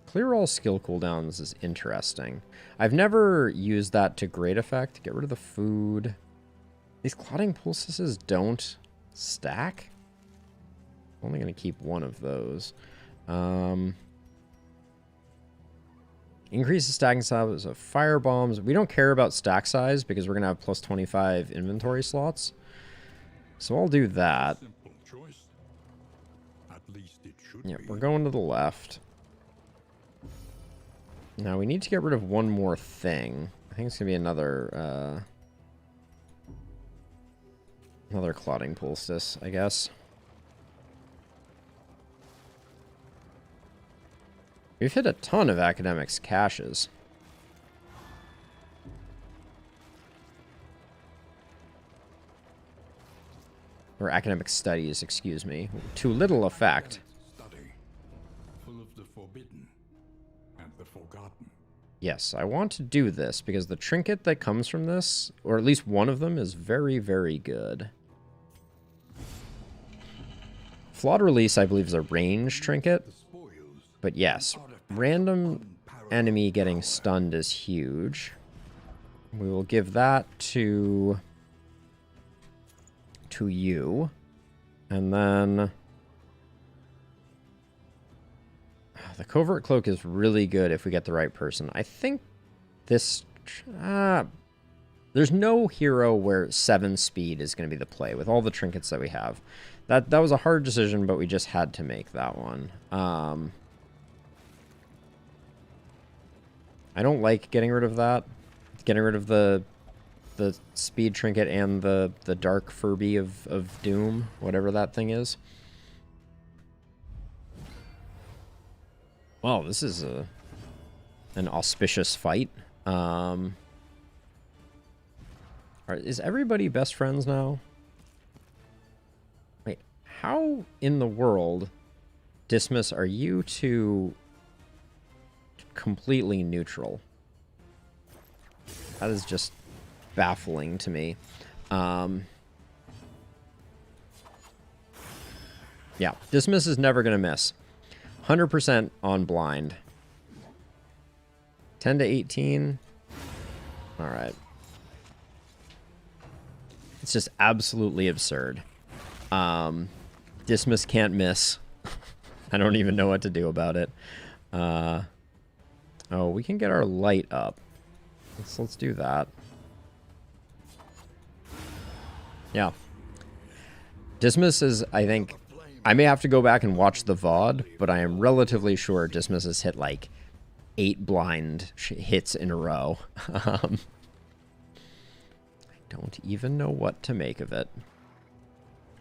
Clear all skill cooldowns is interesting. I've never used that to great effect. Get rid of the food. These clotting poultices don't stack. I'm only going to keep one of those. Increase the stacking size of fire bombs. We don't care about stack size because we're going to have plus 25 inventory slots. So I'll do that. Simple choice. At least it should Yeah, be. we're going to the left. Now we need to get rid of one more thing. I think it's going to be another clotting poultice, I guess. We've hit a ton of academics' caches. Or academic studies, excuse me. To little effect. Study, full of the forbidden and the forgotten. Yes, I want to do this because the trinket that comes from this, or at least one of them, is very, very good. Flawed Release, I believe, is a range trinket. But yes, random enemy getting stunned is huge. We will give that to you. And then the Covert Cloak is really good if we get the right person. I think this... there's no hero where 7 speed is going to be the play with all the trinkets that we have. That was a hard decision, but we just had to make that one. I don't like getting rid of that. Getting rid of the speed trinket and the dark Furby of Doom, whatever that thing is. Well, this is an auspicious fight. Is everybody best friends now? Wait, how in the world, Dismas, are you two completely neutral? That is just baffling to me. Yeah, Dismas is never going to miss. 100% on blind. 10 to 18. All right. It's just absolutely absurd. Dismas can't miss. I don't even know what to do about it. Oh, we can get our light up. Let's do that. Yeah. Dismas is, I think, I may have to go back and watch the VOD, but I am relatively sure Dismas has hit like 8 blind hits in a row. I don't even know what to make of it.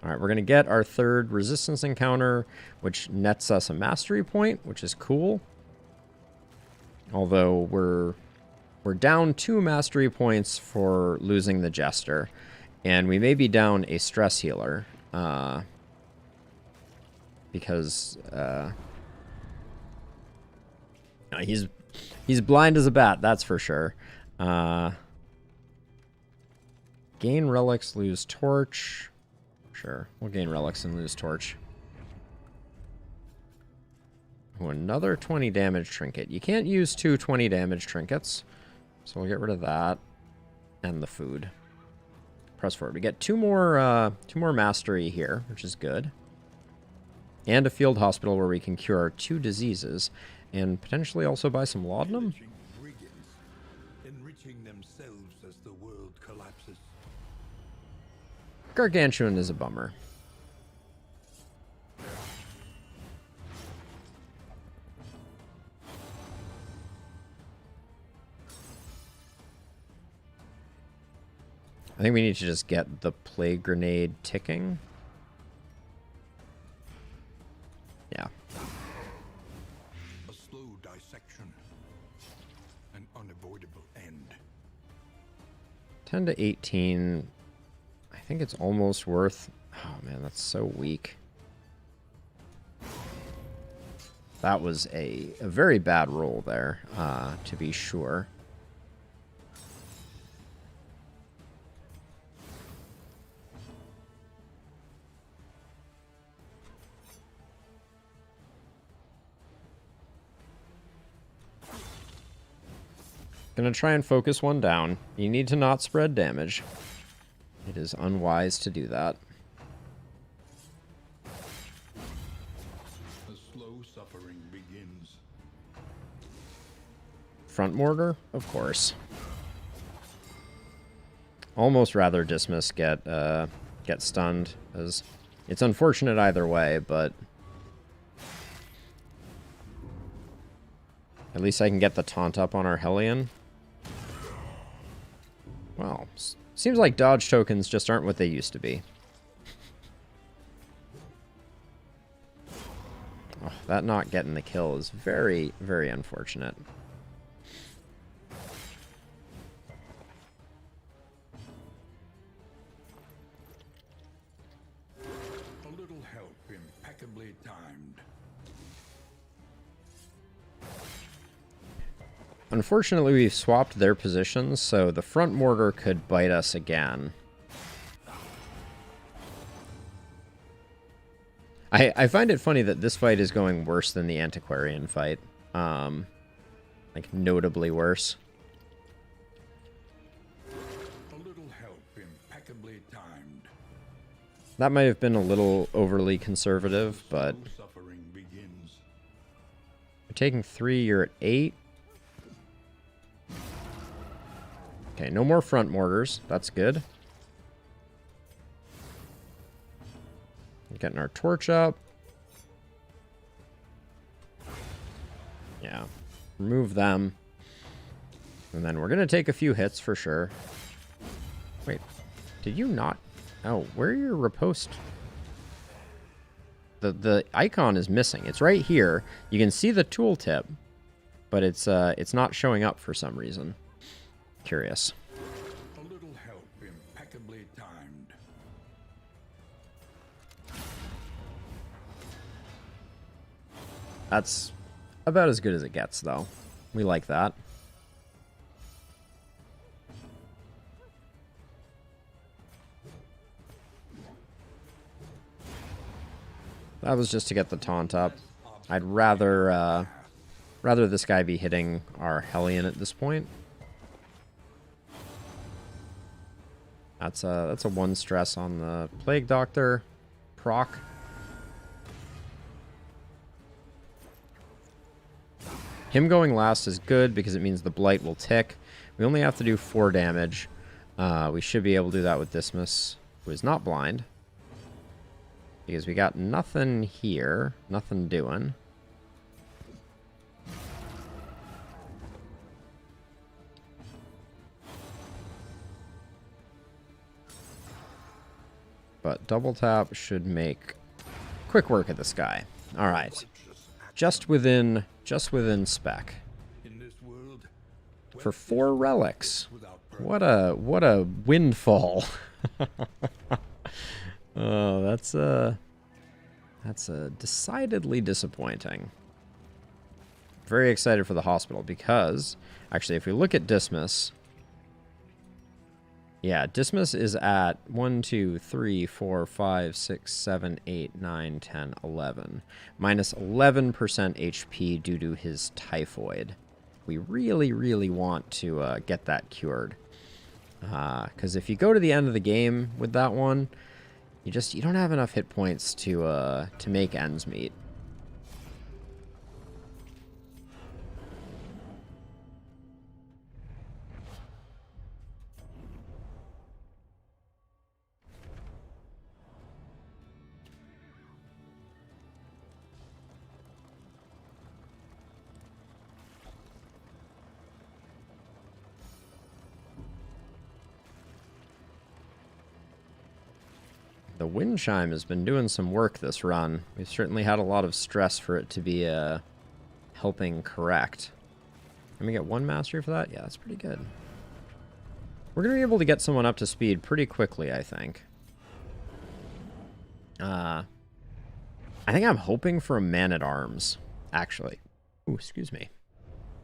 All right, we're going to get our 3rd resistance encounter, which nets us a mastery point, which is cool. Although we're down 2 mastery points for losing the Jester. And we may be down a stress healer. Because he's blind as a bat, that's for sure. Gain relics, lose torch. Sure, we'll gain relics and lose torch. Oh, another 20 damage trinket. You can't use 2 20 damage trinkets, so we'll get rid of that and the food. Press forward. We get 2 more mastery here, which is good. And a field hospital where we can cure 2 diseases and potentially also buy some laudanum. Enriching themselves as the world collapses. Gargantuan is a bummer. I think we need to just get the plague grenade ticking. Yeah. A slow dissection. An unavoidable end. 10 to 18. I think it's almost worth... Oh, man, that's so weak. That was a very bad roll there, to be sure. Gonna try and focus one down. You need to not spread damage. It is unwise to do that. A slow sufferer. Front mortar? Of course. Almost rather Dismiss get stunned, as it's unfortunate either way, but at least I can get the taunt up on our Hellion. Well, seems like dodge tokens just aren't what they used to be. Oh, that not getting the kill is very, very unfortunate. Impeccably timed. Unfortunately, we've swapped their positions, so the front mortar could bite us again. I find it funny that this fight is going worse than the Antiquarian fight. Like, notably worse. A little help impeccably timed. That might have been a little overly conservative, but Suffering begins. you're taking 3, you're at 8. Okay, no more front mortars. That's good. Getting our torch up. Yeah. Remove them. And then we're going to take a few hits for sure. Wait. Did you not... Oh, where are your riposte? The icon is missing. It's right here. You can see the tooltip, but it's not showing up for some reason. Curious. A little help impeccably timed. That's about as good as it gets, though. We like that. That was just to get the taunt up. I'd rather this guy be hitting our Hellion at this point. That's a 1 stress on the Plague Doctor. Proc. Him going last is good because it means the Blight will tick. We only have to do 4 damage. We should be able to do that with Dismas, who is not blind. Because we got nothing here. Nothing doing. But double tap should make quick work of this guy. All right. Just within spec. In this world, For 4 relics. What a windfall. Oh, that's decidedly disappointing. Very excited for the hospital because actually if we look at Dismas, yeah, Dismas is at 1, 2, 3, 4, 5, 6, 7, 8, 9, 10, 11. Minus 11% HP due to his typhoid. We really, really want to get that cured. Because if you go to the end of the game with that one, you don't have enough hit points to make ends meet. The wind chime has been doing some work this run. We've certainly had a lot of stress for it to be helping correct. Can we get 1 mastery for that? Yeah, that's pretty good. We're going to be able to get someone up to speed pretty quickly, I think. I think I'm hoping for a man-at-arms, actually. Ooh, excuse me.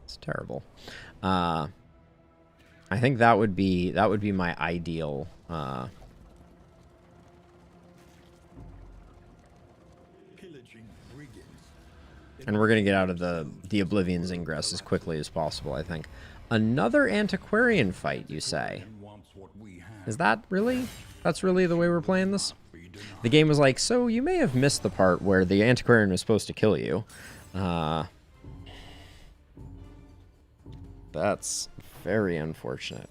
It's terrible. I think that would be my ideal and we're going to get out of the Oblivion's Ingress as quickly as possible, I think. Another Antiquarian fight, you say? Is that really? That's really the way we're playing this? The game was like, so you may have missed the part where the Antiquarian was supposed to kill you. That's very unfortunate.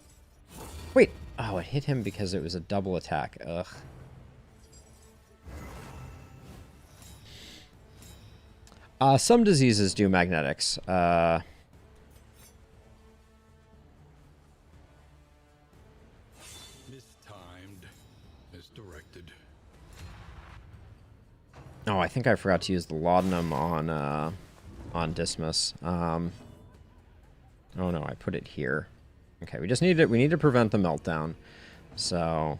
Wait. Oh, it hit him because it was a double attack. Ugh. Some diseases do magnetics. Mistimed, misdirected. Oh, I think I forgot to use the laudanum on Dismas. Oh no, I put it here. Okay, we just need it. We need to prevent the meltdown. So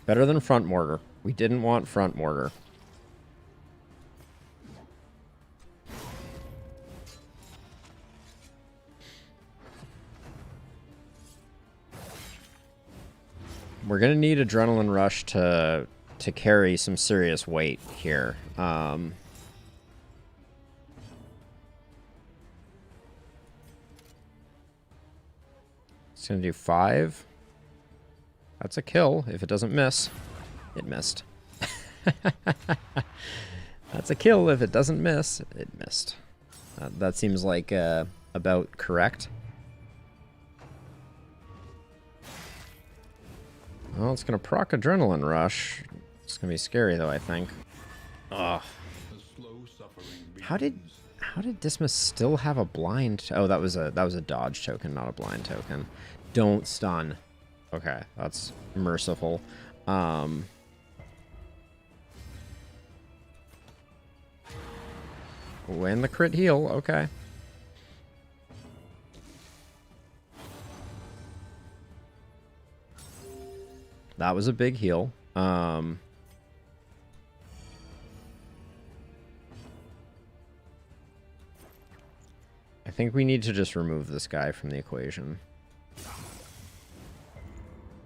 better than front mortar. We didn't want front mortar. We're gonna need adrenaline rush to carry some serious weight here. It's gonna do 5. That's a kill if it doesn't miss. It missed. That's a kill if it doesn't miss. It missed. That seems like about correct. Well, it's going to proc Adrenaline Rush. It's going to be scary, though, I think. Ugh. How did Dismas still have a blind? Oh, that was a dodge token, not a blind token. Don't stun. Okay, that's merciful. And the crit heal. Okay. That was a big heal. I think we need to just remove this guy from the equation.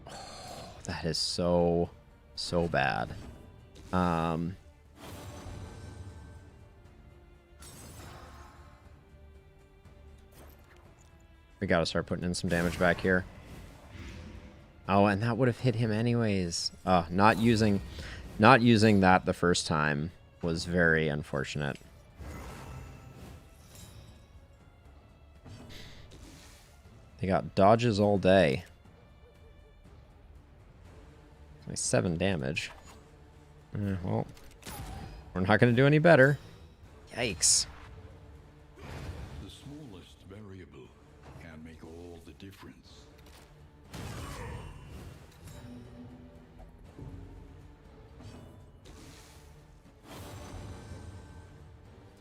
Oh, that is so bad. We gotta start putting in some damage back here. Oh, and that would have hit him anyways. Not using that the first time was very unfortunate. They got dodges all day. Like 7 damage. Well, we're not going to do any better. Yikes. The smallest variable can make all the difference.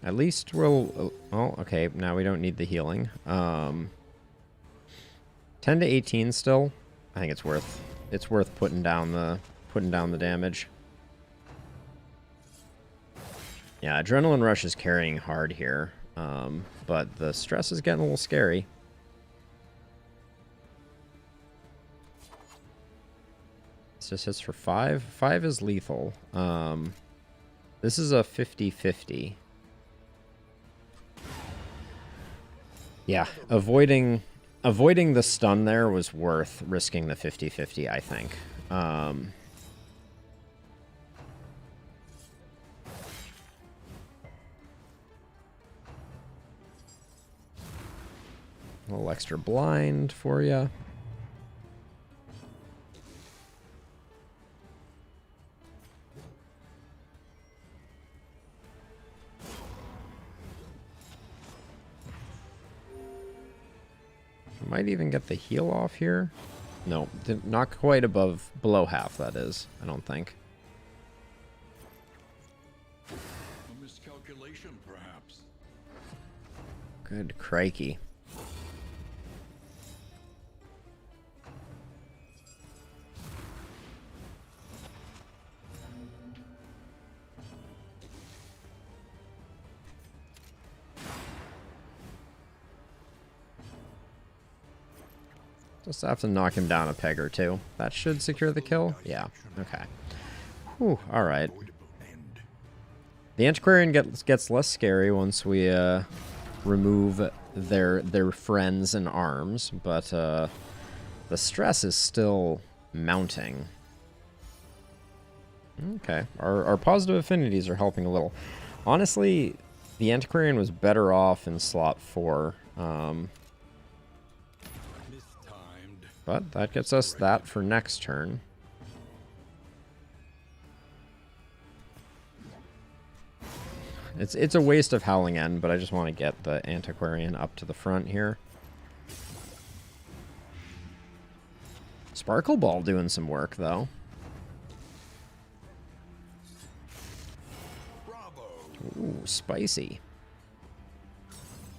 At least we'll... Oh, okay. Now we don't need the healing. 10 to 18 still. I think it's worth putting down the damage. Yeah, Adrenaline Rush is carrying hard here. But the stress is getting a little scary. This just hits for 5. 5 is lethal. This is a 50-50. Yeah, avoiding the stun there was worth risking the 50-50, I think. A little extra blind for you. Might even get the heal off here. No, not quite below half, that is, I don't think. A miscalculation, perhaps. Good crikey. Just have to knock him down a peg or two. That should secure the kill? Yeah, okay. Whew, alright. The Antiquarian gets less scary once we remove their friends and arms, but the stress is still mounting. Okay, our positive affinities are helping a little. Honestly, the Antiquarian was better off in slot 4. But that gets us that for next turn. It's a waste of Howling End, but I just want to get the Antiquarian up to the front here. Sparkle Ball doing some work, though. Ooh, spicy.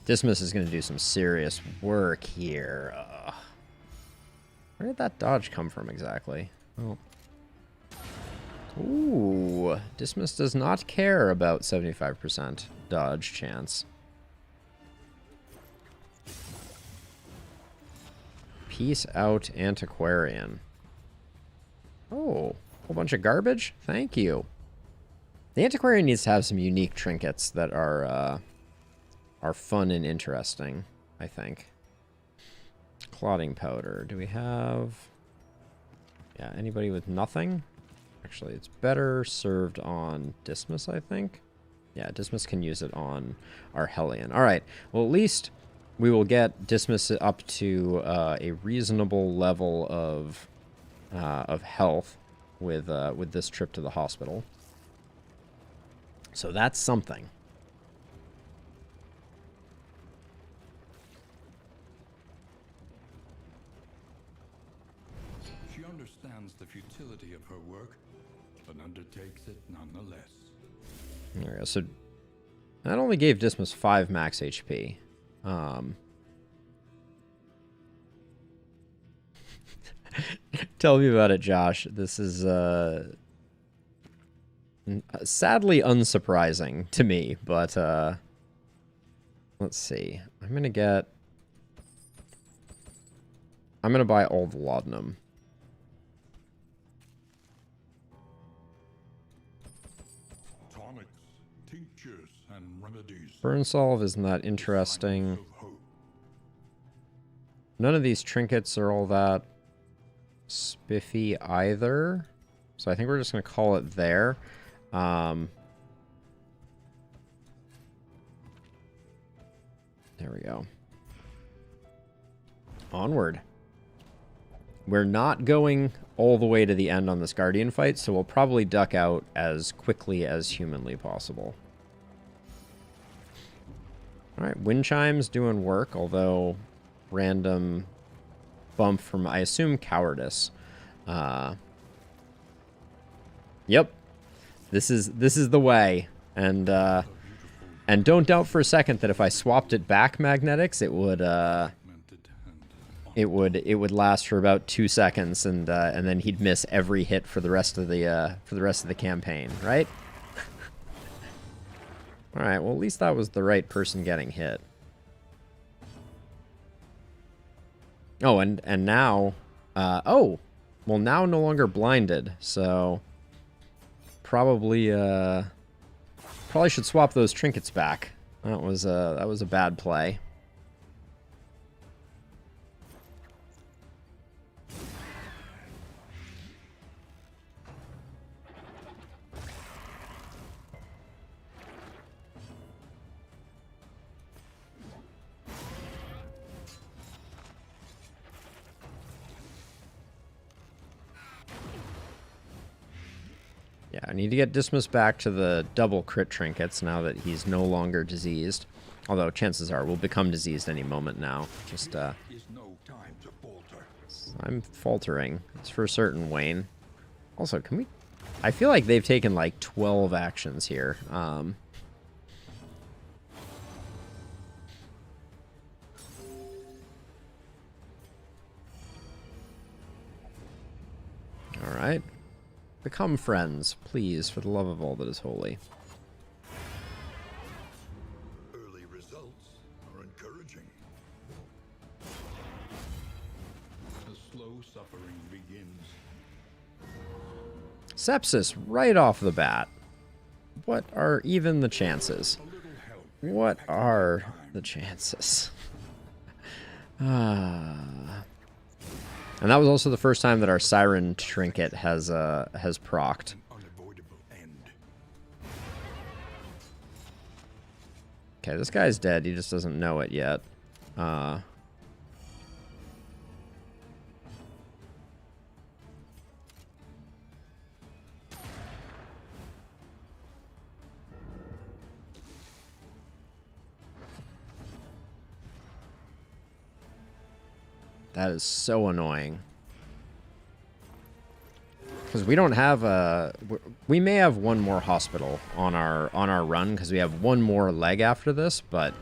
Dismiss is going to do some serious work here. Where did that dodge come from exactly? Oh. Ooh, Dismiss does not care about 75% dodge chance. Peace out, Antiquarian. Oh, a whole bunch of garbage? Thank you. The Antiquarian needs to have some unique trinkets that are fun and interesting, I think. Clotting powder. Do we have... Yeah, anybody with nothing? Actually, it's better served on Dismiss, I think. Yeah, Dismiss can use it on our Hellion. All right. Well, at least we will get Dismiss up to a reasonable level of health with this trip to the hospital. So that's something. She understands the futility of her work, but undertakes it nonetheless. There we go. So that only gave Dismiss 5 max HP. Tell me about it, Josh. This is sadly unsurprising to me, but let's see. I'm gonna buy all the laudanum. Tonics, tinctures, and remedies. Burn Solve isn't that interesting. None of these trinkets are all that spiffy either. So I think we're just gonna call it there. There we go. Onward. We're not going all the way to the end on this Guardian fight, so we'll probably duck out as quickly as humanly possible. Alright, Wind Chime's doing work, although random bump from, I assume, Cowardice. Yep. This is the way. And don't doubt for a second that if I swapped it back magnetics, it would last for about 2 seconds, and then he'd miss every hit for the rest of the campaign, right? All right. Well, at least that was the right person getting hit. Oh, and now, oh, well, now no longer blinded, so probably should swap those trinkets back. That was a bad play. Yeah, I need to get Dismiss back to the double crit trinkets now that he's no longer diseased. Although chances are we'll become diseased any moment now. Just Is no time to falter. I'm faltering. It's for certain, Wayne. Also, can we... I feel like they've taken like 12 actions here. All right. Become friends, please, for the love of all that is holy. Early results are encouraging. The slow suffering begins. Sepsis right off the bat. What are even the chances? A little help. What are the chances? And that was also the first time that our Siren trinket has procced. An unavoidable end. Okay, this guy's dead. He just doesn't know it yet. That is so annoying. Because we don't have a... We may have one more hospital on our run, because we have one more leg after this, but...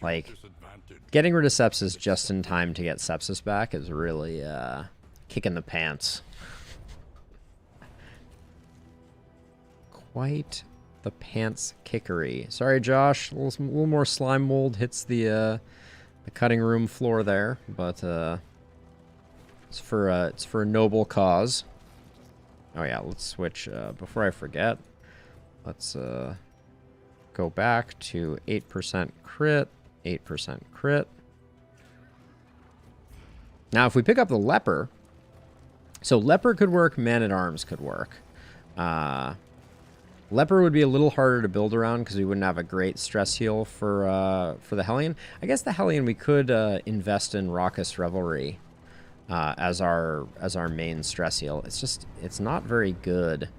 Like, getting rid of sepsis just in time to get sepsis back is really kicking the pants. Quite the pants kickery. Sorry, Josh. A little more slime mold hits the cutting room floor there, but it's for a noble cause. Oh yeah, let's switch before I forget. Let's go back to 8% crit, 8% crit. Now, if we pick up the leper, so leper could work, man-at-arms could work. Leper would be a little harder to build around because we wouldn't have a great stress heal for the Hellion. I guess the Hellion we could invest in Raucous Revelry as our main stress heal. It's not very good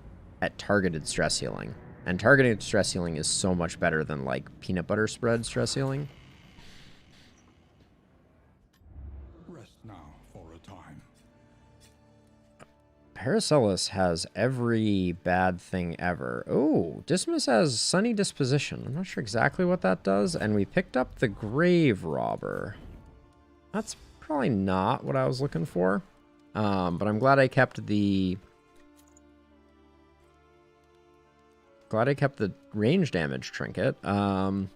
at targeted stress healing, and targeted stress healing is so much better than like peanut butter spread stress healing. Rest now for a time. Paracelsus has every bad thing ever. Oh, Dismas has Sunny Disposition. I'm not sure exactly what that does. And we picked up the Grave Robber. That's probably not what I was looking for. But I'm glad I kept the... range damage trinket. Turn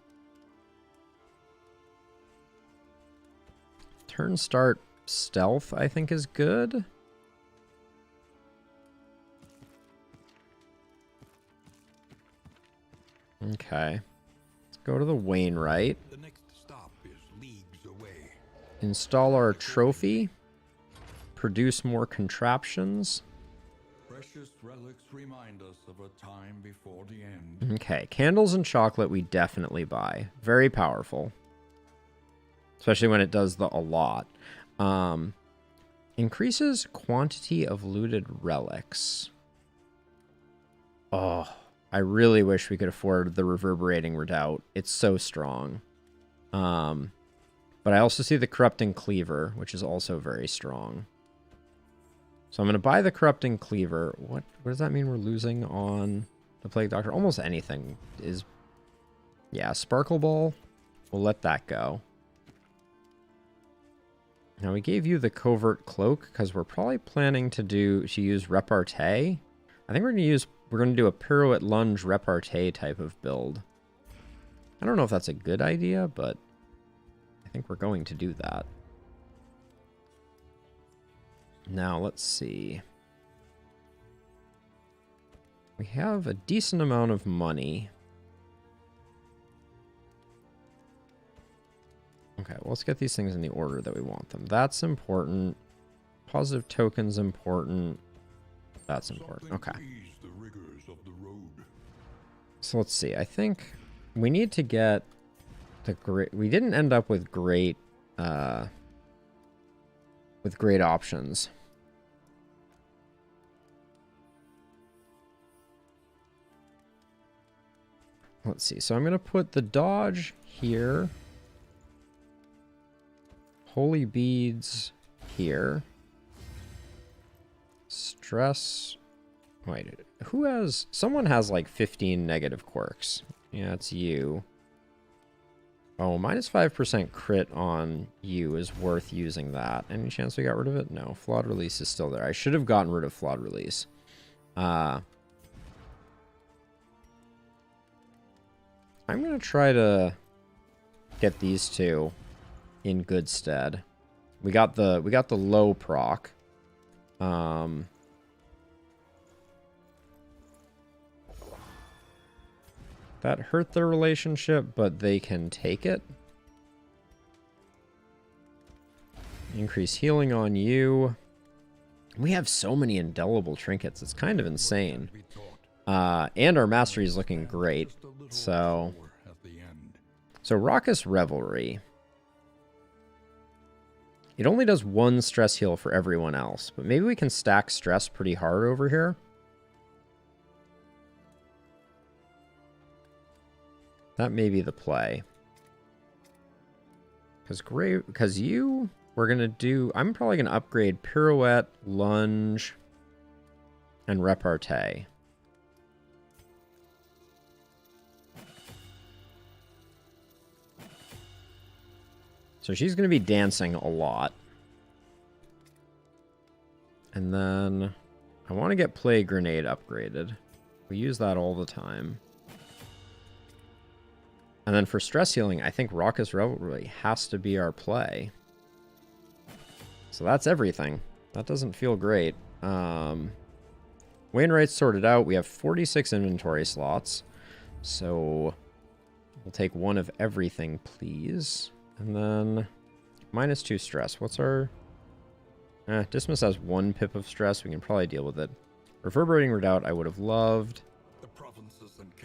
start stealth, I think, is good. Okay. Let's go to the Wainwright. The next stop is leagues away. Install our trophy. Produce more contraptions. Precious relics remind us of a time before the end. Okay, candles and chocolate we definitely buy. Very powerful. Especially when it does a lot. Increases quantity of looted relics. Oh, I really wish we could afford the Reverberating Redoubt. It's so strong. But I also see the Corrupting Cleaver, which is also very strong. So I'm going to buy the Corrupting Cleaver. What does that mean we're losing on the Plague Doctor? Almost anything is... Yeah, Sparkle Ball. We'll let that go. Now, we gave you the Covert Cloak because we're probably planning to use Repartee. I think we're going to do a Pirouette Lunge Repartee type of build. I don't know if that's a good idea, but I think we're going to do that. Now, let's see. We have a decent amount of money. Okay, well, let's get these things in the order that we want them. That's important. Positive token's important. That's important. Okay. So let's see. I think we need to get the great... We didn't end up with great options. Let's see. So I'm going to put the dodge here. Holy beads here. Stress. Wait, who has... Someone has like 15 negative quirks. Yeah, it's you. Oh, minus 5% crit on you is worth using that. Any chance we got rid of it? No. Flawed release is still there. I should have gotten rid of flawed release. I'm going to try to get these two in good stead. We got the low proc. That hurt their relationship, but they can take it. Increase healing on you. We have so many indelible trinkets. It's kind of insane. And our mastery is looking great. So Raucous Revelry. It only does 1 stress heal for everyone else, but maybe we can stack stress pretty hard over here. That may be the play. Because you, we're going to do, I'm probably going to upgrade Pirouette, Lunge, and Repartee. So she's going to be dancing a lot. And then I want to get Plague Grenade upgraded. We use that all the time. And then for stress healing, I think Raucous Revelry has to be our play. So that's everything. That doesn't feel great. Wainwright's sorted out. We have 46 inventory slots. So we'll take 1 of everything, please. And then -2 stress. What's our... Dismiss has 1 pip of stress. We can probably deal with it. Reverberating Redoubt I would have loved.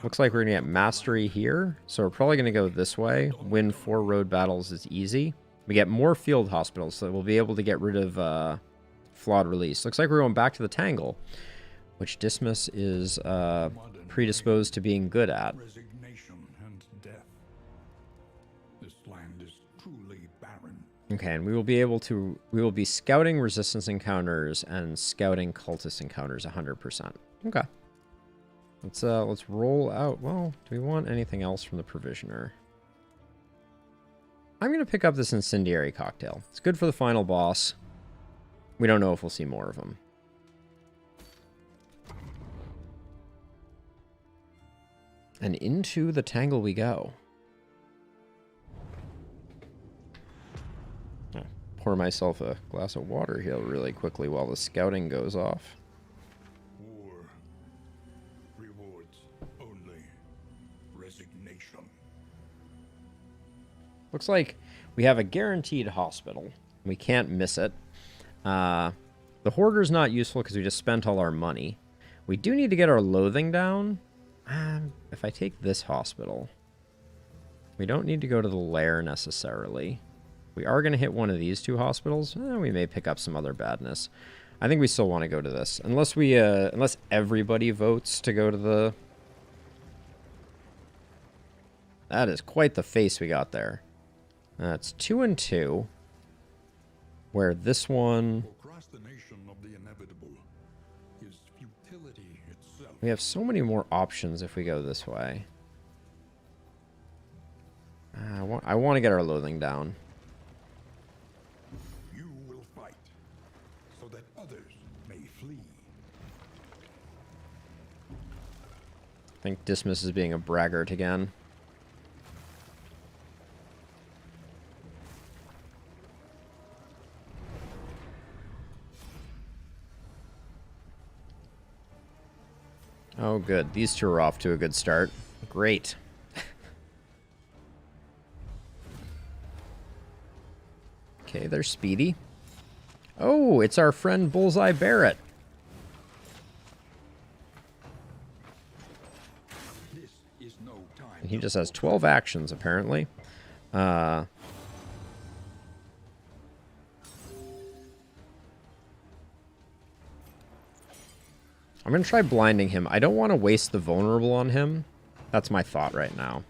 Looks like we're going to get Mastery here. So we're probably going to go this way. Win 4 road battles is easy. We get more field hospitals, so we'll be able to get rid of Flawed Release. Looks like we're going back to the Tangle, which Dismiss is predisposed to being good at. Okay, and we will be scouting resistance encounters and scouting cultist encounters 100%. Okay. Let's roll out. Well, do we want anything else from the provisioner? I'm going to pick up this incendiary cocktail. It's good for the final boss. We don't know if we'll see more of them. And into the Tangle we go. Pour myself a glass of water here really quickly while the scouting goes off. War rewards only resignation. Looks like we have a guaranteed hospital. We can't miss it. The Hoarder's not useful because we just spent all our money. We do need to get our loathing down. If I take this hospital, we don't need to go to the lair necessarily. We are going to hit one of these 2 hospitals. We may pick up some other badness. I think we still want to go to this. Unless we, unless everybody votes to go to the... That is quite the face we got there. It's 2 and 2. Where this one... Procrastination of the inevitable is futility itself. We have so many more options if we go this way. I want to get our loathing down. I think Dismiss is being a braggart again. Oh, good. These 2 are off to a good start. Great. Okay, they're speedy. Oh, it's our friend Bullseye Barrett. He just has 12 actions, apparently. I'm going to try blinding him. I don't want to waste the vulnerable on him. That's my thought right now.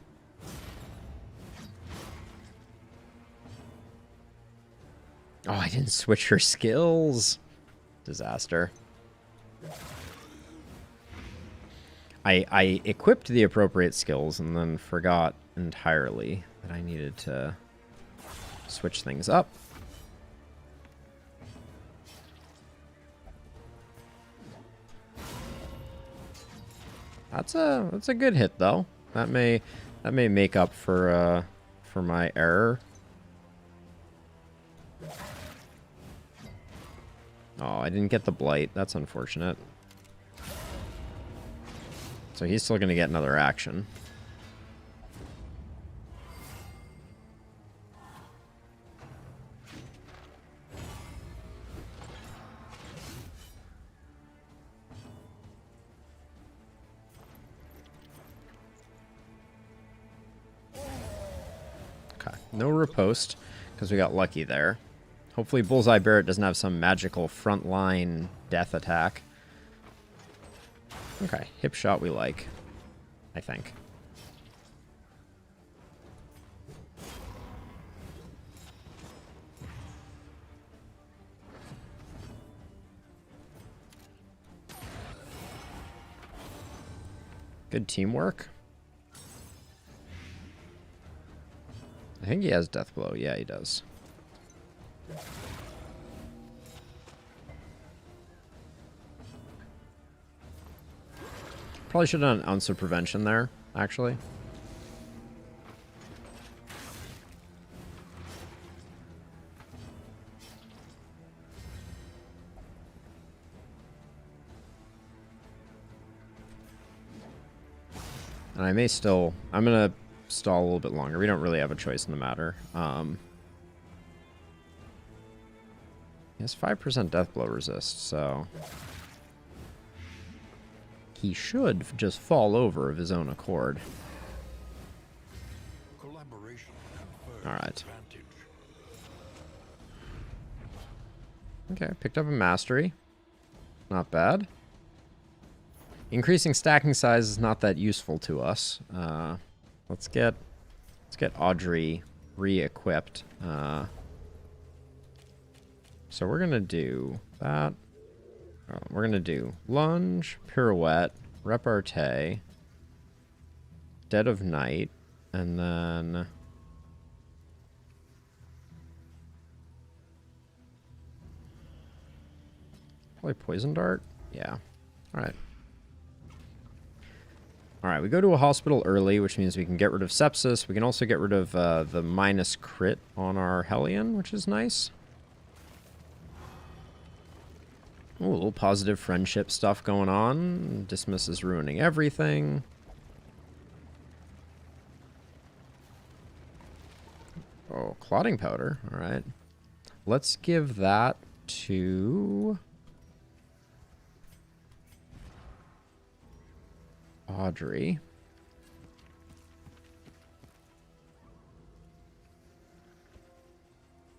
Oh, I didn't switch her skills. Disaster. I equipped the appropriate skills and then forgot entirely that I needed to switch things up. That's a good hit though. That may make up for my error. Oh, I didn't get the blight. That's unfortunate. So he's still going to get another action. No riposte, because we got lucky there. Hopefully Bullseye Barret doesn't have some magical frontline death attack. Okay, hip shot we like, I think. Good teamwork. I think he has Death Blow. Yeah, he does. Probably should have done an ounce of prevention there, actually. And I may still... I'm going to stall a little bit longer. We don't really have a choice in the matter. He has 5% Death Blow resist, so... He should just fall over of his own accord. Alright. Okay, picked up a mastery. Not bad. Increasing stacking size is not that useful to us. Let's get Audrey re-equipped. So we're gonna do that. We're gonna do lunge, pirouette, repartee, dead of night, and then probably poison dart. Yeah. All right. All right. We go to a hospital early, which means we can get rid of sepsis. We can also get rid of the minus crit on our Hellion, which is nice. Ooh, a little positive friendship stuff going on. Dismiss is ruining everything. Oh, clotting powder. All right. Let's give that to Audrey.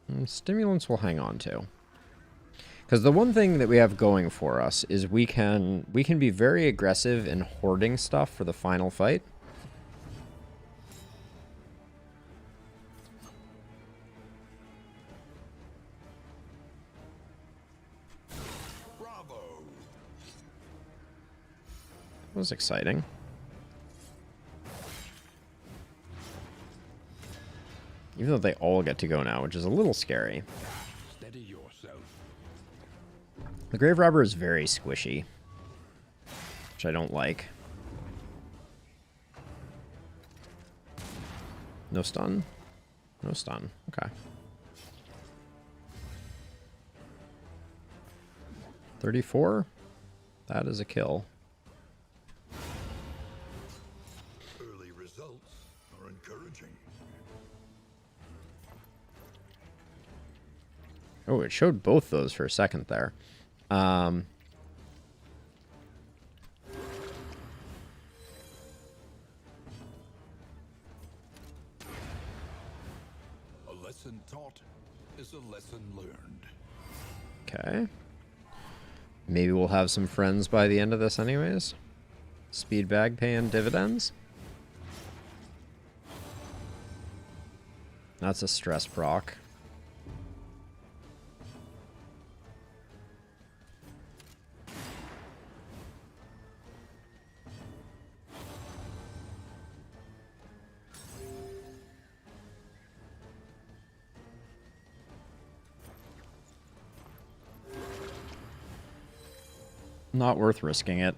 And stimulants we'll hang on to. Because the one thing that we have going for us is we can be very aggressive in hoarding stuff for the final fight. Bravo. That was exciting. Even though they all get to go now, which is a little scary. Steady yourself. The Grave Robber is very squishy, which I don't like. No stun? No stun. Okay. 34? That is a kill. Early results are encouraging. Oh, it showed both those for a second there. A lesson taught is a lesson learned. Okay. Maybe we'll have some friends by the end of this anyways. Speed bag paying dividends. That's a stress proc. Not worth risking it.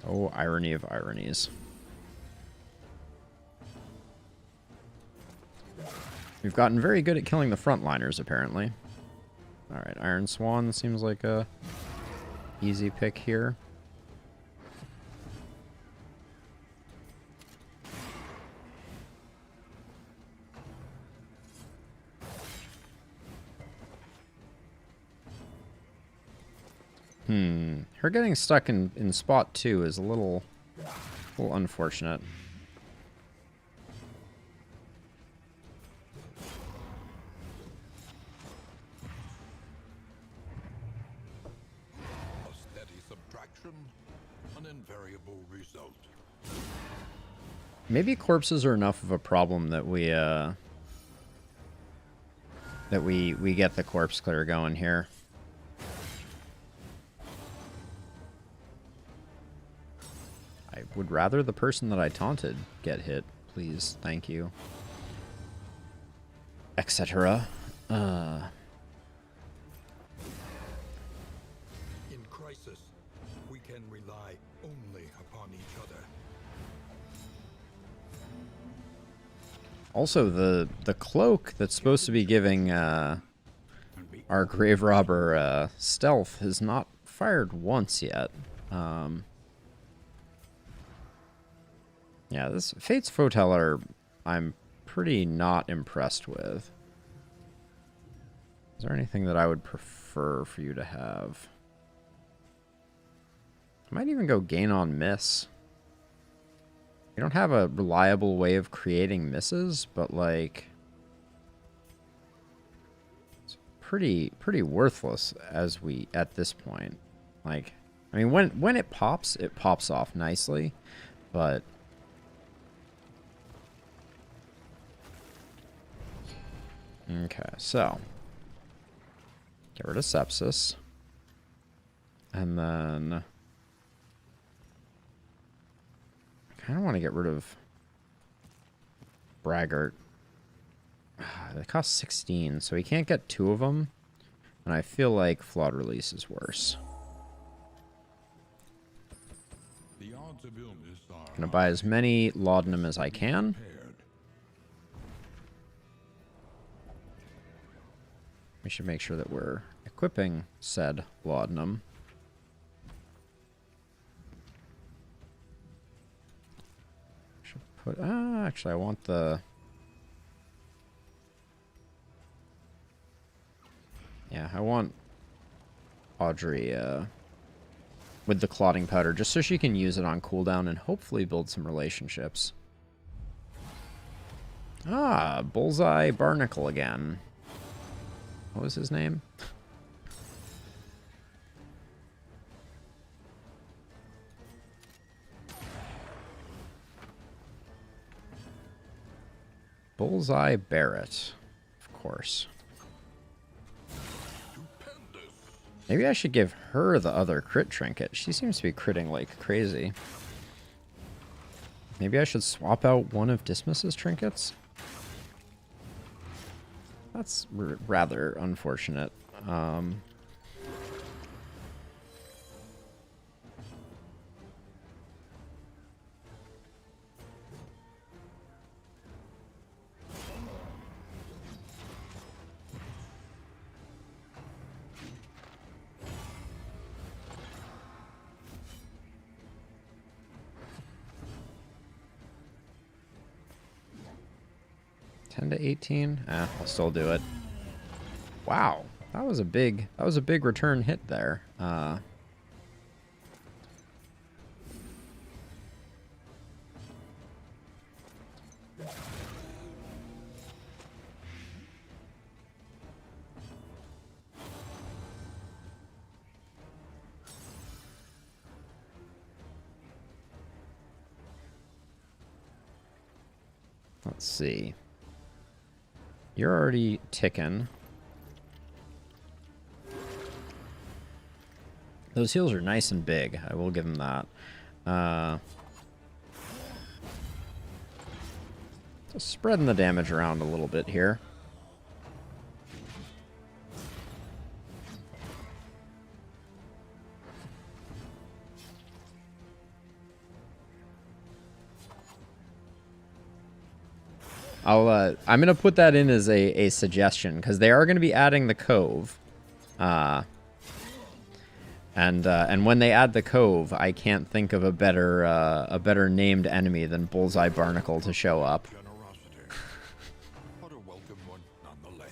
Oh, irony of ironies. We've gotten very good at killing the frontliners, apparently. Alright, Iron Swan seems like a easy pick here. Her getting stuck in spot 2 is a little unfortunate. A steady subtraction, an invariable result. Maybe corpses are enough of a problem that we get the corpse clear going here. I would rather the person that I taunted get hit, please. Thank you. Etc. In crisis, we can rely only upon each other. Also, the cloak that's supposed to be giving our grave robber stealth has not fired once yet. Yeah, this Fate's Foreteller I'm pretty not impressed with. Is there anything that I would prefer for you to have? I might even go gain on miss. We don't have a reliable way of creating misses, but like it's pretty worthless as we at this point. Like, I mean, when it pops off nicely, but okay, so get rid of sepsis, and then I kind of want to get rid of Braggart. They cost 16, so we can't get 2 of them, and I feel like Flawed Release is worse. The odds of illness are Gonna buy as many laudanum as I can. paired. We should make sure that we're equipping said laudanum. Should put actually I want the I want Audrey with the clotting powder just so she can use it on cooldown and hopefully build some relationships. Bullseye Barnacle again. What was his name? Bullseye Barrett, of course. Maybe I should give her the other crit trinket. She seems to be critting like crazy. Maybe I should swap out one of Dismas's trinkets? That's rather unfortunate. To 18. I'll still do it. Wow, that was a big return hit there. Let's see. You're already ticking. Those heals are nice and big. I will give them that. So spreading the damage around a little bit here. I'm gonna put that in as a suggestion because they are gonna be adding the Cove, and when they add the Cove, I can't think of a better named enemy than Bullseye Barnacle to show up. Generosity, but a welcome one nonetheless.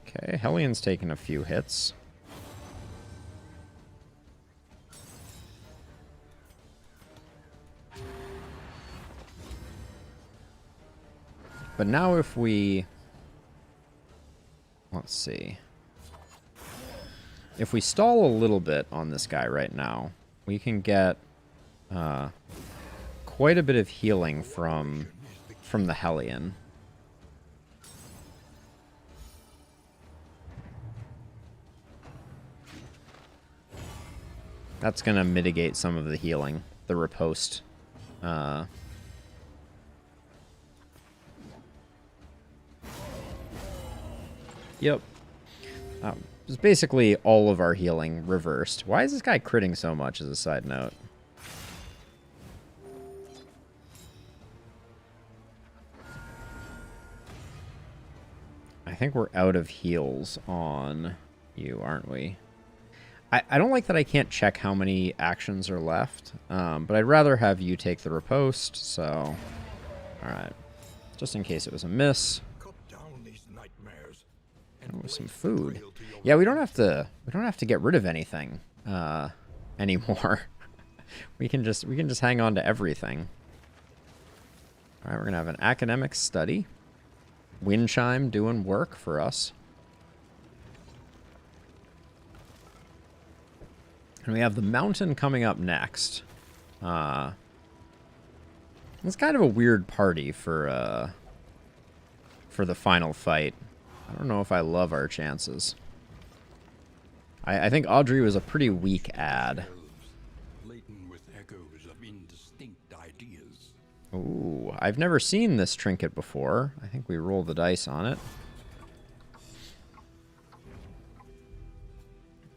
Okay, Hellion's taking a few hits. But now if we... Let's see. If we stall a little bit on this guy right now, we can get quite a bit of healing from the Hellion. That's going to mitigate some of the healing, the riposte. Yep. It's basically all of our healing reversed. Why is this guy critting so much, as a side note? I think we're out of heals on you, aren't we? I don't like that I can't check how many actions are left, but I'd rather have you take the riposte, so... Alright. Just in case it was a miss. And with some food. Yeah, we don't have to get rid of anything anymore. we can just hang on to everything. Alright, we're gonna have an academic study. Wind chime doing work for us. And we have the mountain coming up next. It's kind of a weird party for the final fight. I don't know if I love our chances. I think Audrey was a pretty weak ad. Laden with echoes of indistinct ideas. Ooh, I've never seen this trinket before. I think we roll the dice on it.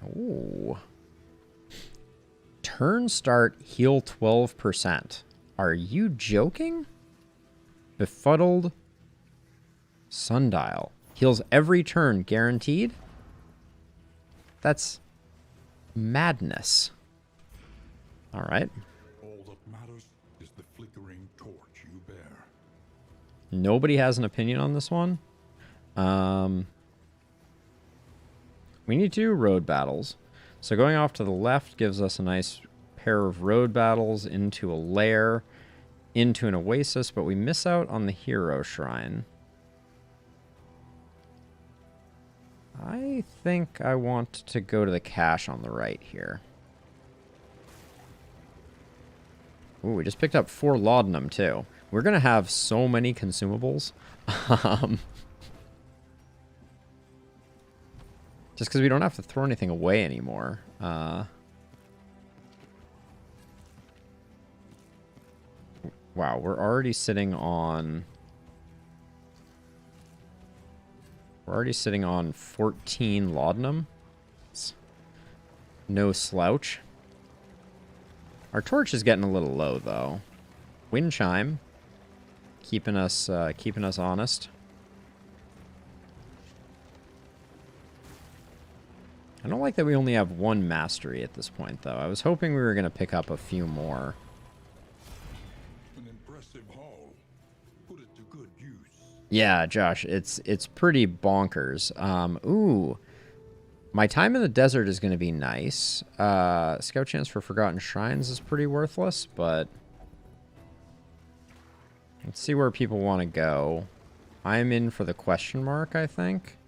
Ooh. Turn start, heal 12%. Are you joking? Befuddled Sundial. Heals every turn, guaranteed? That's madness. Alright. All that matters is the flickering torch you bear. Nobody has an opinion on this one. We need to do road battles. So going off to the left gives us a nice pair of road battles into a lair, into an oasis, but we miss out on the hero shrine. I think I want to go to the cache on the right here. Ooh, we just picked up 4 laudanum too. We're going to have so many consumables. Just because we don't have to throw anything away anymore. Wow, we're already sitting on... We're already sitting on 14 laudanum. It's no slouch. Our torch is getting a little low, though. Wind chime. Keeping us honest. I don't like that we only have 1 mastery at this point, though. I was hoping we were going to pick up a few more. An impressive haul. Put it to good use. Yeah, Josh, it's pretty bonkers. Ooh. My time in the desert is going to be nice. Scout chance for Forgotten Shrines is pretty worthless, but... Let's see where people want to go. I'm in for the question mark, I think.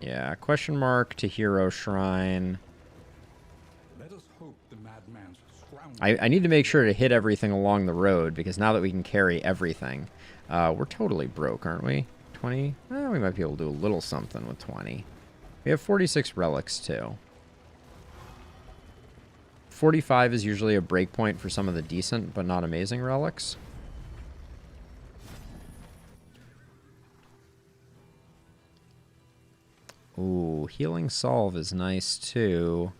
Yeah, question mark to hero shrine. Let us hope the madman's scrounge. I need to make sure to hit everything along the road, because now that we can carry everything, we're totally broke, aren't we? 20? We might be able to do a little something with 20. We have 46 relics, too. 45 is usually a breakpoint for some of the decent but not amazing relics. Ooh, Healing Salve is nice, too.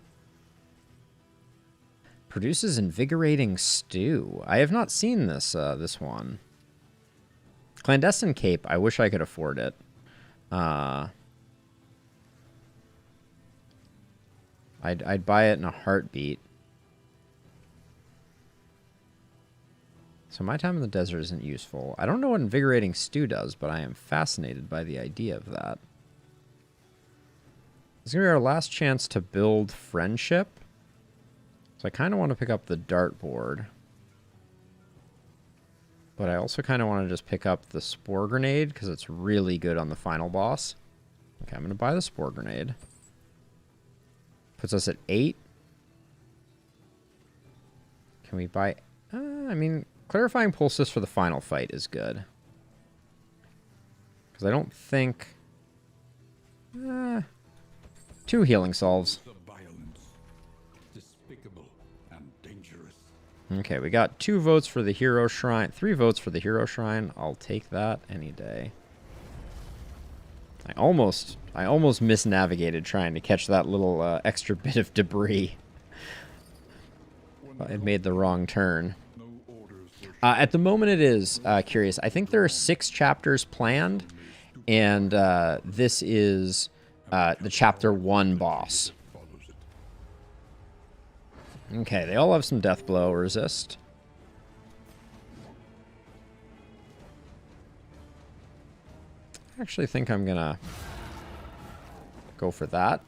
Produces Invigorating Stew. I have not seen this this one. Clandestine Cape, I wish I could afford it. I'd buy it in a heartbeat. So my time in the desert isn't useful. I don't know what Invigorating Stew does, but I am fascinated by the idea of that. This is going to be our last chance to build friendship. So I kind of want to pick up the dartboard. But I also kind of want to just pick up the Spore Grenade because it's really good on the final boss. Okay, I'm going to buy the Spore Grenade. Puts us at 8. Can we buy... I mean, Clarifying Poultice for the final fight is good. Because I don't think... 2 healing salves. Okay, we got 2 votes for the Hero Shrine. 3 votes for the Hero Shrine. I'll take that any day. I almost misnavigated trying to catch that little extra bit of debris. I made the wrong turn. At the moment it is curious. I think there are 6 chapters planned, and this is the chapter 1 boss. Okay, they all have some death blow resist. I actually think I'm gonna go for that.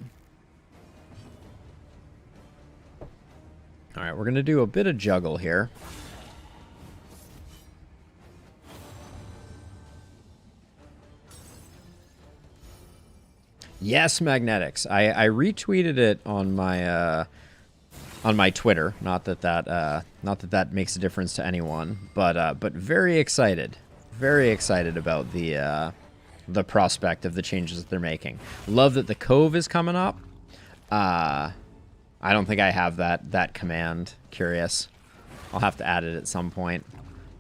Alright, we're gonna do a bit of juggle here. Yes, magnetics. I retweeted it on my Twitter. Not that that makes a difference to anyone, but very excited about the prospect of the changes that they're making. Love that the Cove is coming up. I don't think I have that command. Curious. I'll have to add it at some point.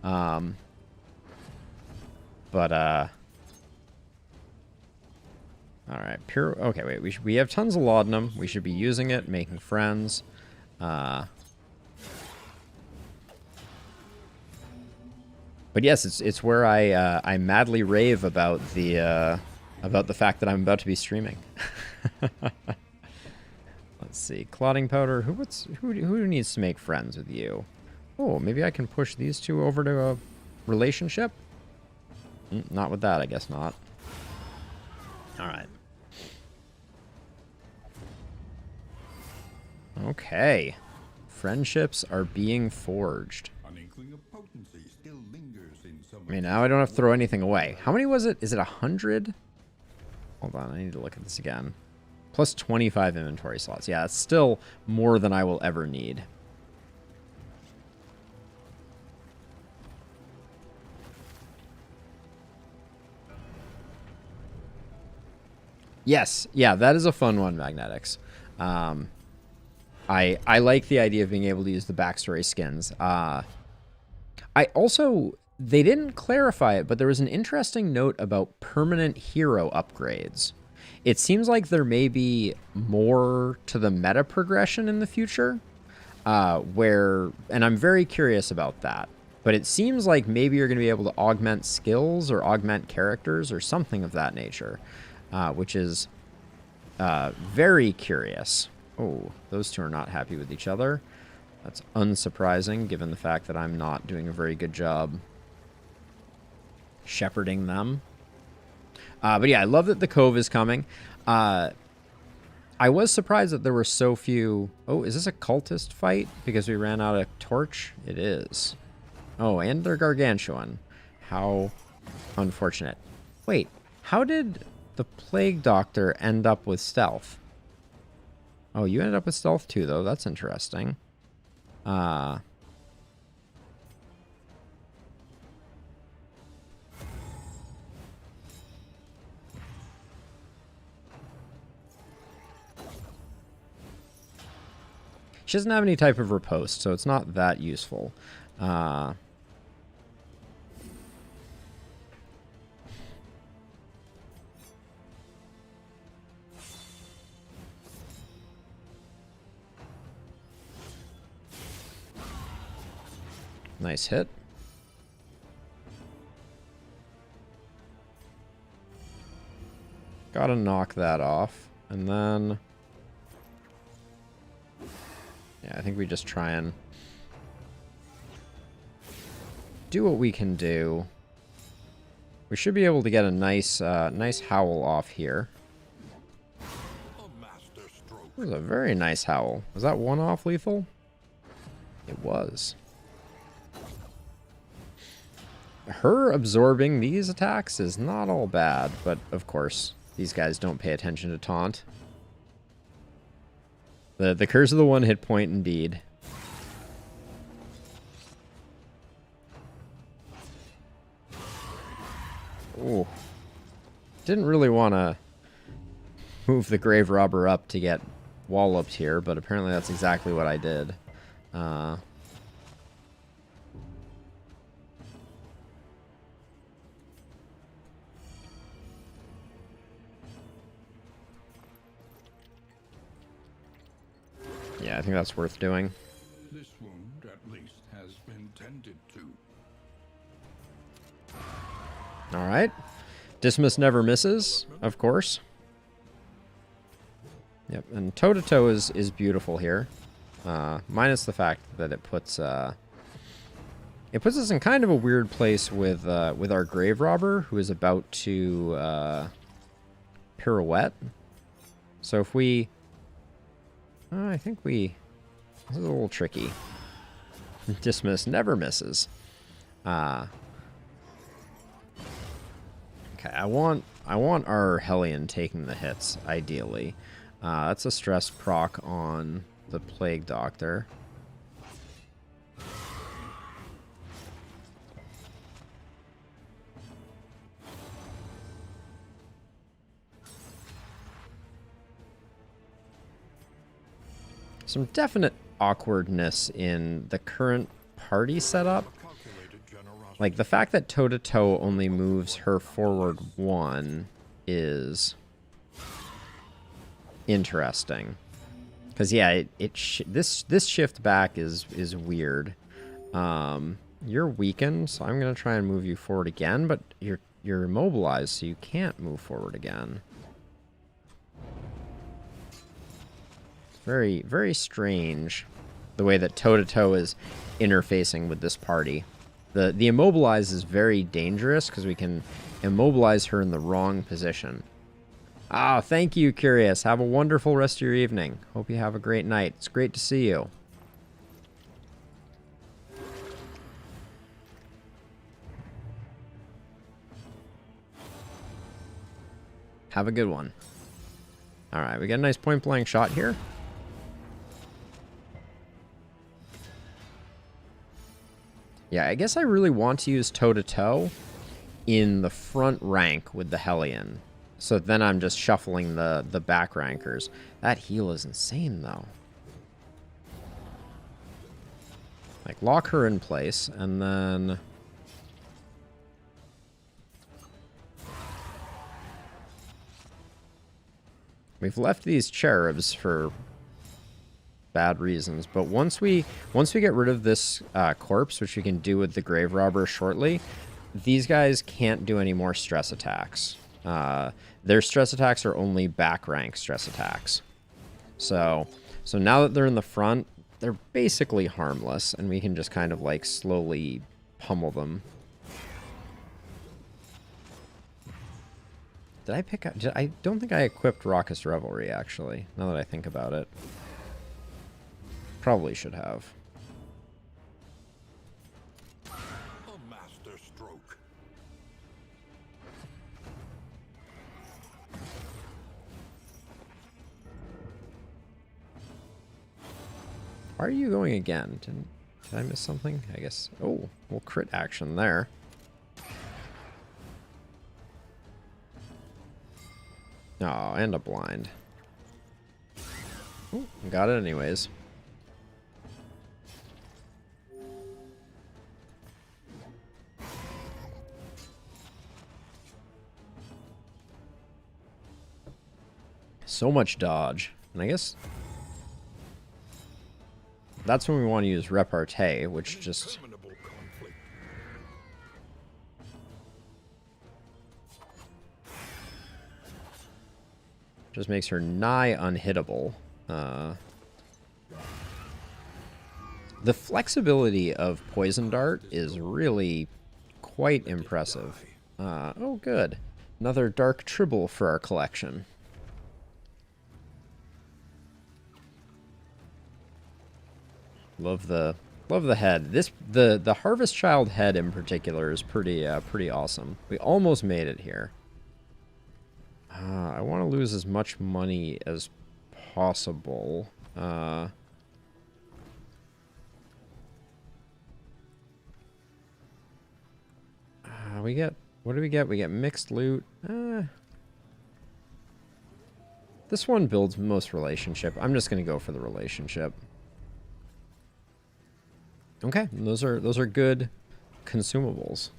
All right, pure. Okay, wait. We have tons of laudanum. We should be using it, making friends. But yes, it's where I madly rave about the fact that I'm about to be streaming. Let's see, clotting powder. Who needs to make friends with you? Oh, maybe I can push these 2 over to a relationship. Not with that, I guess not. All right. Okay. Friendships are being forged. I mean, now I don't have to throw anything away. How many was it? Is it 100? Hold on, I need to look at this again. Plus 25 inventory slots. Yeah, it's still more than I will ever need. Yes, yeah, that is a fun one, Magnetics. I like the idea of being able to use the backstory skins. I also, they didn't clarify it, but there was an interesting note about permanent hero upgrades. It seems like there may be more to the meta progression in the future, and I'm very curious about that. But it seems like maybe you're going to be able to augment skills or augment characters or something of that nature, which is very curious. Oh, those 2 are not happy with each other. That's unsurprising, given the fact that I'm not doing a very good job shepherding them. But yeah, I love that the Cove is coming. I was surprised that there were so few... Oh, is this a cultist fight? Because we ran out of torch? It is. Oh, and they're gargantuan. How unfortunate. Wait, how did the Plague Doctor end up with stealth? Oh, you ended up with stealth too, though. That's interesting. She doesn't have any type of riposte, so it's not that useful. Nice hit. Gotta knock that off. And then... yeah, I think we just try and do what we can do. We should be able to get a nice nice howl off here. It was a very nice howl. Was that one off lethal? It was. her absorbing these attacks is not all bad, but of course, these guys don't pay attention to taunt. The curse of the one hit point indeed. Ooh. Didn't really want to move the grave robber up to get walloped here, but apparently that's exactly what I did. Yeah, I think that's worth doing. This wound, at least, has been tended to. Alright. Dismiss never misses, of course. Yep, and toe-to-toe is beautiful here. Minus the fact that it puts us in kind of a weird place with our grave robber, who is about to pirouette. So if we... I think we... This is a little tricky. Dismiss never misses. Okay, I want our Hellion taking the hits, ideally. That's a stress proc on the Plague Doctor. Some definite awkwardness in the current party setup. Like, the fact that toe-to-toe only moves her forward 1 is interesting. Because, yeah, this shift back is weird. You're weakened, so I'm going to try and move you forward again, but you're immobilized, so you can't move forward again. Very, very strange the way that toe-to-toe is interfacing with this party. The immobilize is very dangerous because we can immobilize her in the wrong position. Ah, thank you, Curious. Have a wonderful rest of your evening. Hope you have a great night. It's great to see you. Have a good one. Alright, we got a nice point-blank shot here. Yeah, I guess I really want to use toe-to-toe in the front rank with the Hellion. So then I'm just shuffling the back rankers. That heal is insane, though. Like, lock her in place, and then... We've left these cherubs for bad reasons, but once we get rid of this corpse, which we can do with the grave robber shortly, these guys can't do any more stress attacks. Their stress attacks are only back rank stress attacks. So now that they're in the front, they're basically harmless, and we can just kind of like slowly pummel them. Did I pick up? I don't think I equipped Raucous Revelry, actually, now that I think about it. Probably should have. A master stroke. Why are you going again? Did I miss something? I guess. Oh, well, crit action there. Oh, and a blind. Ooh, got it anyways. So much dodge. And I guess that's when we want to use repartee, which just... just makes her nigh unhittable. The flexibility of Poison Dart is really quite impressive. Oh, good. Another Dark Tribble for our collection. Love the Love the head. The Harvest Child head in particular is pretty awesome. We almost made it here. I want to lose as much money as possible. We get, what do we get? We get mixed loot. This one builds most relationship. I'm just gonna go for the relationship. Okay, those are good consumables.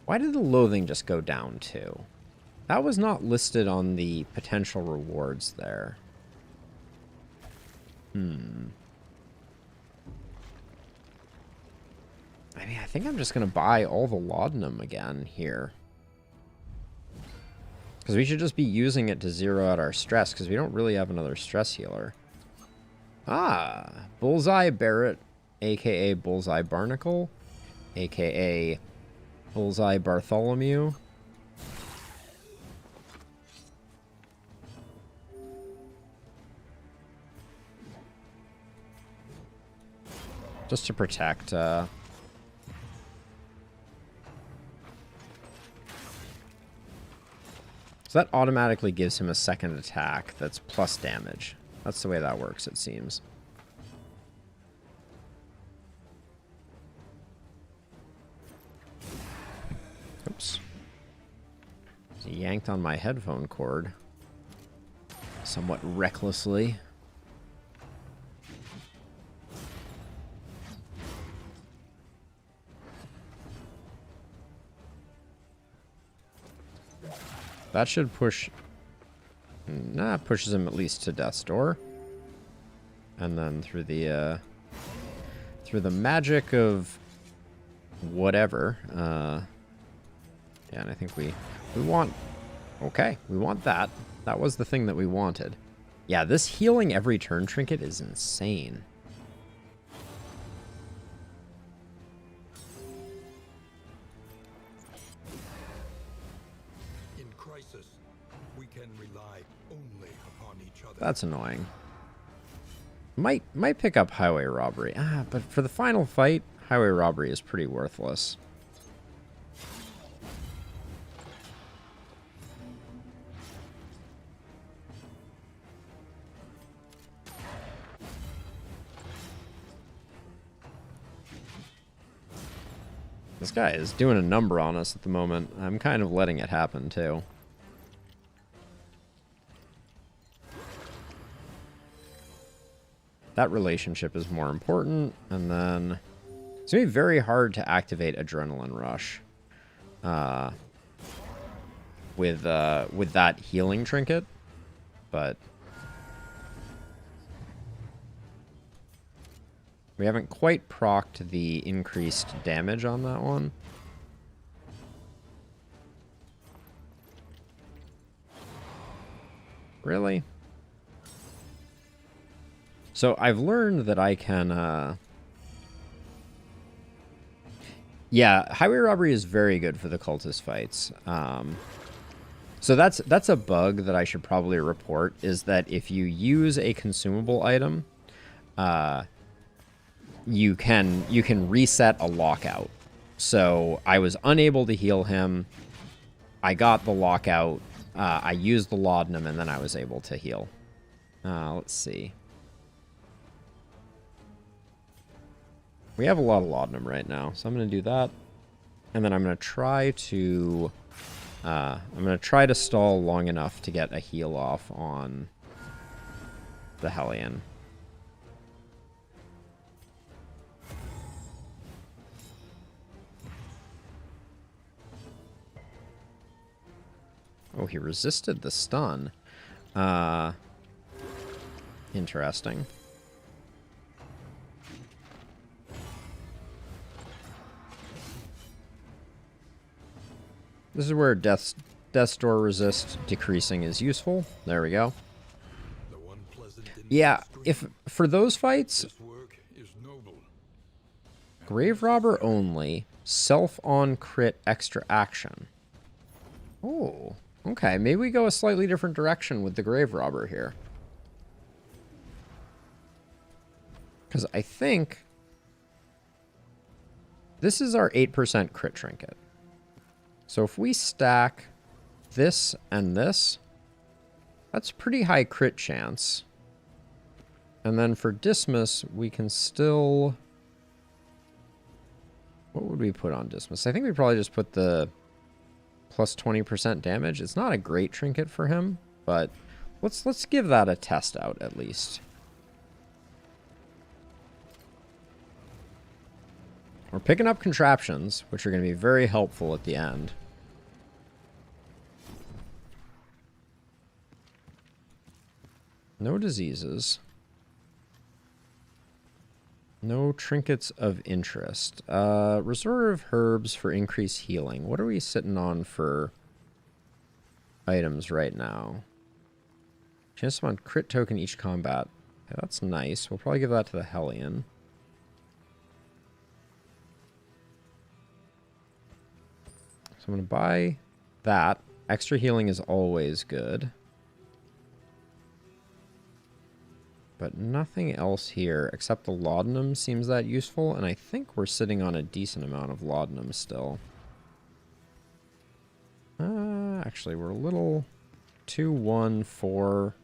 Why did the loathing just go down too? That was not listed on the potential rewards there. I mean, I think I'm just going to buy all the laudanum again here. Because we should just be using it to zero out our stress, because we don't really have another stress healer. Ah, Bullseye Barrett, a.k.a. Bullseye Barnacle, a.k.a. Bullseye Bartholomew. Just to protect, So that automatically gives him a second attack that's plus damage. That's the way that works, it seems. Oops. He yanked on my headphone cord. Somewhat recklessly. That should push... Nah, pushes him at least to death's door. And then through the magic of whatever, yeah, and I think we want... Okay, we want that. That was the thing that we wanted. Yeah, this healing every turn trinket is insane. In crisis, we can rely only upon each other. That's annoying. Might pick up highway robbery. But for the final fight, highway robbery is pretty worthless. This guy is doing a number on us at the moment. I'm kind of letting it happen, too. That relationship is more important, and then... It's going to be very hard to activate Adrenaline Rush. With that healing trinket, but... We haven't quite procced the increased damage on that one. Really? So I've learned that I can, yeah, highway robbery is very good for the cultist fights. So that's a bug that I should probably report, is that if you use a consumable item, you can reset a lockout. So I was unable to heal him. I got the lockout. I used the laudanum, and then I was able to heal. Let's see. We have a lot of laudanum right now, so I'm going to do that. And then I'm going to try to... stall long enough to get a heal off on the Hellion. Oh, he resisted the stun. Interesting. This is where Death's Door resist decreasing is useful. There we go. Yeah, if for those fights, Grave Robber only, self-on crit extra action. Oh, okay. Maybe we go a slightly different direction with the Grave Robber here. Because I think this is our 8% crit trinket. So if we stack this and this, that's pretty high crit chance. And then for Dismiss, we can still... What would we put on Dismiss? I think we probably just put the plus 20% damage. It's not a great trinket for him, but let's give that a test out at least. We're picking up contraptions, which are going to be very helpful at the end. No diseases. No trinkets of interest. Reserve herbs for increased healing. What are we sitting on for items right now? Chance on crit token each combat. Yeah, that's nice. We'll probably give that to the Hellion. So I'm going to buy that. Extra healing is always good. But nothing else here except the laudanum seems that useful, and I think we're sitting on a decent amount of laudanum still. Actually, we're a little 2, 1, 4.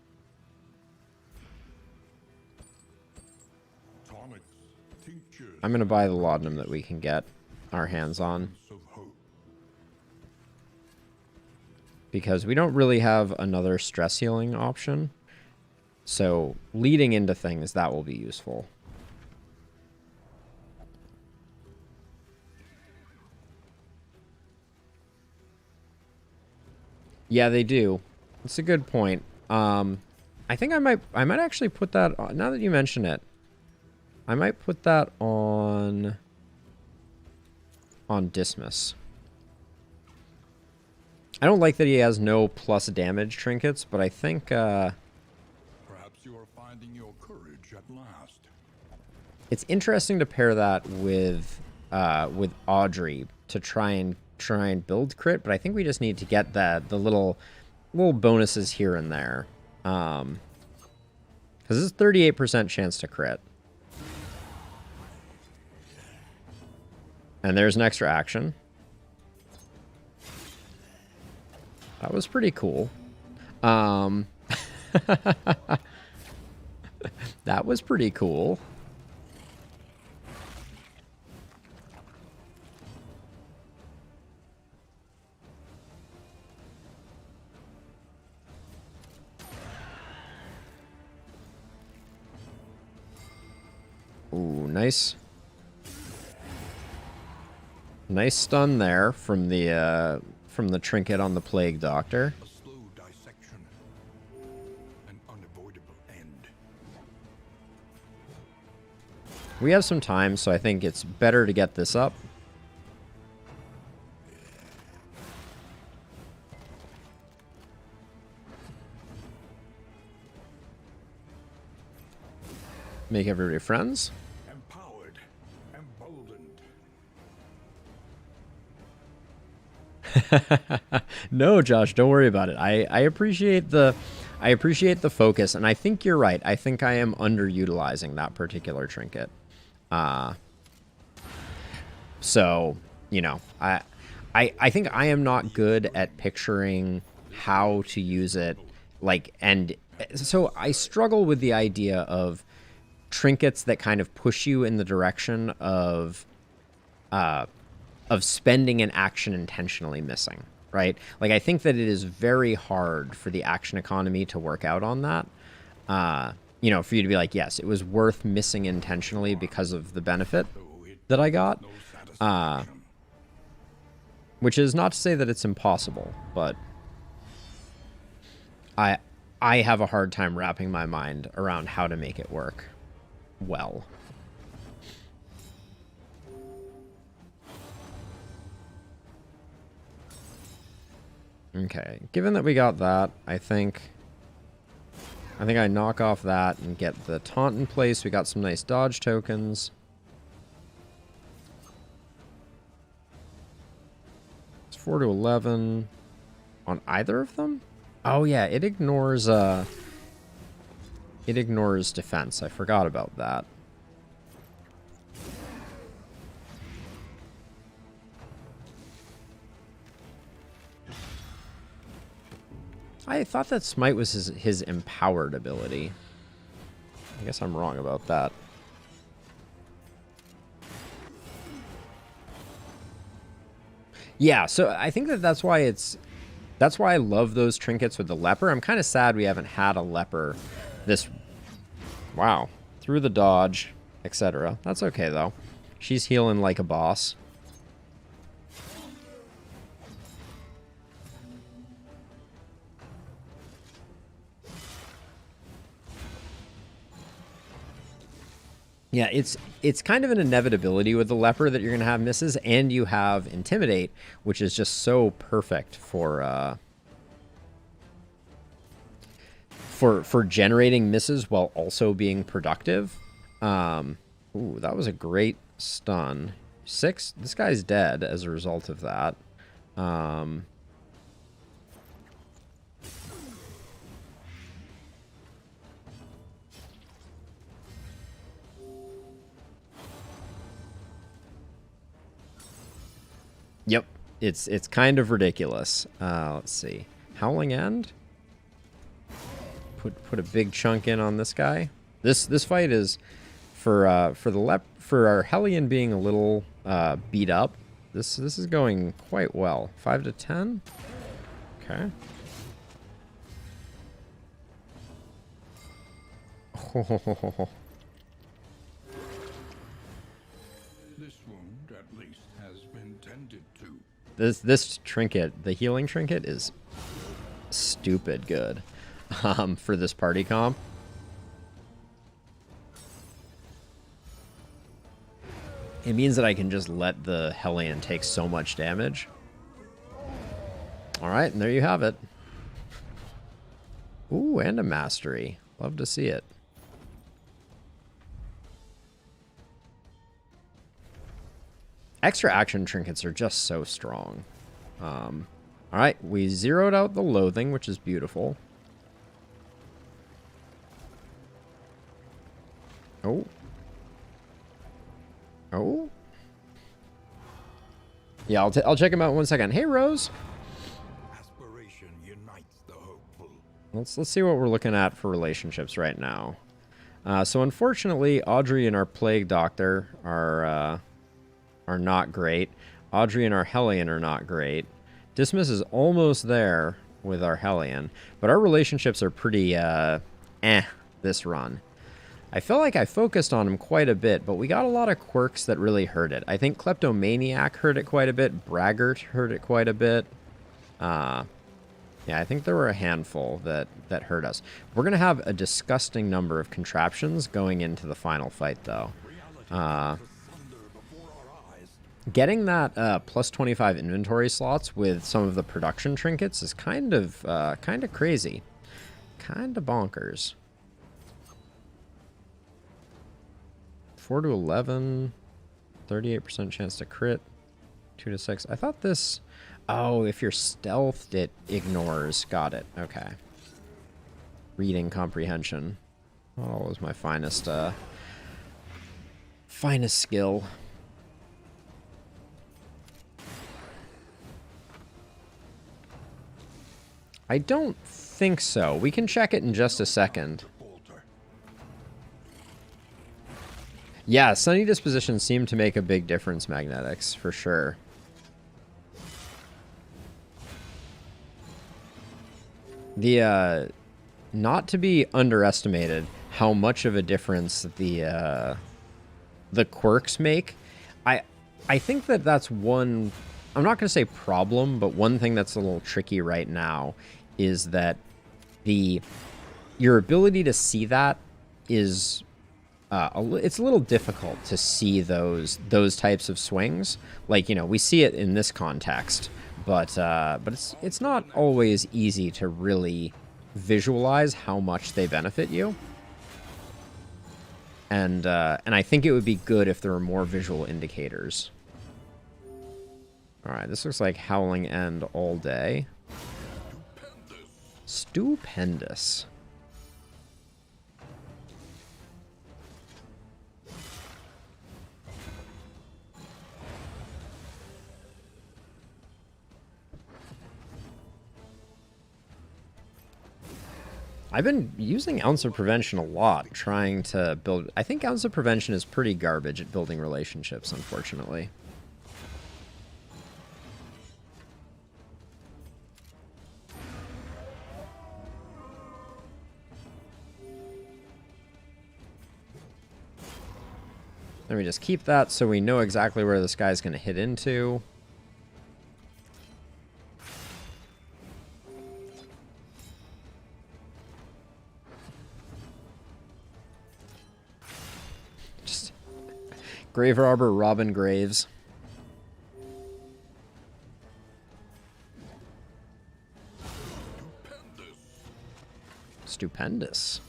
I'm going to buy the laudanum that we can get our hands on. Because we don't really have another stress healing option. So, leading into things, that will be useful. Yeah, they do. It's a good point. I think I might actually put that on, now that you mention it. I might put that on Dismiss. I don't like that he has no plus damage trinkets, but I think you are finding your courage at last. It's interesting to pair that with Audrey to try and build crit, but I think we just need to get the little bonuses here and there. Because this is 38% chance to crit. And there's an extra action. That was pretty cool. That was pretty cool. Ooh, nice. Nice stun there from the trinket on the Plague Doctor. We have some time, so I think it's better to get this up. Make everybody friends. Empowered, emboldened. No, Josh, don't worry about it. I appreciate the focus, and I think you're right. I think I am underutilizing that particular trinket. So, you know, I think I am not good at picturing how to use it, like, and so I struggle with the idea of trinkets that kind of push you in the direction of spending an action intentionally missing, right? Like, I think that it is very hard for the action economy to work out on that. You know, for you to be like, yes, it was worth missing intentionally because of the benefit that I got. Which is not to say that it's impossible, but I have a hard time wrapping my mind around how to make it work well. Okay, given that we got that, I think I knock off that and get the taunt in place. We got some nice dodge tokens. It's 4 to 11 on either of them? Oh yeah, it ignores defense. I forgot about that. I thought that Smite was his empowered ability. I guess I'm wrong about that. Yeah, so I think that's why that's why I love those trinkets with the leper. I'm kind of sad we haven't had a leper this... Wow. Through the dodge, etc. That's okay, though. She's healing like a boss. Yeah, it's kind of an inevitability with the leper that you're going to have misses, and you have Intimidate, which is just so perfect for generating misses while also being productive. Ooh, that was a great stun. 6. This guy's dead as a result of that. Yep, it's kind of ridiculous. Let's see. Howling End. Put a big chunk in on this guy. This fight is for our Hellion being a little beat up. This is going quite well. 5 to 10. Okay. Oh. This wound, at least, has been tended to. This trinket, the healing trinket, is stupid good for this party comp. It means that I can just let the Hellion take so much damage. Alright, and there you have it. Ooh, and a mastery. Love to see it. Extra action trinkets are just so strong. Alright, we zeroed out the loathing, which is beautiful. Oh. Oh. Yeah, I'll check him out in 1 second. Hey, Rose. Aspiration unites the hopeful. Let's see what we're looking at for relationships right now. So unfortunately, Audrey and our Plague Doctor are not great. Audrey and our Hellion are not great. Dismiss is almost there with our Hellion, but our relationships are pretty this run. I feel like I focused on him quite a bit, but we got a lot of quirks that really hurt it. I think Kleptomaniac hurt it quite a bit. Braggart hurt it quite a bit. Yeah, I think there were a handful that hurt us. We're going to have a disgusting number of contraptions going into the final fight, though. Getting that plus 25 inventory slots with some of the production trinkets is kind of crazy. Kind of bonkers. 4 to 11, 38% chance to crit, 2 to 6. I thought this... Oh, if you're stealthed, it ignores. Got it. Okay. Reading comprehension. Oh, was my finest skill. I don't think so. We can check it in just a second. Yeah, sunny dispositions seem to make a big difference, Magnetics, for sure. The, not to be underestimated how much of a difference the quirks make. I think that's one, I'm not going to say problem, but one thing that's a little tricky right now is that your ability to see that is... it's a little difficult to see those types of swings. Like, you know, we see it in this context, but it's not always easy to really visualize how much they benefit you. And I think it would be good if there were more visual indicators. All right, this looks like Howling End all day. Stupendous. I've been using Ounce of Prevention a lot, trying to build... I think Ounce of Prevention is pretty garbage at building relationships, unfortunately. Let me just keep that so we know exactly where this guy's going to hit into. Just Grave Robber Robin Graves. Stupendous.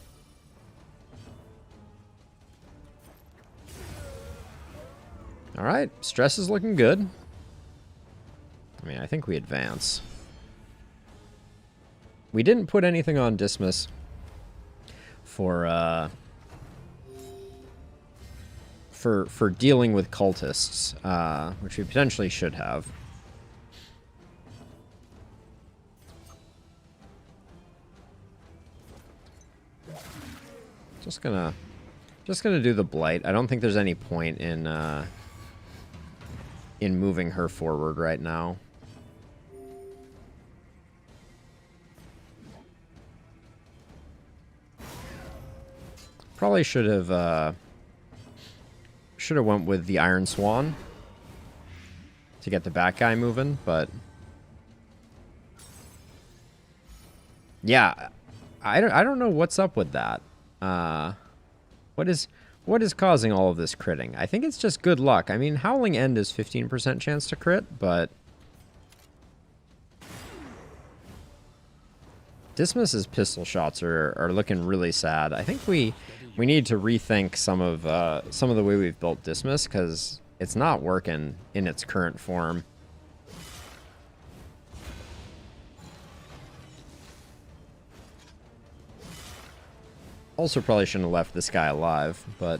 All right, stress is looking good. I mean, I think we advance. We didn't put anything on Dismas for dealing with cultists, which we potentially should have. Just gonna do the blight. I don't think there's any point in moving her forward right now. Probably should have went with the Iron Swan to get the back guy moving, but yeah, I don't know what's up with that. What is causing all of this critting? I think it's just good luck. I mean, Howling End is 15% chance to crit, but Dismas's pistol shots are looking really sad. I think we need to rethink some of the way we've built Dismas, because it's not working in its current form. Also, probably shouldn't have left this guy alive, but...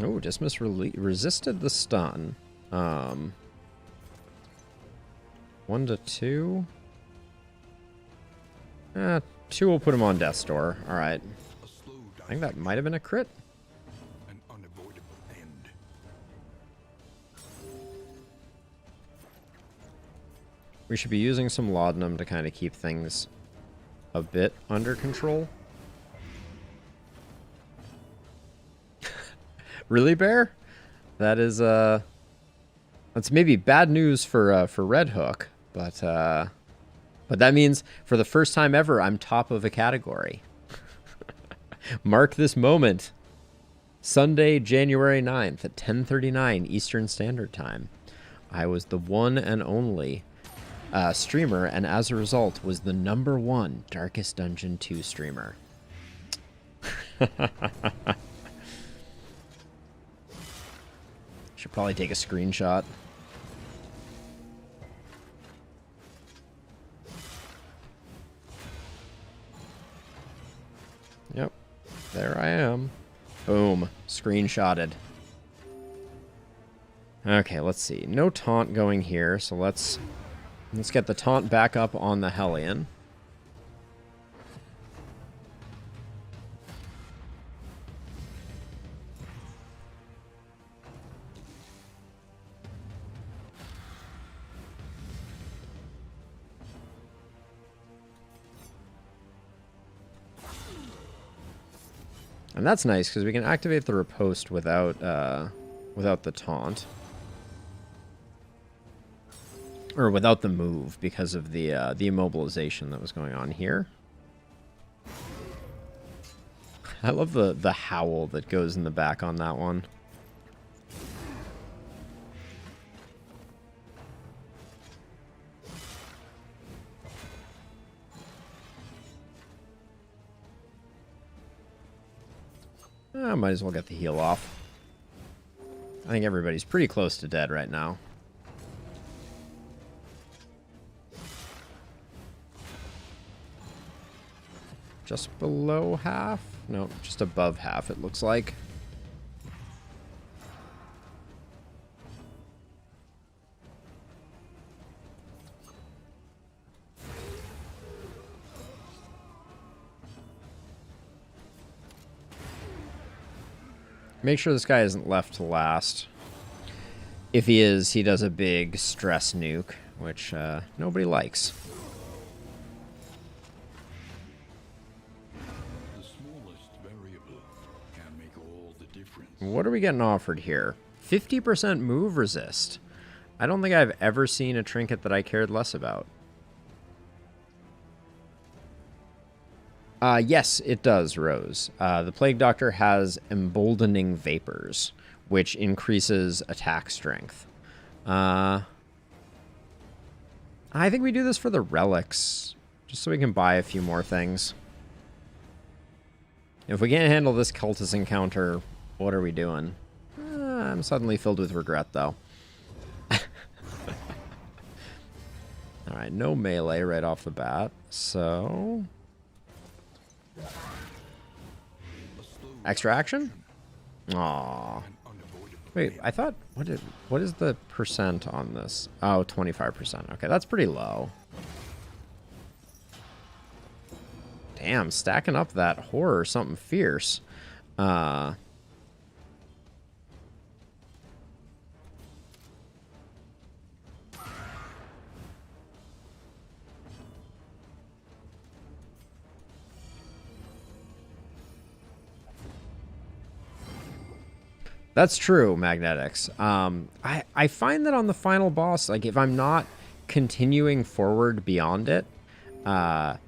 Oh, Dismas resisted the stun. 1 to 2? 2 will put him on Death's Door. Alright. I think that might have been a crit. We should be using some laudanum to kind of keep things a bit under control. Really, Bear? That is that's maybe bad news for Red Hook, but that means for the first time ever I'm top of a category. Mark this moment. Sunday, January 9th at 10:39 Eastern Standard Time. I was the one and only streamer, and as a result was the #1 Darkest Dungeon 2 streamer. Should probably take a screenshot. Yep, there I am. Boom, screenshotted. Okay, let's see. No taunt going here, so let's get the taunt back up on the Hellion. And that's nice, because we can activate the riposte without the taunt. Or without the move, because of the immobilization that was going on here. I love the howl that goes in the back on that one. I might as well get the heal off. I think everybody's pretty close to dead right now. just below half? No, just above half, it looks like. Make sure this guy isn't left to last. If he is, he does a big stress nuke, which nobody likes. The smallest variable can make all the difference. What are we getting offered here? 50% move resist. I don't think I've ever seen a trinket that I cared less about. Yes, it does, Rose. The Plague Doctor has Emboldening Vapors, which increases attack strength. I think we do this for the relics, just so we can buy a few more things. If we can't handle this cultist encounter, what are we doing? I'm suddenly filled with regret, though. Alright, no melee right off the bat, so... Extra action? Aww. Wait, I thought... What is the percent on this? Oh, 25%. Okay, that's pretty low. Damn, stacking up that horror something fierce. That's true, Magnetics. I find that on the final boss, like if I'm not continuing forward beyond it, I'm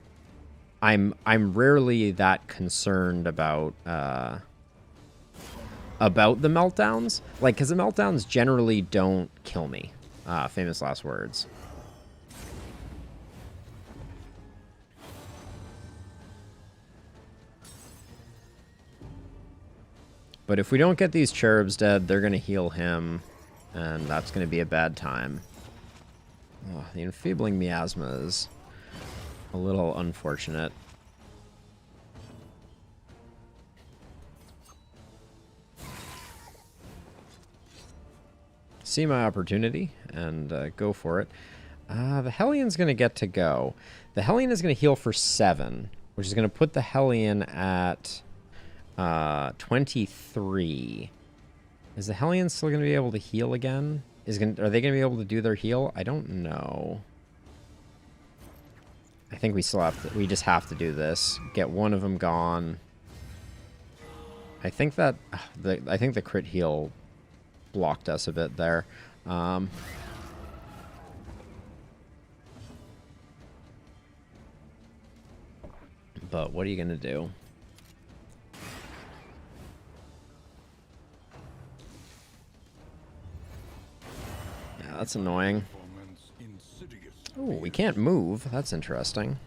rarely that concerned about the meltdowns. Like, because the meltdowns generally don't kill me. Famous last words. But if we don't get these cherubs dead, they're going to heal him, and that's going to be a bad time. Oh, the enfeebling miasma is a little unfortunate. See my opportunity and go for it. The Hellian's going to get to go. The Hellion is going to heal for 7, which is going to put the Hellion at 23. Is the Hellion still going to be able to heal again? Are they going to be able to do their heal? I don't know. I think we still have to, we just have to do this. Get one of them gone. I think that I think the crit heal blocked us a bit there. But what are you going to do? Yeah, that's annoying. Oh, we can't move. That's interesting.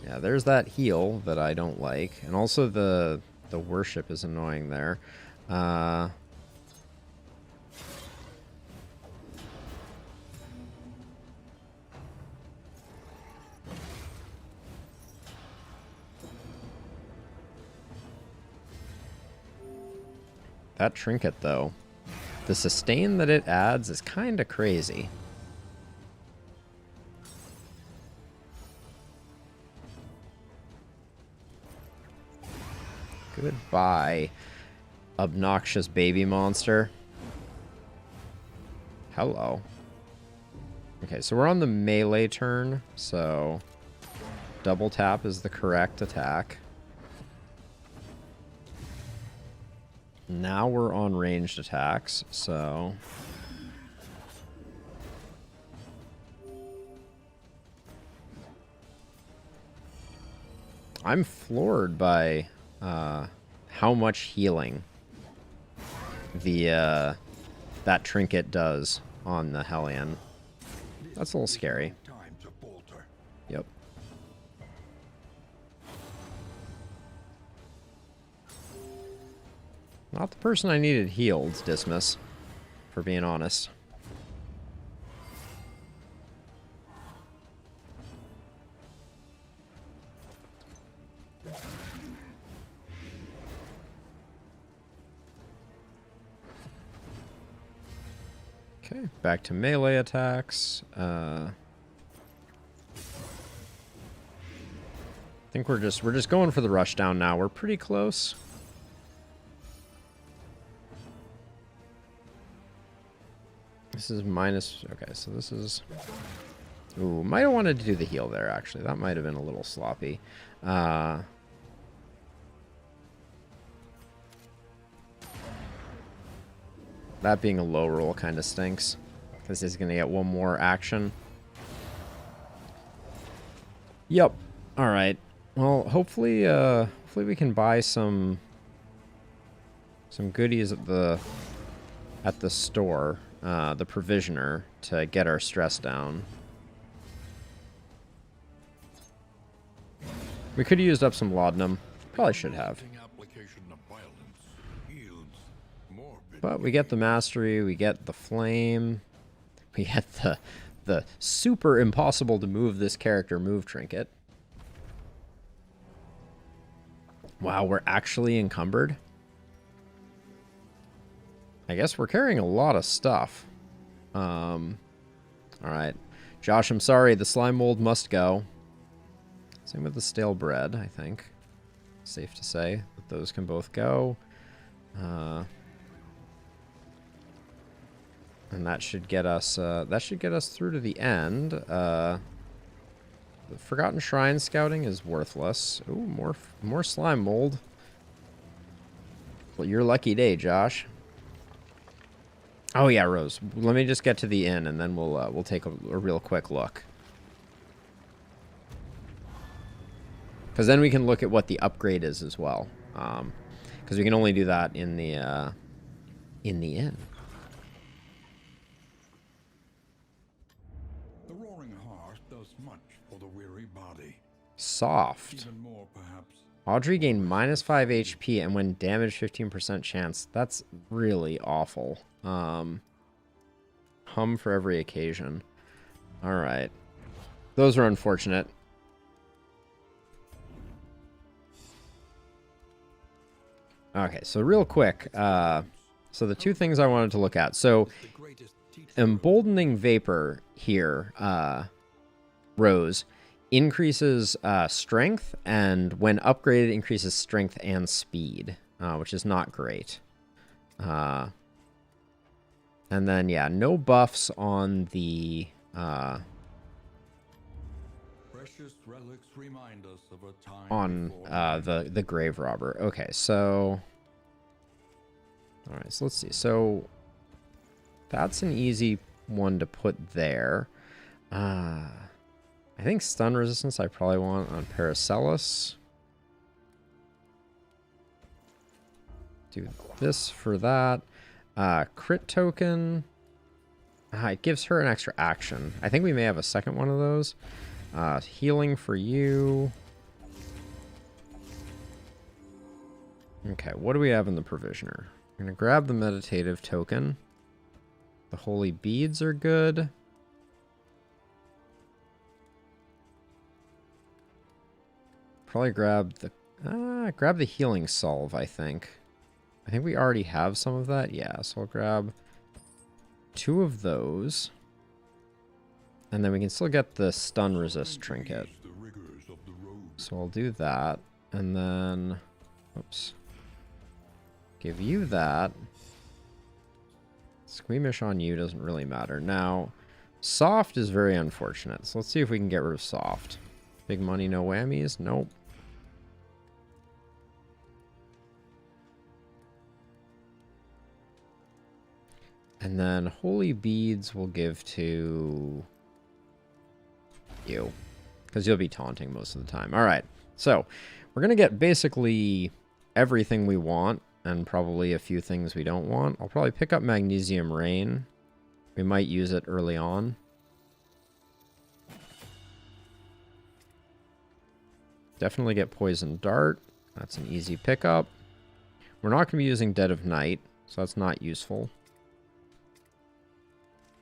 Yeah, there's that heal that I don't like. And also the worship is annoying there. That trinket, though. The sustain that it adds is kind of crazy. Goodbye, obnoxious baby monster. Hello. Okay, so we're on the melee turn, so double tap is the correct attack. Now we're on ranged attacks, so... I'm floored by how much healing that trinket does on the Hellion. That's a little scary. Yep. Not the person I needed healed, Dismas, for being honest. Okay, back to melee attacks. I think we're just going for the rush down now. We're pretty close. This is minus... Okay, so this is... Ooh, might have wanted to do the heal there, actually. That might have been a little sloppy. That being a low roll kind of stinks. Because he's going to get one more action. Yep. Alright. Well, hopefully we can buy some goodies at the store, the provisioner, to get our stress down. We could have used up some laudanum. Probably should have. But we get the mastery, we get the flame, we get the super impossible to move this character move trinket. Wow, we're actually encumbered? I guess we're carrying a lot of stuff. Alright. Josh, I'm sorry, the slime mold must go. Same with the stale bread, I think. Safe to say that those can both go. And that should get us through to the end. The Forgotten Shrine scouting is worthless. Ooh, more slime mold. Well, your lucky day, Josh. Oh yeah, Rose. Let me just get to the inn, and then we'll take a real quick look. Because then we can look at what the upgrade is as well. Because we can only do that in the inn. The roaring heart does much for the weary body. Soft. Even more, perhaps. Audrey gained minus 5 HP and when damaged 15% chance. That's really awful. Hum for every occasion. Alright. Those are unfortunate. Okay, so real quick. So the two things I wanted to look at. So, emboldening vapor here, Rose, increases strength, and when upgraded, increases strength and speed, which is not great. And then, yeah, no buffs on the... Precious relics remind us of a time on the grave robber. Okay, so... Alright, so let's see. So, that's an easy one to put there. I think stun resistance I probably want on Paracelsus. Do this for that. Crit token. It gives her an extra action. I think we may have a second one of those. Healing for you. Okay, what do we have in the provisioner? I'm going to grab the meditative token. The holy beads are good. Probably grab the healing salve, I think. I think we already have some of that. Yeah, so I'll grab 2 of those. And then we can still get the stun resist trinket. So I'll do that. And then... Oops. Give you that. Squeamish on you doesn't really matter. Now, soft is very unfortunate. So let's see if we can get rid of soft. Big money, no whammies? Nope. And then holy beads we'll give to you, because you'll be taunting most of the time. All right, so we're going to get basically everything we want and probably a few things we don't want. I'll probably pick up Magnesium Rain. We might use it early on. Definitely get Poison Dart. That's an easy pickup. We're not going to be using Dead of Night, so that's not useful.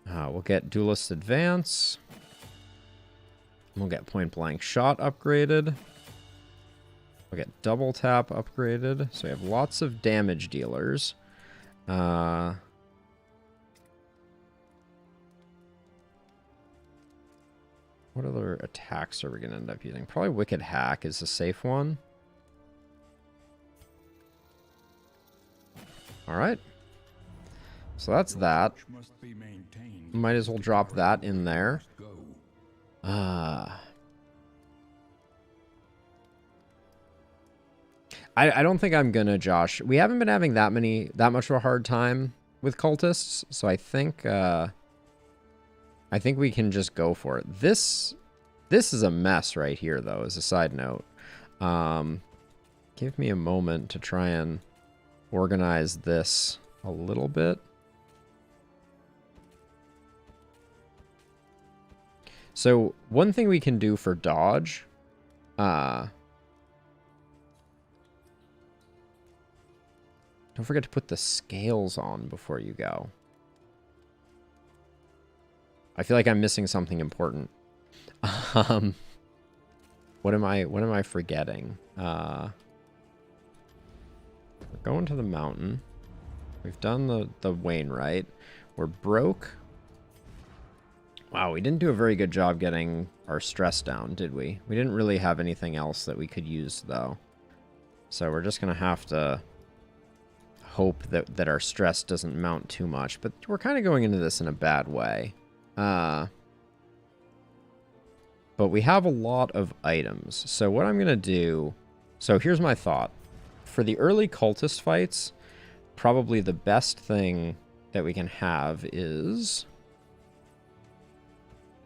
We'll get Duelist Advance. We'll get Point Blank Shot upgraded. We'll get Double Tap upgraded. So we have lots of damage dealers. What other attacks are we going to end up using? Probably Wicked Hack is a safe one. Alright. So that's that. Might as well drop that in there. I don't think I'm gonna, Josh. We haven't been having that much of a hard time with cultists, so I think we can just go for it. This is a mess right here, though, as a side note. Give me a moment to try and organize this a little bit. So one thing we can do for dodge, don't forget to put the scales on before you go. I feel like I'm missing something important. What am I forgetting? We're going to the mountain. We've done the Wainwright. We're broke. Wow, we didn't do a very good job getting our stress down, did we? We didn't really have anything else that we could use, though. So we're just going to have to hope that our stress doesn't mount too much. But we're kind of going into this in a bad way. But we have a lot of items. So what I'm going to do... So here's my thought. For the early cultist fights, probably the best thing that we can have is...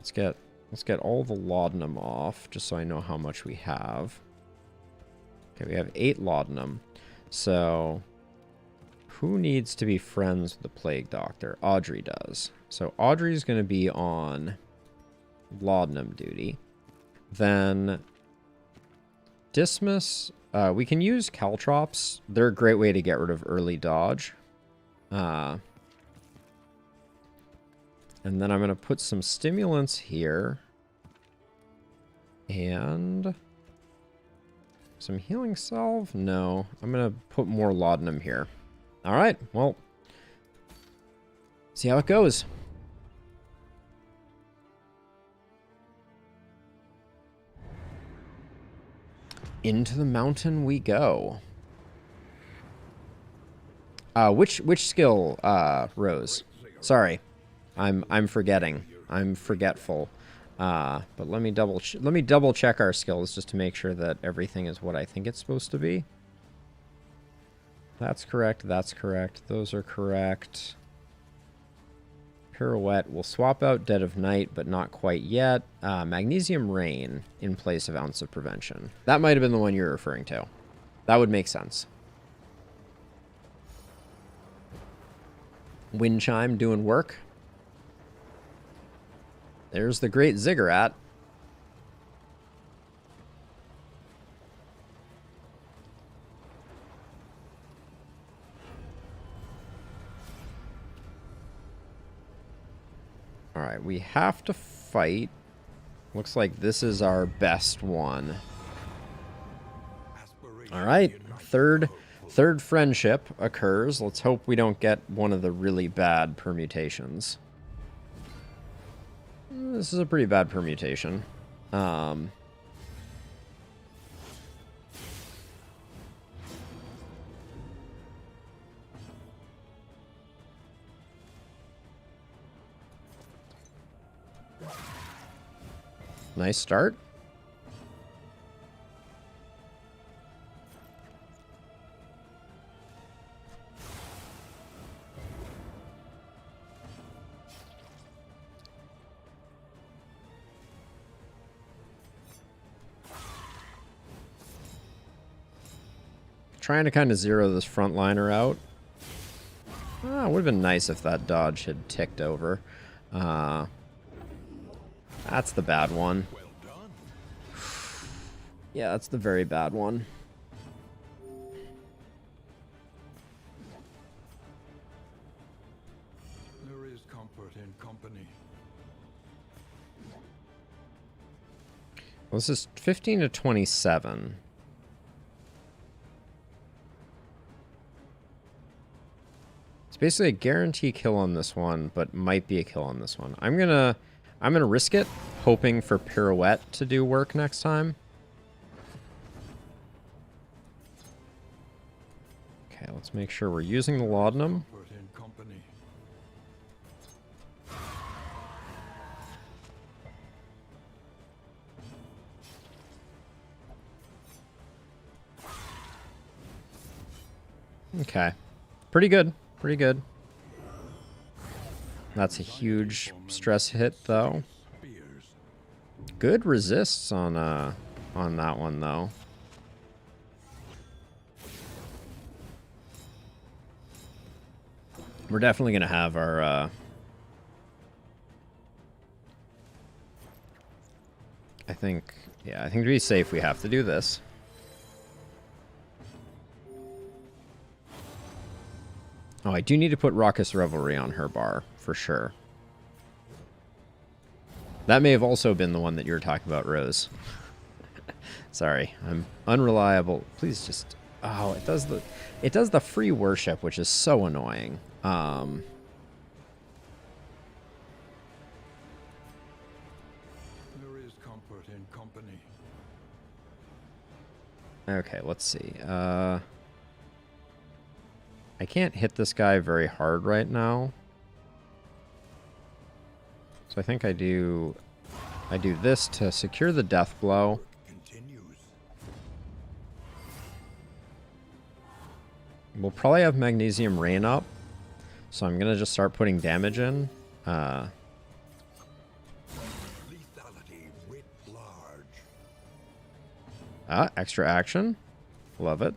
Let's get all the laudanum off, just so I know how much we have. Okay, we have 8 laudanum. So, who needs to be friends with the Plague Doctor? Audrey does. So, Audrey's going to be on laudanum duty. Then, Dismas, we can use caltrops. They're a great way to get rid of early dodge. And then I'm going to put some stimulants here. And some healing salve? No. I'm going to put more laudanum here. All right. Well, see how it goes. Into the mountain we go. Which skill, Rose? Sorry. I'm forgetting. I'm forgetful. But let me double check our skills just to make sure that everything is what I think it's supposed to be. That's correct. That's correct. Those are correct. Pirouette. We'll swap out Dead of Night, but not quite yet. Magnesium Rain in place of Ounce of Prevention. That might have been the one you're referring to. That would make sense. Wind Chime doing work. There's the great Ziggurat. Alright, we have to fight. Looks like this is our best one. Alright, third friendship occurs. Let's hope we don't get one of the really bad permutations. This is a pretty bad permutation. Nice start. Trying to kind of zero this frontliner out. It would have been nice if that dodge had ticked over. That's the bad one. Yeah, that's the very bad one. There is comfort in company. Well, this is 15 to 27. It's basically a guarantee kill on this one, but might be a kill on this one. I'm gonna risk it hoping for Pirouette to do work next time. Okay, let's make sure we're using the laudanum. Comfort in company. Okay. Pretty good. Pretty good. That's a huge stress hit, though. Spears. Good resists on that one, though. We're definitely going to have our... I think to be safe, we have to do this. Oh, I do need to put Raucous Revelry on her bar, for sure. That may have also been the one that you were talking about, Rose. Sorry, I'm unreliable. Please just... Oh, it does the free worship, which is so annoying. There is comfort in company. Okay, let's see. I can't hit this guy very hard right now. So I think I do this to secure the death blow. Continues. We'll probably have Magnesium Rain up. So I'm going to just start putting damage in. Lethality writ large. Extra action. Love it.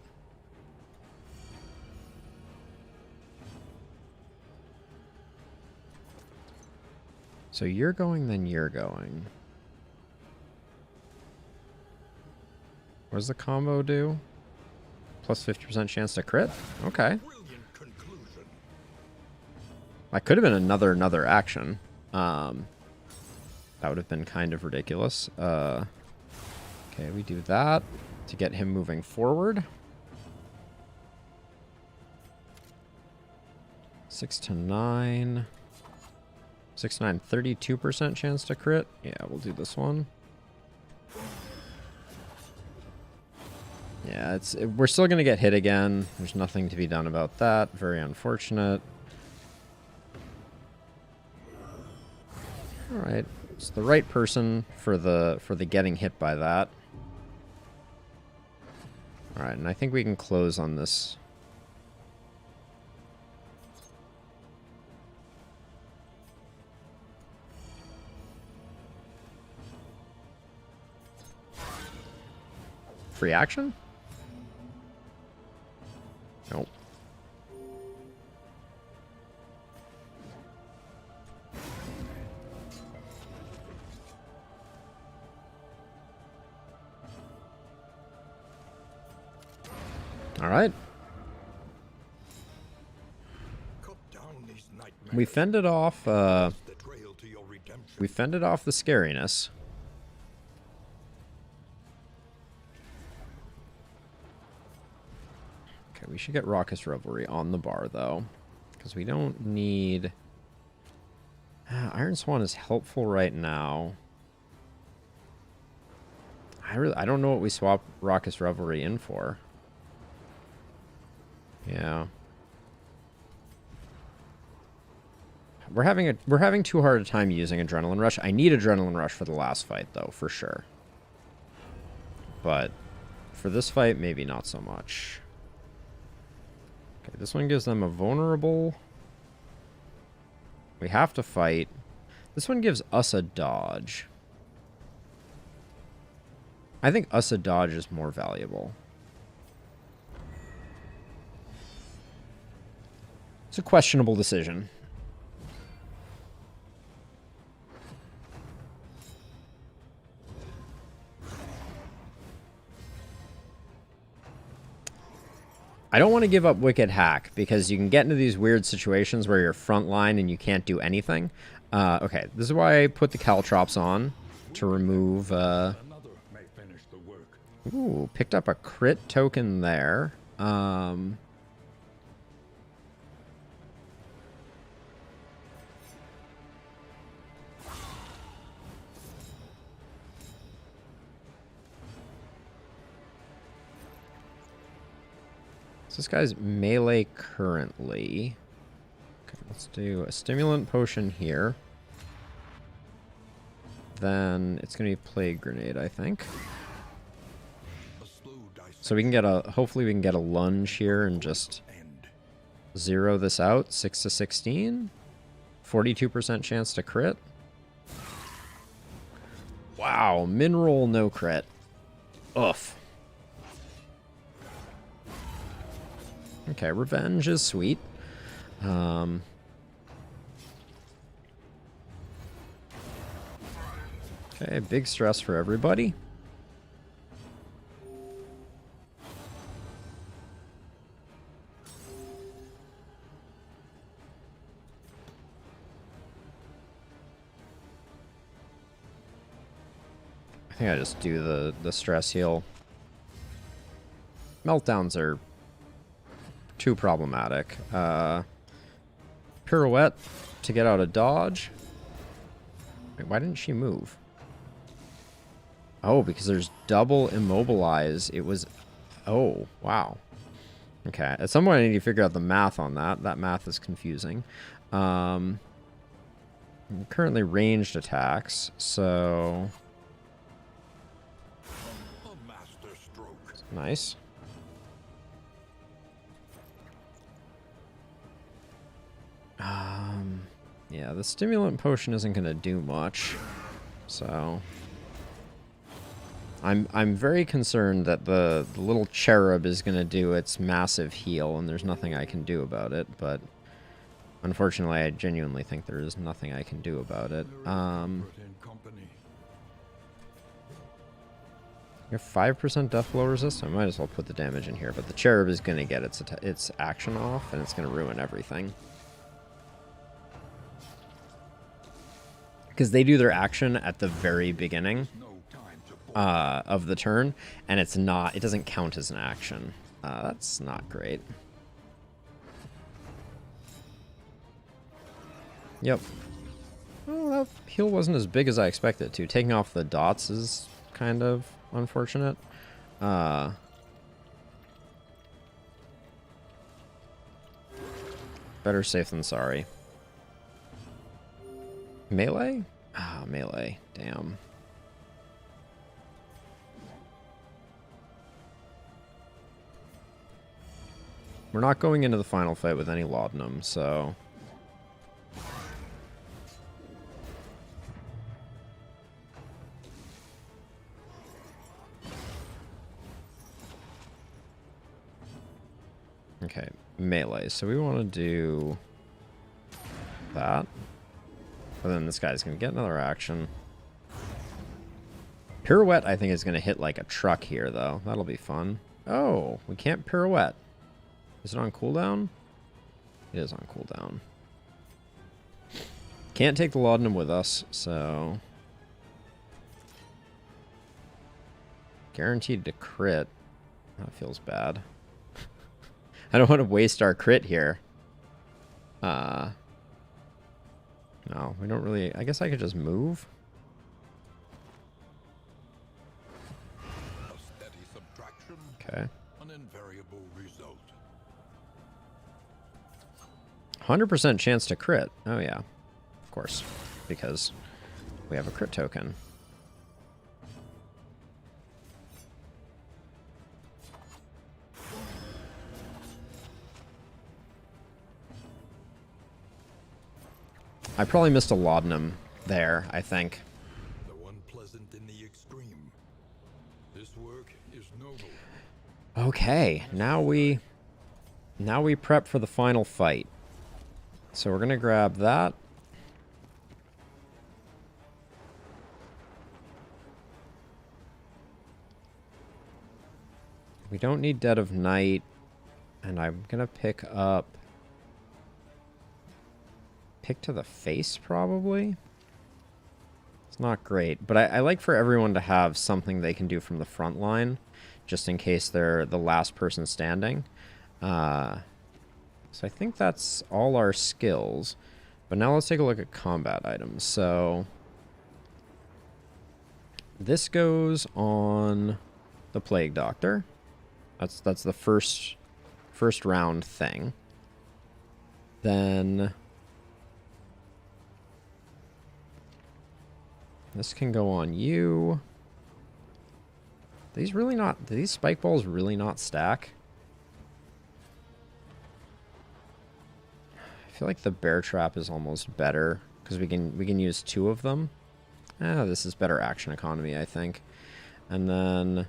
So you're going, then you're going. What does the combo do? Plus 50% chance to crit? Okay. Brilliant conclusion. That could have been another action. That would have been kind of ridiculous. Okay, we do that to get him moving forward. 6 to 9. 6 to 9, 32% chance to crit. Yeah, we'll do this one. Yeah, we're still gonna get hit again. There's nothing to be done about that. Very unfortunate. All right, it's the right person for the getting hit by that. All right, and I think we can close on this. Free action? Nope. All right. Cut down these nightmares. We fended off The trail to your redemption. we fended off the scariness. Okay, we should get Raucous Revelry on the bar though, because we don't need Iron Swan is helpful right now. I don't know what we swap Raucous Revelry in for. Yeah. We're having too hard a time using Adrenaline Rush. I need Adrenaline Rush for the last fight though, for sure. But for this fight, maybe not so much. Okay, this one gives them a vulnerable. We have to fight. This one gives us a dodge. I think us a dodge is more valuable. It's a questionable decision. I don't want to give up Wicked Hack because you can get into these weird situations where you're frontline and you can't do anything. Okay, this is why I put the Caltrops on to remove... Another may finish the work. Ooh, picked up a crit token there. So this guy's melee currently. Okay, let's do a stimulant potion here. Then it's going to be Plague Grenade, I think. So we can get a, hopefully we can get a lunge here and just zero this out. 6 to 16. 42% chance to crit. Wow, min-roll no crit. Oof. Okay, revenge is sweet. Okay, big stress for everybody. I think I just do the stress heal. Meltdowns are too problematic. Pirouette to get out of dodge. Wait, why didn't she move? Oh, because there's double immobilize. It was... Oh, wow. Okay, at some point I need to figure out the math on that. That math is confusing. Currently ranged attacks, so... Nice. Yeah, the stimulant potion isn't going to do much, so... I'm very concerned that the little cherub is going to do its massive heal, and there's nothing I can do about it, but... Unfortunately, I genuinely think there is nothing I can do about it. You have 5% death blow resist? I might as well put the damage in here, but the cherub is going to get its action off, and it's going to ruin everything. Because they do their action at the very beginning of the turn, and it doesn't count as an action. That's not great. Yep. Oh, that heal wasn't as big as I expected it to. Taking off the dots is kind of unfortunate. Better safe than sorry. Melee? Ah, melee. Damn. We're not going into the final fight with any laudanum, so... Okay, melee. So we want to do that. But then this guy's going to get another action. Pirouette, I think, is going to hit like a truck here, though. That'll be fun. Oh, we can't pirouette. Is it on cooldown? It is on cooldown. Can't take the laudanum with us, so... Guaranteed to crit. That feels bad. I don't want to waste our crit here. No, we don't really... I guess I could just move. A steady subtraction, Okay. an invariable result. 100% chance to crit. Oh, yeah. Of course. Because we have a crit token. I probably missed a laudanum there, I think. The one pleasant in the extreme. This work is noble. Okay, now we prep for the final fight. So we're gonna grab that. We don't need Dead of Night, and I'm gonna pick up... Pick to the face, probably? It's not great, but I like for everyone to have something they can do from the front line, just in case they're the last person standing. So I think that's all our skills. But now let's take a look at combat items. So this goes on the Plague Doctor. That's the first first round thing. Then this can go on you. These really not, do these spike balls really not stack? I feel like the bear trap is almost better because we can use 2 of them. This is better action economy, I think. And then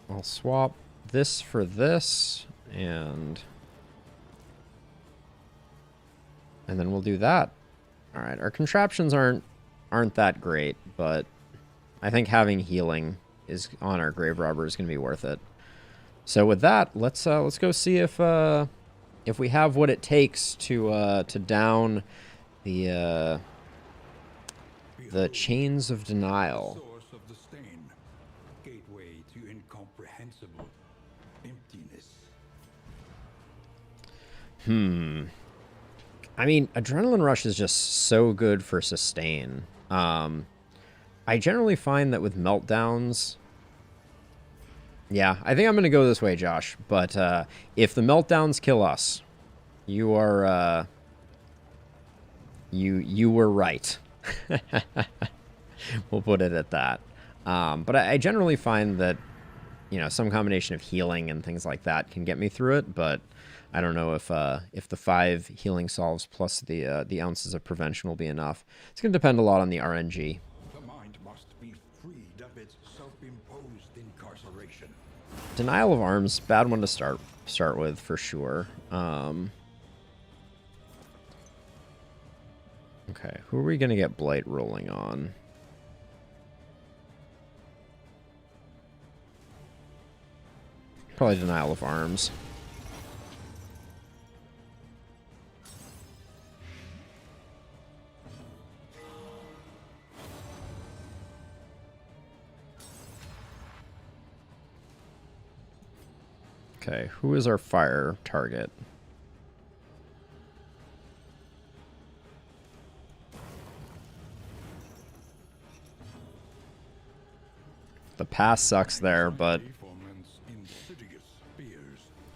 I'll swap this for this, and then we'll do that. All right, our contraptions aren't that great, but I think having healing is on our grave robber is going to be worth it. So with that, let's go see if we have what it takes to down the chains of denial. Source of the stain, gateway to incomprehensible emptiness. I mean, Adrenaline Rush is just so good for sustain. I generally find that with meltdowns, yeah, I think I'm going to go this way, Josh. But if the meltdowns kill us, you are you were right. We'll put it at that. But I generally find that, you know, some combination of healing and things like that can get me through it. But I don't know if the 5 healing solves plus the ounces of prevention will be enough. It's going to depend a lot on the RNG. The mind must be freed of its self-imposed incarceration. Denial of Arms, bad one to start with for sure. Okay, who are we going to get Blight rolling on? Probably Denial of Arms. Okay, who is our fire target? The pass sucks there, but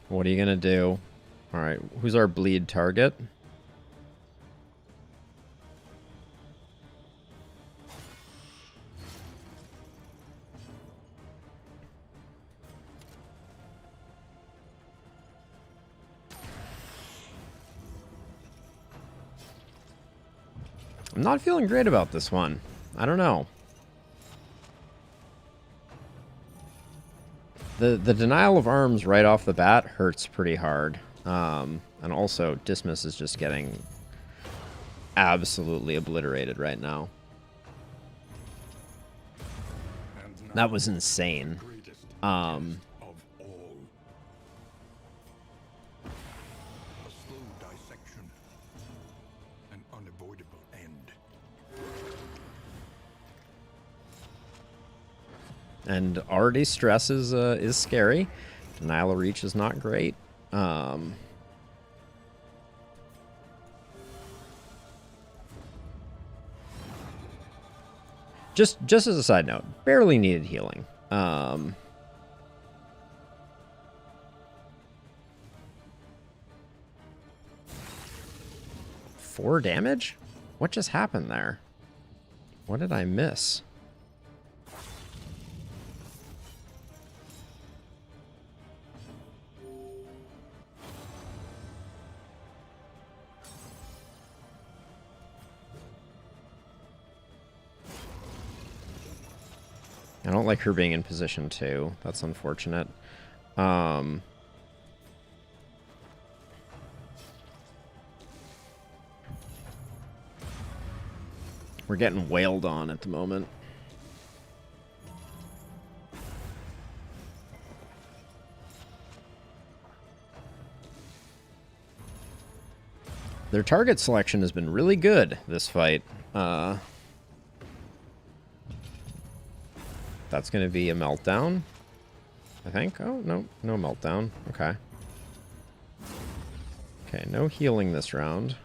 what are you gonna do? Alright, who's our bleed target? I'm not feeling great about this one. I don't know. The Denial of Arms right off the bat hurts pretty hard. And also, Dismiss is just getting absolutely obliterated right now. That was insane. And already stress is scary. Denial of Reach is not great. Just as a side note, barely needed healing. 4 damage? What just happened there? What did I miss? I don't like her being in position 2. That's unfortunate. We're getting wailed on at the moment. Their target selection has been really good this fight. That's going to be a meltdown, I think. Oh, no. No meltdown. Okay. Okay, no healing this round.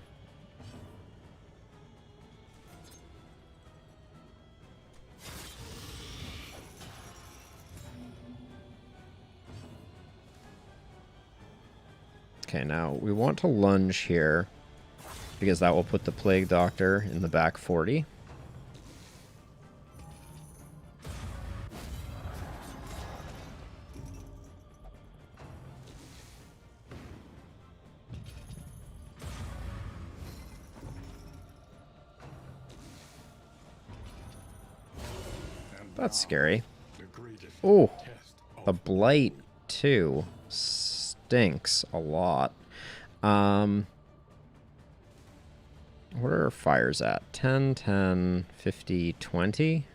Okay, now we want to lunge here because that will put the Plague Doctor in the back 40. That's scary. Oh, the Blight, too. Stinks a lot. What are our fires at? 10, 10, 50, 20?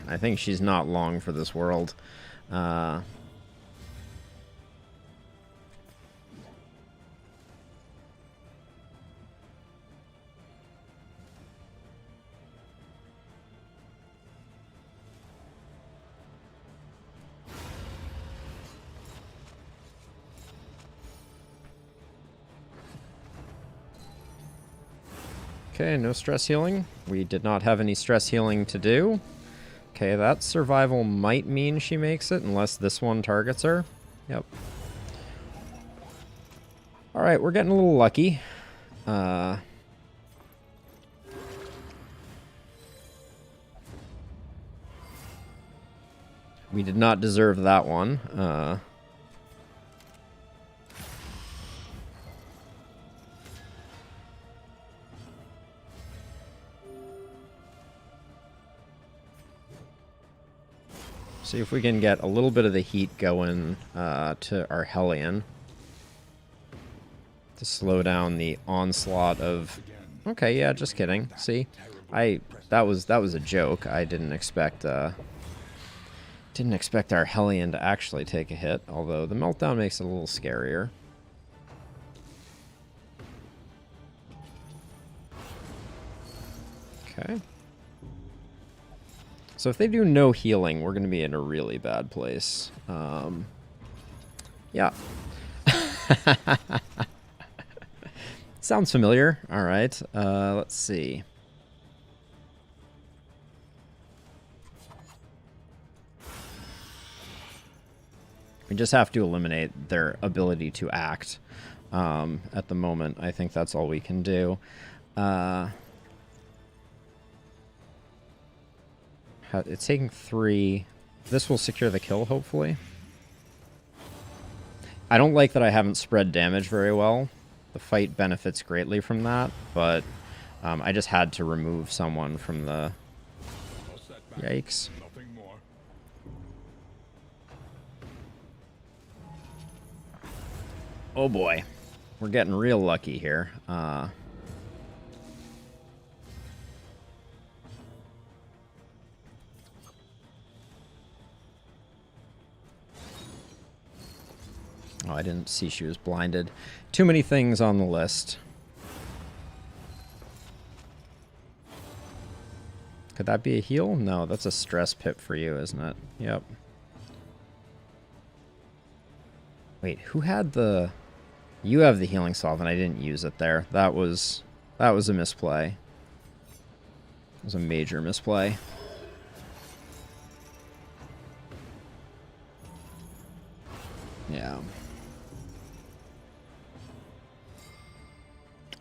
I think she's not long for this world. Okay, no stress healing. We did not have any stress healing to do. Okay, that survival might mean she makes it, unless this one targets her. Yep. Alright, we're getting a little lucky. We did not deserve that one. See if we can get a little bit of the heat going to our Hellion to slow down the onslaught of... Okay, yeah, just kidding. See, that was a joke. I didn't expect our Hellion to actually take a hit. Although the meltdown makes it a little scarier. Okay. So if they do no healing, we're going to be in a really bad place. Yeah. Sounds familiar. All right. Let's see. We just have to eliminate their ability to act. At the moment, I think that's all we can do. It's taking 3. This will secure the kill, hopefully. I don't like that I haven't spread damage very well. The fight benefits greatly from that, but I just had to remove someone from the... Yikes. Oh boy. We're getting real lucky here. Oh, I didn't see she was blinded. Too many things on the list. Could that be a heal? No, that's a stress pip for you, isn't it? Yep. Wait, who had the... You have the healing solvent. I didn't use it there. That was a misplay. It was a major misplay. Yeah.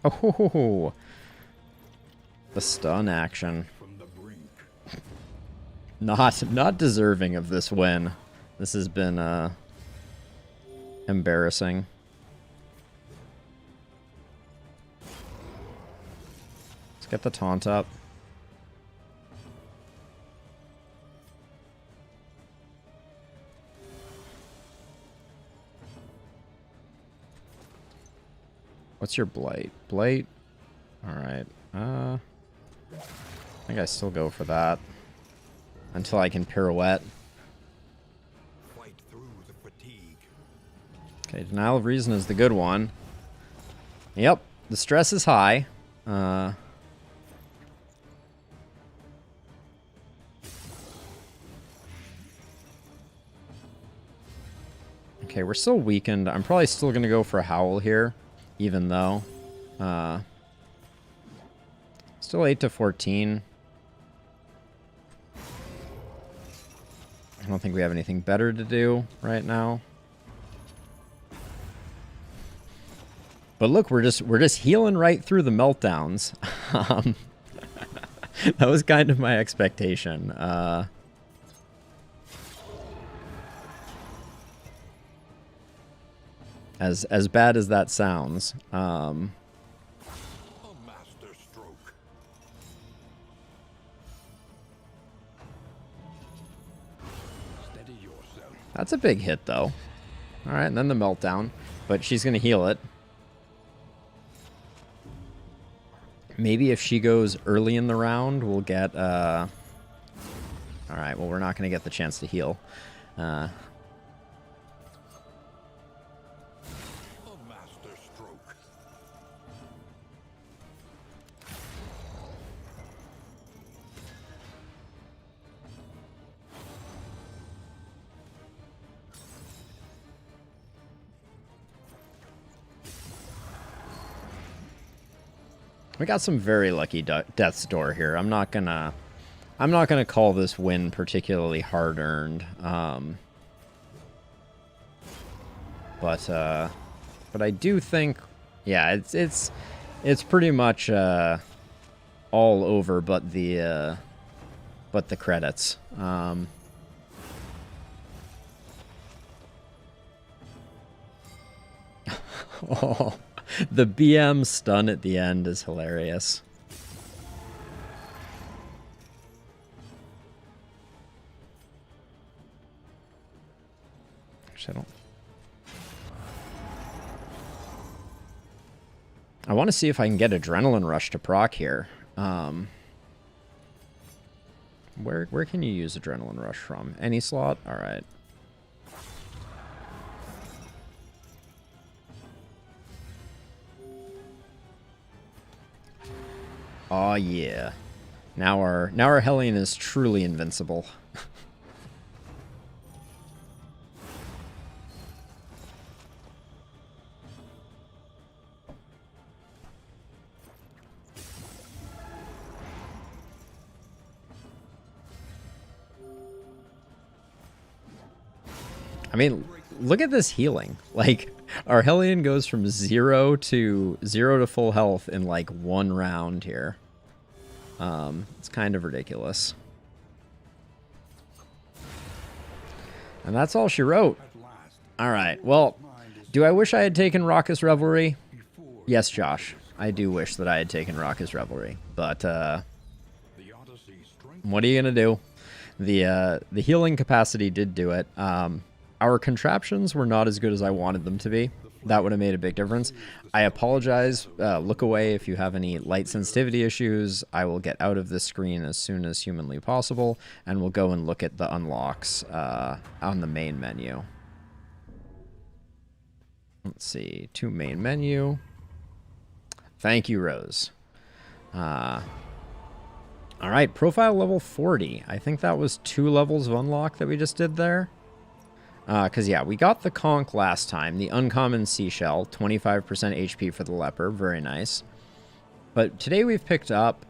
Oh, the stun action. Not deserving of this win. This has been embarrassing. Let's get the taunt up. What's your blight? Blight? Alright. I think I still go for that. Until I can pirouette. Fight through the fatigue. Okay, Denial of Reason is the good one. Yep, the stress is high. Okay, we're still weakened. I'm probably still going to go for a Howl here. Even though, let's Still 8 to 14. I don't think we have anything better to do right now. But look, we're just healing right through the meltdowns. That was kind of my expectation. As bad as that sounds. A master stroke. Steady yourself. That's a big hit, though. All right, and then the meltdown. But she's going to heal it. Maybe if she goes early in the round, we'll get... All right, well, we're not going to get the chance to heal. A master stroke. We got some very lucky death's door here. I'm not gonna call this win particularly hard earned. But I do think, yeah, it's pretty much all over, but the credits. Oh. The BM stun at the end is hilarious. Actually, I want to see if I can get Adrenaline Rush to proc here. Where can you use Adrenaline Rush from? Any slot? All right. Oh yeah. Now our Hellion is truly invincible. I mean, look at this healing. Like, our Hellion goes from 0 to full health in like 1 round here. It's kind of ridiculous. And that's all she wrote. All right. Well, do I wish I had taken Raucous Revelry? Yes, Josh. I do wish that I had taken Raucous Revelry. But what are you gonna do? The healing capacity did do it. Our contraptions were not as good as I wanted them to be. That would have made a big difference. I apologize. Look away if you have any light sensitivity issues. I will get out of this screen as soon as humanly possible, and we'll go and look at the unlocks on the main menu. Let's see. To main menu. Thank you, Rose. All right, profile level 40. I think that was 2 levels of unlock that we just did there. Because, yeah, we got the conch last time. The uncommon seashell, 25% HP for the leper. Very nice. But today we've picked up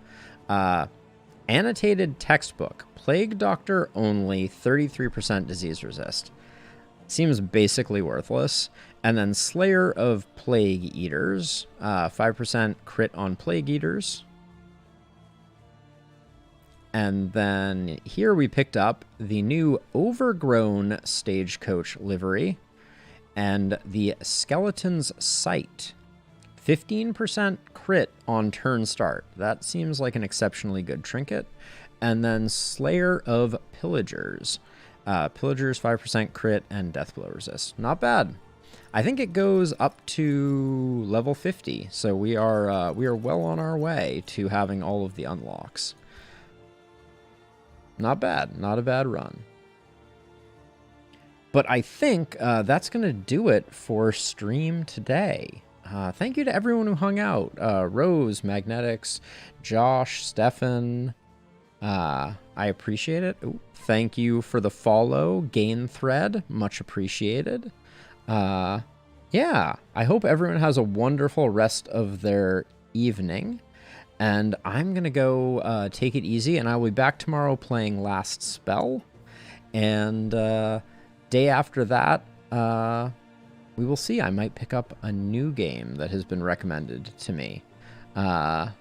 annotated textbook. Plague Doctor only, 33% disease resist. Seems basically worthless. And then Slayer of Plague Eaters, 5% crit on Plague Eaters. And then here we picked up the new Overgrown Stagecoach livery and the Skeleton's Sight. 15% crit on turn start. That seems like an exceptionally good trinket. And then Slayer of Pillagers. Pillagers 5% crit and Deathblow resist. Not bad. I think it goes up to level 50. So we are well on our way to having all of the unlocks. Not bad. Not a bad run. But I think that's going to do it for stream today. Thank you to everyone who hung out. Rose, Magnetics, Josh, Stefan. I appreciate it. Ooh, thank you for the follow, Gain Thread. Much appreciated. Yeah, I hope everyone has a wonderful rest of their evening. And I'm going to go take it easy, and I'll be back tomorrow playing Last Spell. And day after that, we will see. I might pick up a new game that has been recommended to me. Yeah,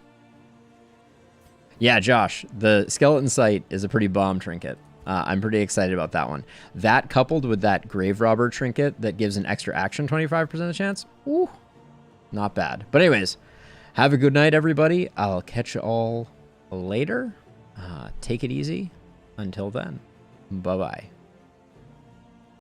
Josh, the Skeleton Sight is a pretty bomb trinket. I'm pretty excited about that one. That coupled with that Grave Robber trinket that gives an extra action 25% chance. Ooh, not bad. But anyways, have a good night, everybody. I'll catch you all later. Take it easy. Until then, bye-bye.